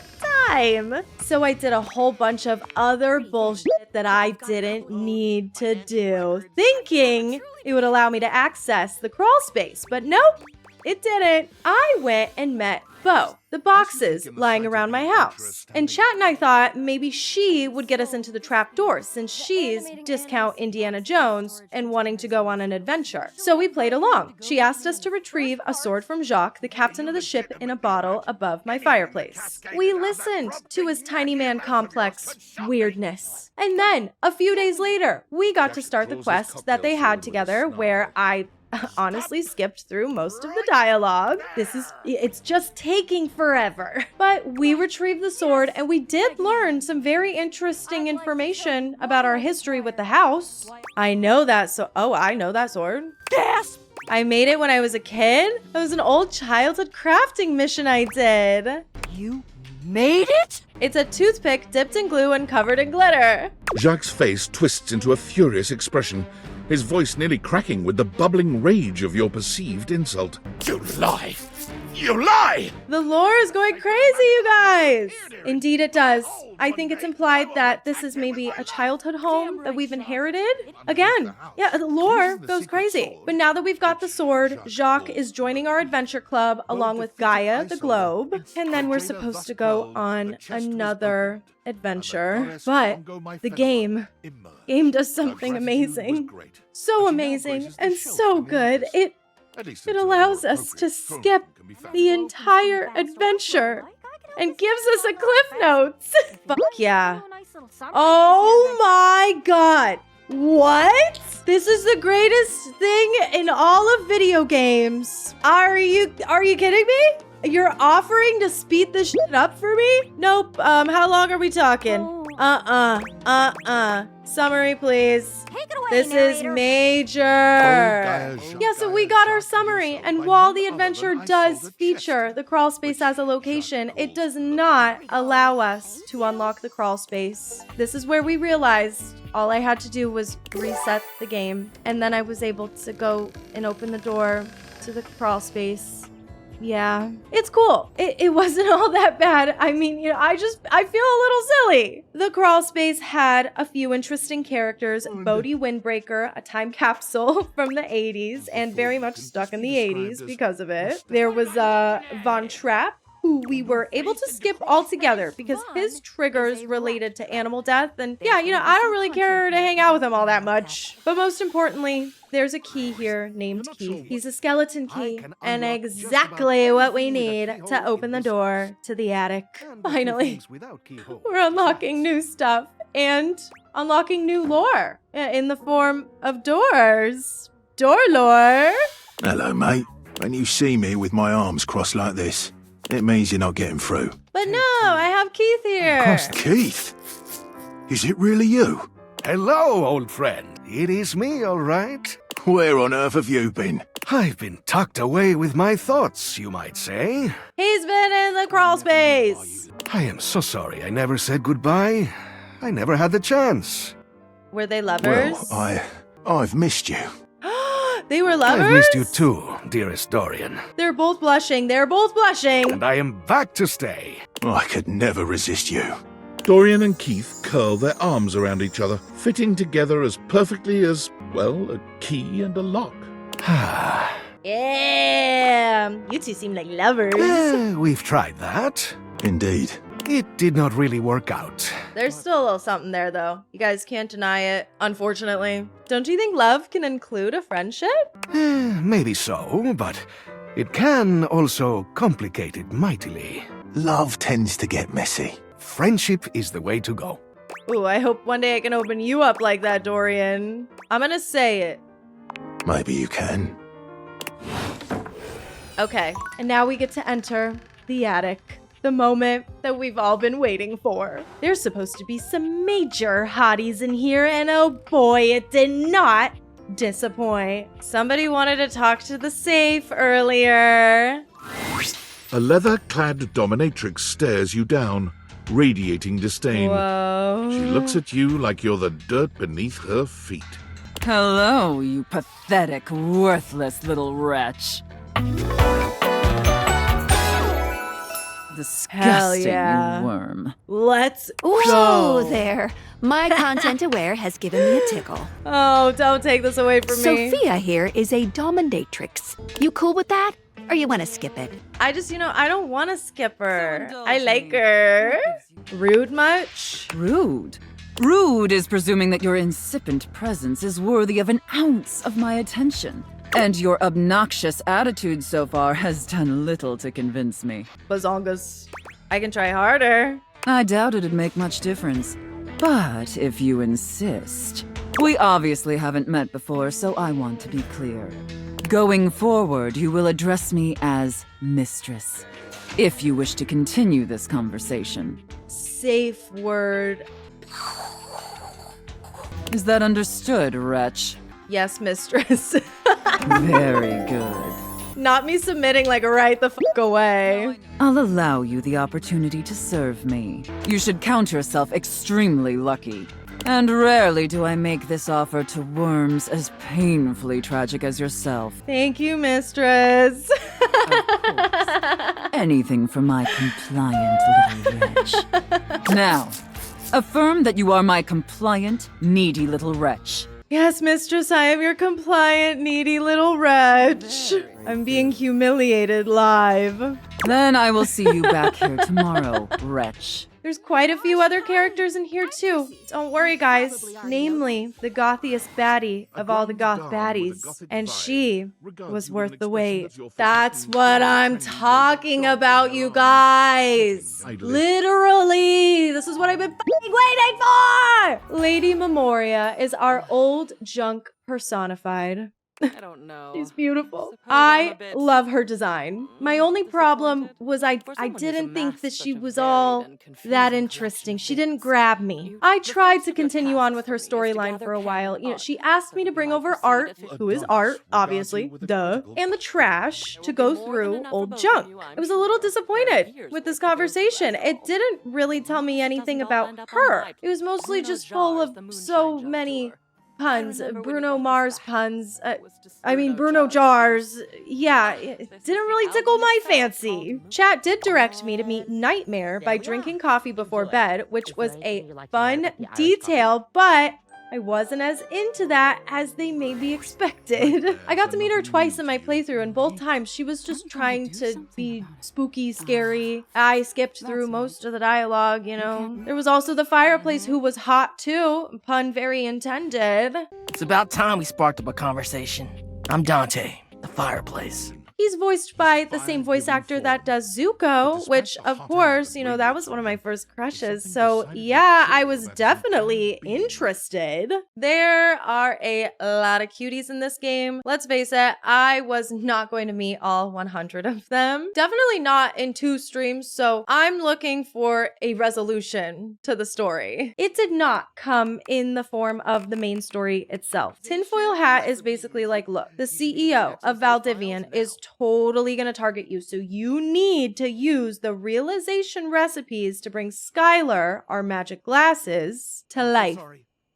time. So I did a whole bunch of other bullshit that I didn't need to do, thinking it would allow me to access the crawl space, but nope, it didn't. I went and met Bo, the boxes lying around my house. And Chat and I thought maybe she would get us into the trap door since she's discount Indiana Jones and wanting to go on an adventure. So we played along. She asked us to retrieve a sword from Jacques, the captain of the ship, in a bottle above my fireplace. We listened to his tiny man complex weirdness. And then, a few days later, we got to start the quest that they had together where I honestly skipped through most of the dialogue. It's just taking forever. But we retrieved the sword and we did learn some very interesting information about our history with the house. I know that I know that sword. Gasp! I made it when I was a kid. It was an old childhood crafting mission I did. You made it? It's a toothpick dipped in glue and covered in glitter. Jacques' face twists into a furious expression, his voice nearly cracking with the bubbling rage of your perceived insult. You lie! You lie! The lore is going crazy, you guys! Indeed it does. I think it's implied that this is maybe a childhood home that we've inherited. Again, yeah, the lore goes crazy. But now that we've got the sword, Jacques is joining our adventure club along with Gaia the Globe. And then we're supposed to go on another adventure. But the game does something amazing. So amazing and so good. It allows us to skip the entire adventure and gives us a cliff notes. Fuck yeah. Oh my god. What? This is the greatest thing in all of video games. Are you kidding me? You're offering to speed this shit up for me? Nope. How long are we talking? Summary, please. This is major. Yeah, so we got our summary, and while the adventure does feature the crawl space as a location, it does not allow us to unlock the crawl space. This is where we realized all I had to do was reset the game, and then I was able to go and open the door to the crawl space. Yeah, it's cool. It wasn't all that bad. I mean, you know, I feel a little silly. The crawl space had a few interesting characters. Bodhi Windbreaker, a time capsule from the 80s and very much stuck in the 80s because of it. There was Von Trapp, who we were able to skip altogether because his triggers related to animal death. And yeah, you know, I don't really care to hang out with him all that much. But most importantly, there's a key here named Keith. He's a skeleton key and exactly what we need to open the door to the attic. Finally, we're unlocking new stuff and unlocking new lore in the form of doors. Door lore. Hello, mate. When you see me with my arms crossed like this, it means you're not getting through. But no, I have Keith here. Keith? Is it really you? Hello, old friend. It is me, all right. Where on earth have you been? I've been tucked away with my thoughts, you might say. He's been in the crawl space. I am so sorry I never said goodbye. I never had the chance. Were they lovers? Well, I've missed you. They were lovers? I've missed you too, dearest Dorian. They're both blushing. They're both blushing. And I am back to stay. I could never resist you. Dorian and Keith curl their arms around each other, fitting together as perfectly as, well, a key and a lock. Yeah, you two seem like lovers. We've tried that. Indeed. It did not really work out. There's still a little something there, though. You guys can't deny it, unfortunately. Don't you think love can include a friendship? Maybe so, but it can also complicate it mightily. Love tends to get messy. Friendship is the way to go. Ooh, I hope one day I can open you up like that, Dorian. I'm gonna say it. Maybe you can. Okay, and now we get to enter the attic. The moment that we've all been waiting for. There's supposed to be some major hotties in here, and oh boy, it did not disappoint. Somebody wanted to talk to the safe earlier. A leather-clad dominatrix stares you down, radiating disdain. Whoa. She looks at you like you're the dirt beneath her feet. Hello, you pathetic, worthless little wretch. Disgusting, yeah. you worm. Let's Whoa go. there. My content aware has given me a tickle. Oh, don't take this away from me. Sophia here is a dominatrix. You cool with that? Or you want to skip it? I just, I don't want to skip her. I like her. Rude much? Rude? Rude is presuming that your incipient presence is worthy of an ounce of my attention. And your obnoxious attitude so far has done little to convince me. Bazongas. I can try harder. I doubt it'd make much difference. But if you insist. We obviously haven't met before, so I want to be clear. Going forward, you will address me as Mistress, if you wish to continue this conversation. Safe word. Is that understood, wretch? Yes, mistress. Very good. Not me submitting like right the fuck away. I'll allow you the opportunity to serve me. You should count yourself extremely lucky. And rarely do I make this offer to worms as painfully tragic as yourself. Thank you, mistress. Anything for my compliant little wretch. Now, affirm that you are my compliant, needy little wretch. Yes, mistress, I am your compliant, needy little wretch. I'm being humiliated live. Then I will see you back here tomorrow, wretch. There's quite a few other characters in here too. Don't worry, guys. Namely, the gothiest baddie of all the goth baddies. And she was worth the wait. That's what I'm talking about, you guys. Literally. This is what I've been fucking waiting for. Lady Memoria is our old junk personified. I don't know. She's beautiful. I love her design. My only problem was I didn't think that she was all that interesting. She didn't grab me. I tried to continue on with her storyline for a while. She asked me to bring over Art, who is Art, obviously, duh, and the trash to go through old junk. I was a little disappointed with this conversation. It didn't really tell me anything about her. It was mostly just full of so many puns, Bruno Mars puns. Bruno Jars. Yeah, it didn't really tickle my fancy. Chat did direct me to meet Nightmare by drinking coffee before bed, which was a fun detail, but I wasn't as into that as they maybe expected. I got to meet her twice in my playthrough, and both times she was just trying to be spooky, scary. I skipped through most of the dialogue, you know. There was also the fireplace who was hot too. Pun very intended. It's about time we sparked up a conversation. I'm Dante, the fireplace. He's voiced by the same voice actor that does Zuko, which, of course, you know, that was one of my first crushes. So, yeah, I was definitely interested. There are a lot of cuties in this game. Let's face it, I was not going to meet all 100 of them. Definitely not in 2 streams, so I'm looking for a resolution to the story. It did not come in the form of the main story itself. Tinfoil Hat is basically like, look, the CEO of Valdivian is totally gonna target you, so you need to use the realization recipes to bring Skylar, our magic glasses, to life.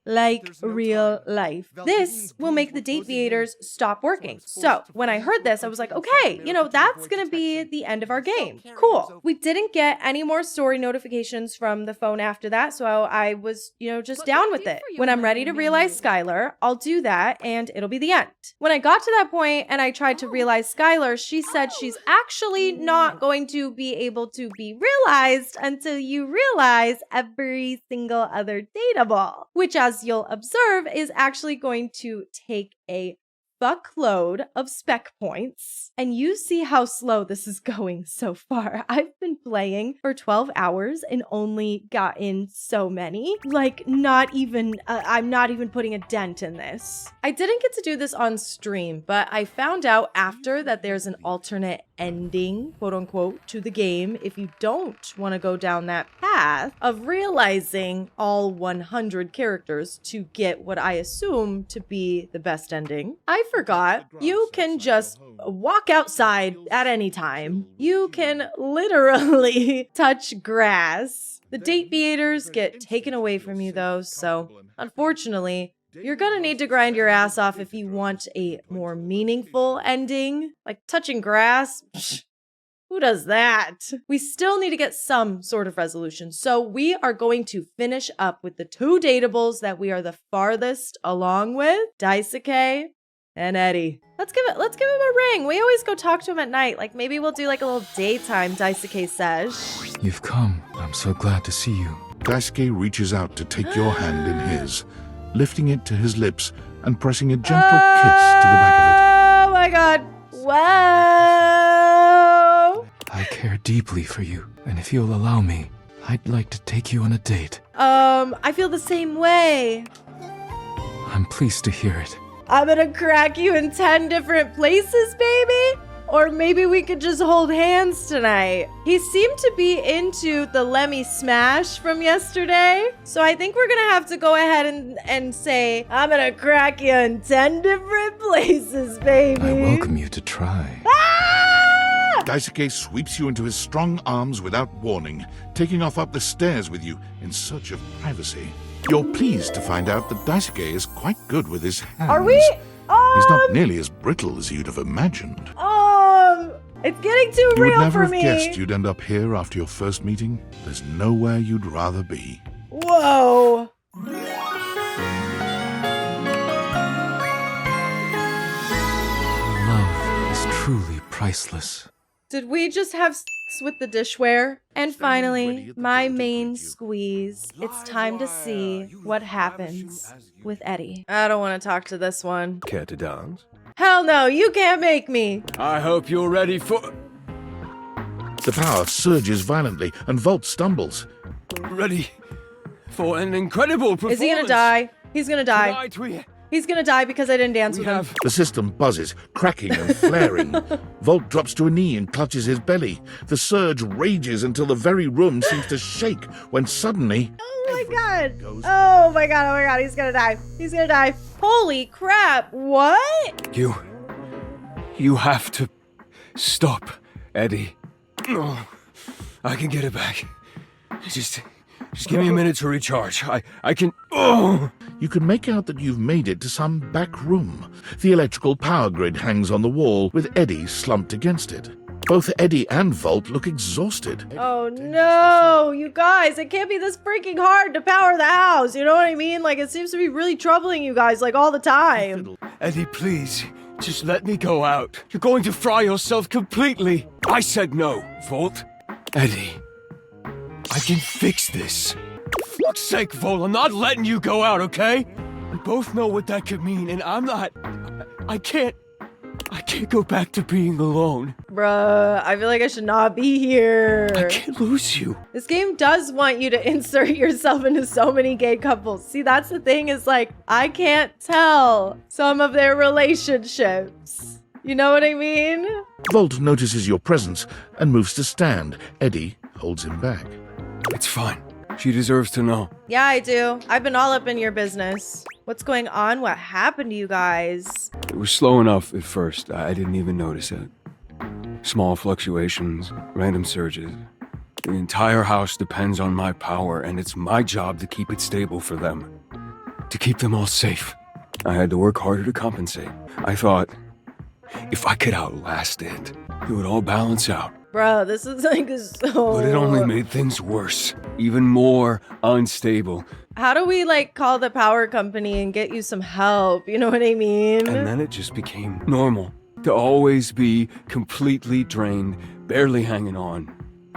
Like real life. This will make the Dateviators stop working. So when I heard this, I was like, okay, you know, that's gonna be the end of our game. Cool. We didn't get any more story notifications from the phone after that, so I was, you know, just down with it. When I'm ready to realize Skylar, I'll do that and it'll be the end. When I got to that point and I tried to realize Skylar, she said she's actually not going to be able to be realized until you realize every single other dateable, which, as you'll observe, is actually going to take a fuckload of spec points. And you see how slow this is going so far. I've been playing for 12 hours and only gotten so many. Like, not even, I'm not even putting a dent in this. I didn't get to do this on stream, but I found out after that there's an alternate ending, quote unquote, to the game if you don't want to go down that path of realizing all 100 characters to get what I assume to be the best ending. I forgot. You can just walk outside at any time. You can literally touch grass. The Dateviators get taken away from you though, so unfortunately, you're gonna need to grind your ass off if you want a more meaningful ending. Like touching grass? Psh, who does that? We still need to get some sort of resolution. So we are going to finish up with the 2 dateables that we are the farthest along with, Daisuke and Eddie. Let's give him a ring. We always go talk to him at night. Like maybe we'll do like a little daytime Daisuke sesh. You've come. I'm so glad to see you. Daisuke reaches out to take your hand in his, lifting it to his lips and pressing a gentle kiss to the back of it. Oh my god. Wow. I care deeply for you, and if you'll allow me, I'd like to take you on a date. I feel the same way. I'm pleased to hear it. I'm gonna crack you in 10 different places, baby. Or maybe we could just hold hands tonight. He seemed to be into the Lemmy Smash from yesterday. So I think we're gonna have to go ahead and say, I'm gonna crack you in 10 different places, baby. I welcome you to try. Ah! Daisuke sweeps you into his strong arms without warning, taking off up the stairs with you in search of privacy. You're pleased to find out that Daisuke is quite good with his hands. Are we? He's not nearly as brittle as you'd have imagined. It's getting too You would real never for have me. guessed you'd end up here after your first meeting. There's nowhere you'd rather be. Whoa. Love is truly priceless. Did we just have sex with the dishware? And finally, my main squeeze. It's time to see what happens with Eddie. I don't want to talk to this one. Care to dance? Hell no, you can't make me. I hope you're ready for... The power surges violently and Volt stumbles. Ready for an incredible performance. Is he gonna die? He's gonna die. Tonight we He's gonna die because I didn't dance with him. The system buzzes, cracking and flaring. Volt drops to a knee and clutches his belly. The surge rages until the very room seems to shake when suddenly... Oh my god! Oh my god, oh my god, he's gonna die. He's gonna die. Holy crap, what? You have to stop, Eddie. Oh, I can get it back. Just Just give me a minute to recharge. I can... Oh! You can make out that you've made it to some back room. The electrical power grid hangs on the wall, with Eddie slumped against it. Both Eddie and Volt look exhausted. Oh no, you guys, it can't be this freaking hard to power the house. You know what I mean? Like, it seems to be really troubling you guys, like, all the time. Eddie, please. Just let me go out. You're going to fry yourself completely. I said no, Volt. Eddie, I can fix this. For fuck's sake, Volt, I'm not letting you go out, okay? We both know what that could mean, and I'm not... I can't go back to being alone. Bruh, I feel like I should not be here. I can't lose you. This game does want you to insert yourself into so many gay couples. See, that's the thing, is like, I can't tell some of their relationships. You know what I mean? Volt notices your presence and moves to stand. Eddie holds him back. It's fine. She deserves to know. Yeah, I do. I've been all up in your business. What's going on? What happened to you guys? It was slow enough at first. I didn't even notice it. Small fluctuations, random surges. The entire house depends on my power, and it's my job to keep it stable for them. To keep them all safe. I had to work harder to compensate. I thought, if I could outlast it, it would all balance out. Bro, this is like so... But it only made things worse. Even more unstable. How do we, like, call the power company and get you some help? You know what I mean? And then it just became normal. To always be completely drained, barely hanging on.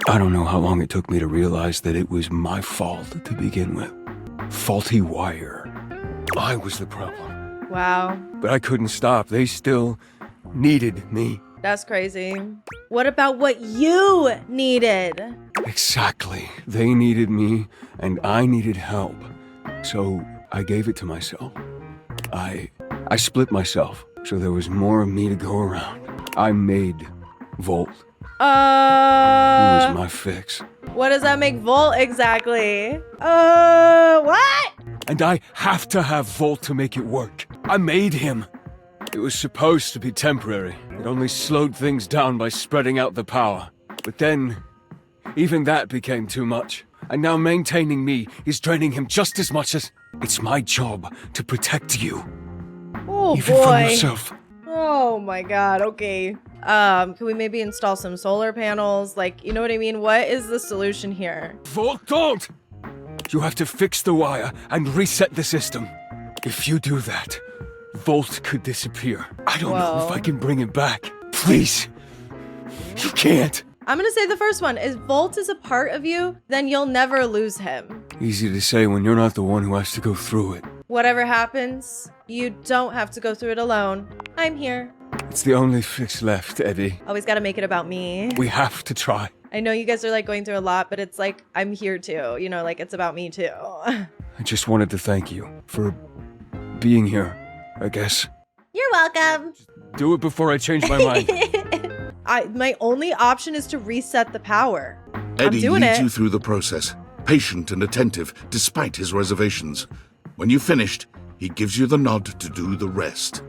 I don't know how long it took me to realize that it was my fault to begin with. Faulty wire. I was the problem. Wow. But I couldn't stop. They still needed me. That's crazy. What about what you needed? Exactly. They needed me, and I needed help. So I gave it to myself. I split myself, so there was more of me to go around. I made Volt. He was my fix. What does that make Volt exactly? What? And I have to have Volt to make it work. I made him. It was supposed to be temporary. It only slowed things down by spreading out the power. But then, even that became too much. And now maintaining me is draining him just as much as... It's my job to protect you. Oh, even boy. from yourself. Oh my god, okay. Can we maybe install some solar panels? Like, you know what I mean? What is the solution here? Volt, don't! You have to fix the wire and reset the system. If you do that, Volt could disappear. I don't know if I can bring him back. Please. You can't. I'm gonna say the first one. If Volt is a part of you, then you'll never lose him. Easy to say when you're not the one who has to go through it. Whatever happens, you don't have to go through it alone. I'm here. It's the only fix left, Eddie. Always gotta make it about me. We have to try. I know you guys are like going through a lot, but it's like, I'm here too. You know, like it's about me too. I just wanted to thank you for being here, I guess. You're welcome. Do it before I change my mind. My only option is to reset the power. Eddie I'm doing leads it. you through the process, patient and attentive despite his reservations. When you've finished, he gives you the nod to do the rest.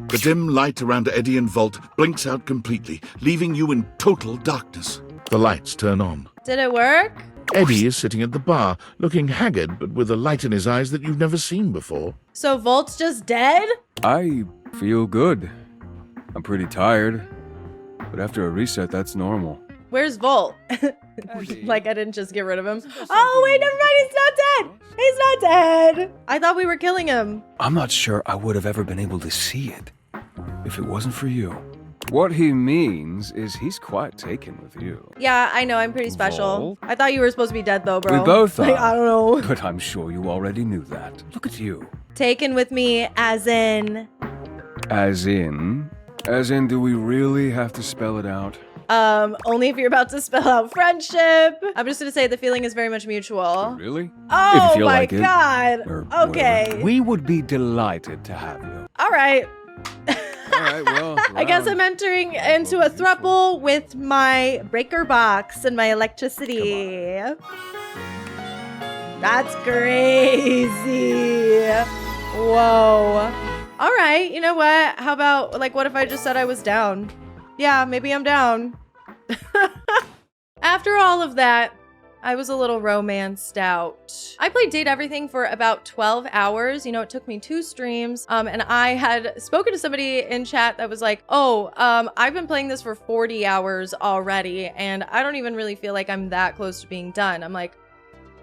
The dim light around Eddie and Volt blinks out completely, leaving you in total darkness. The lights turn on. Did it work? Eddie is sitting at the bar, looking haggard but with a light in his eyes that you've never seen before. So Volt's just dead? I feel good. I'm pretty tired. But after a reset, that's normal. Where's Volt? Like I didn't just get rid of him. Oh wait, never mind, he's not dead! He's not dead! I thought we were killing him. I'm not sure I would have ever been able to see it if it wasn't for you. What he means is he's quite taken with you. Yeah, I know, I'm pretty special. Volt? I thought you were supposed to be dead though, bro. We both are. Like, I don't know. But I'm sure you already knew that. Look at you. Taken with me as in... As in, do we really have to spell it out? Only if you're about to spell out friendship. I'm just gonna say the feeling is very much mutual. Really? Oh If you feel my like it, god. or Okay. whatever. We would be delighted to have you. All right. All right, well. I guess I'm entering into a throuple with my breaker box and my electricity. That's crazy. Whoa. All right, you know what? How about, like, what if I just said I was down? Yeah, maybe I'm down. After all of that, I was a little romanced out. I played Date Everything for about 12 hours. You know, it took me 2 streams. And I had spoken to somebody in chat that was like, oh, I've been playing this for 40 hours already, and I don't even really feel like I'm that close to being done. I'm like,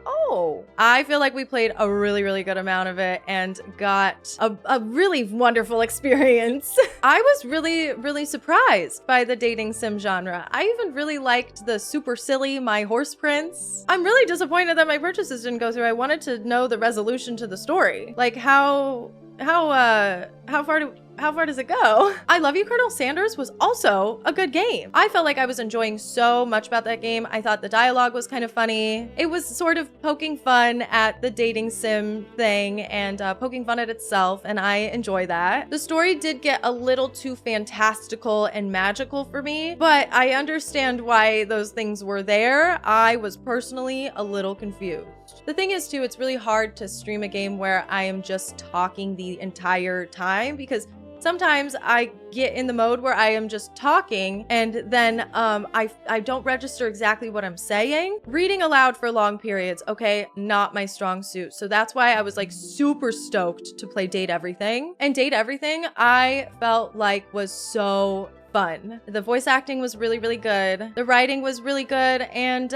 oh, I feel like we played a really, really good amount of it and got a really wonderful experience. I was really, really surprised by the dating sim genre. I even really liked the super silly My Horse Prince. I'm really disappointed that my purchases didn't go through. I wanted to know the resolution to the story. Like how far does it go? I Love You, Colonel Sanders was also a good game. I felt like I was enjoying so much about that game. I thought the dialogue was kind of funny. It was sort of poking fun at the dating sim thing and poking fun at itself, and I enjoy that. The story did get a little too fantastical and magical for me, but I understand why those things were there. I was personally a little confused. The thing is too, it's really hard to stream a game where I am just talking the entire time, because sometimes I get in the mode where I am just talking and then I don't register exactly what I'm saying. Reading aloud for long periods, okay, not my strong suit. So that's why I was like super stoked to play Date Everything. And Date Everything, I felt like was so fun. The voice acting was really, really good. The writing was really good. And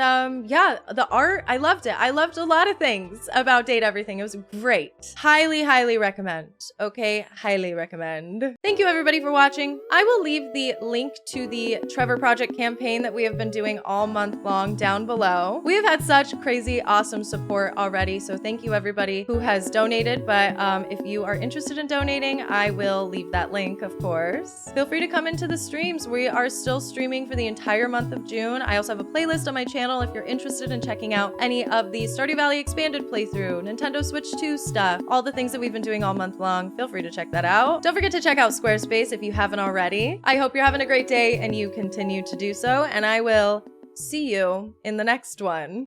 yeah, the art, I loved it. I loved a lot of things about Date Everything. It was great. Highly, highly recommend. Okay, highly recommend. Thank you everybody for watching. I will leave the link to the Trevor Project campaign that we have been doing all month long down below. We have had such crazy, awesome support already. So thank you everybody who has donated. But if you are interested in donating, I will leave that link, of course. Feel free to come into the streams. We are still streaming for the entire month of June. I also have a playlist on my channel if you're interested in checking out any of the Stardew Valley Expanded playthrough, Nintendo Switch 2 stuff, all the things that we've been doing all month long. Feel free to check that out. Don't forget to check out Squarespace if you haven't already. I hope you're having a great day and you continue to do so, and I will see you in the next one.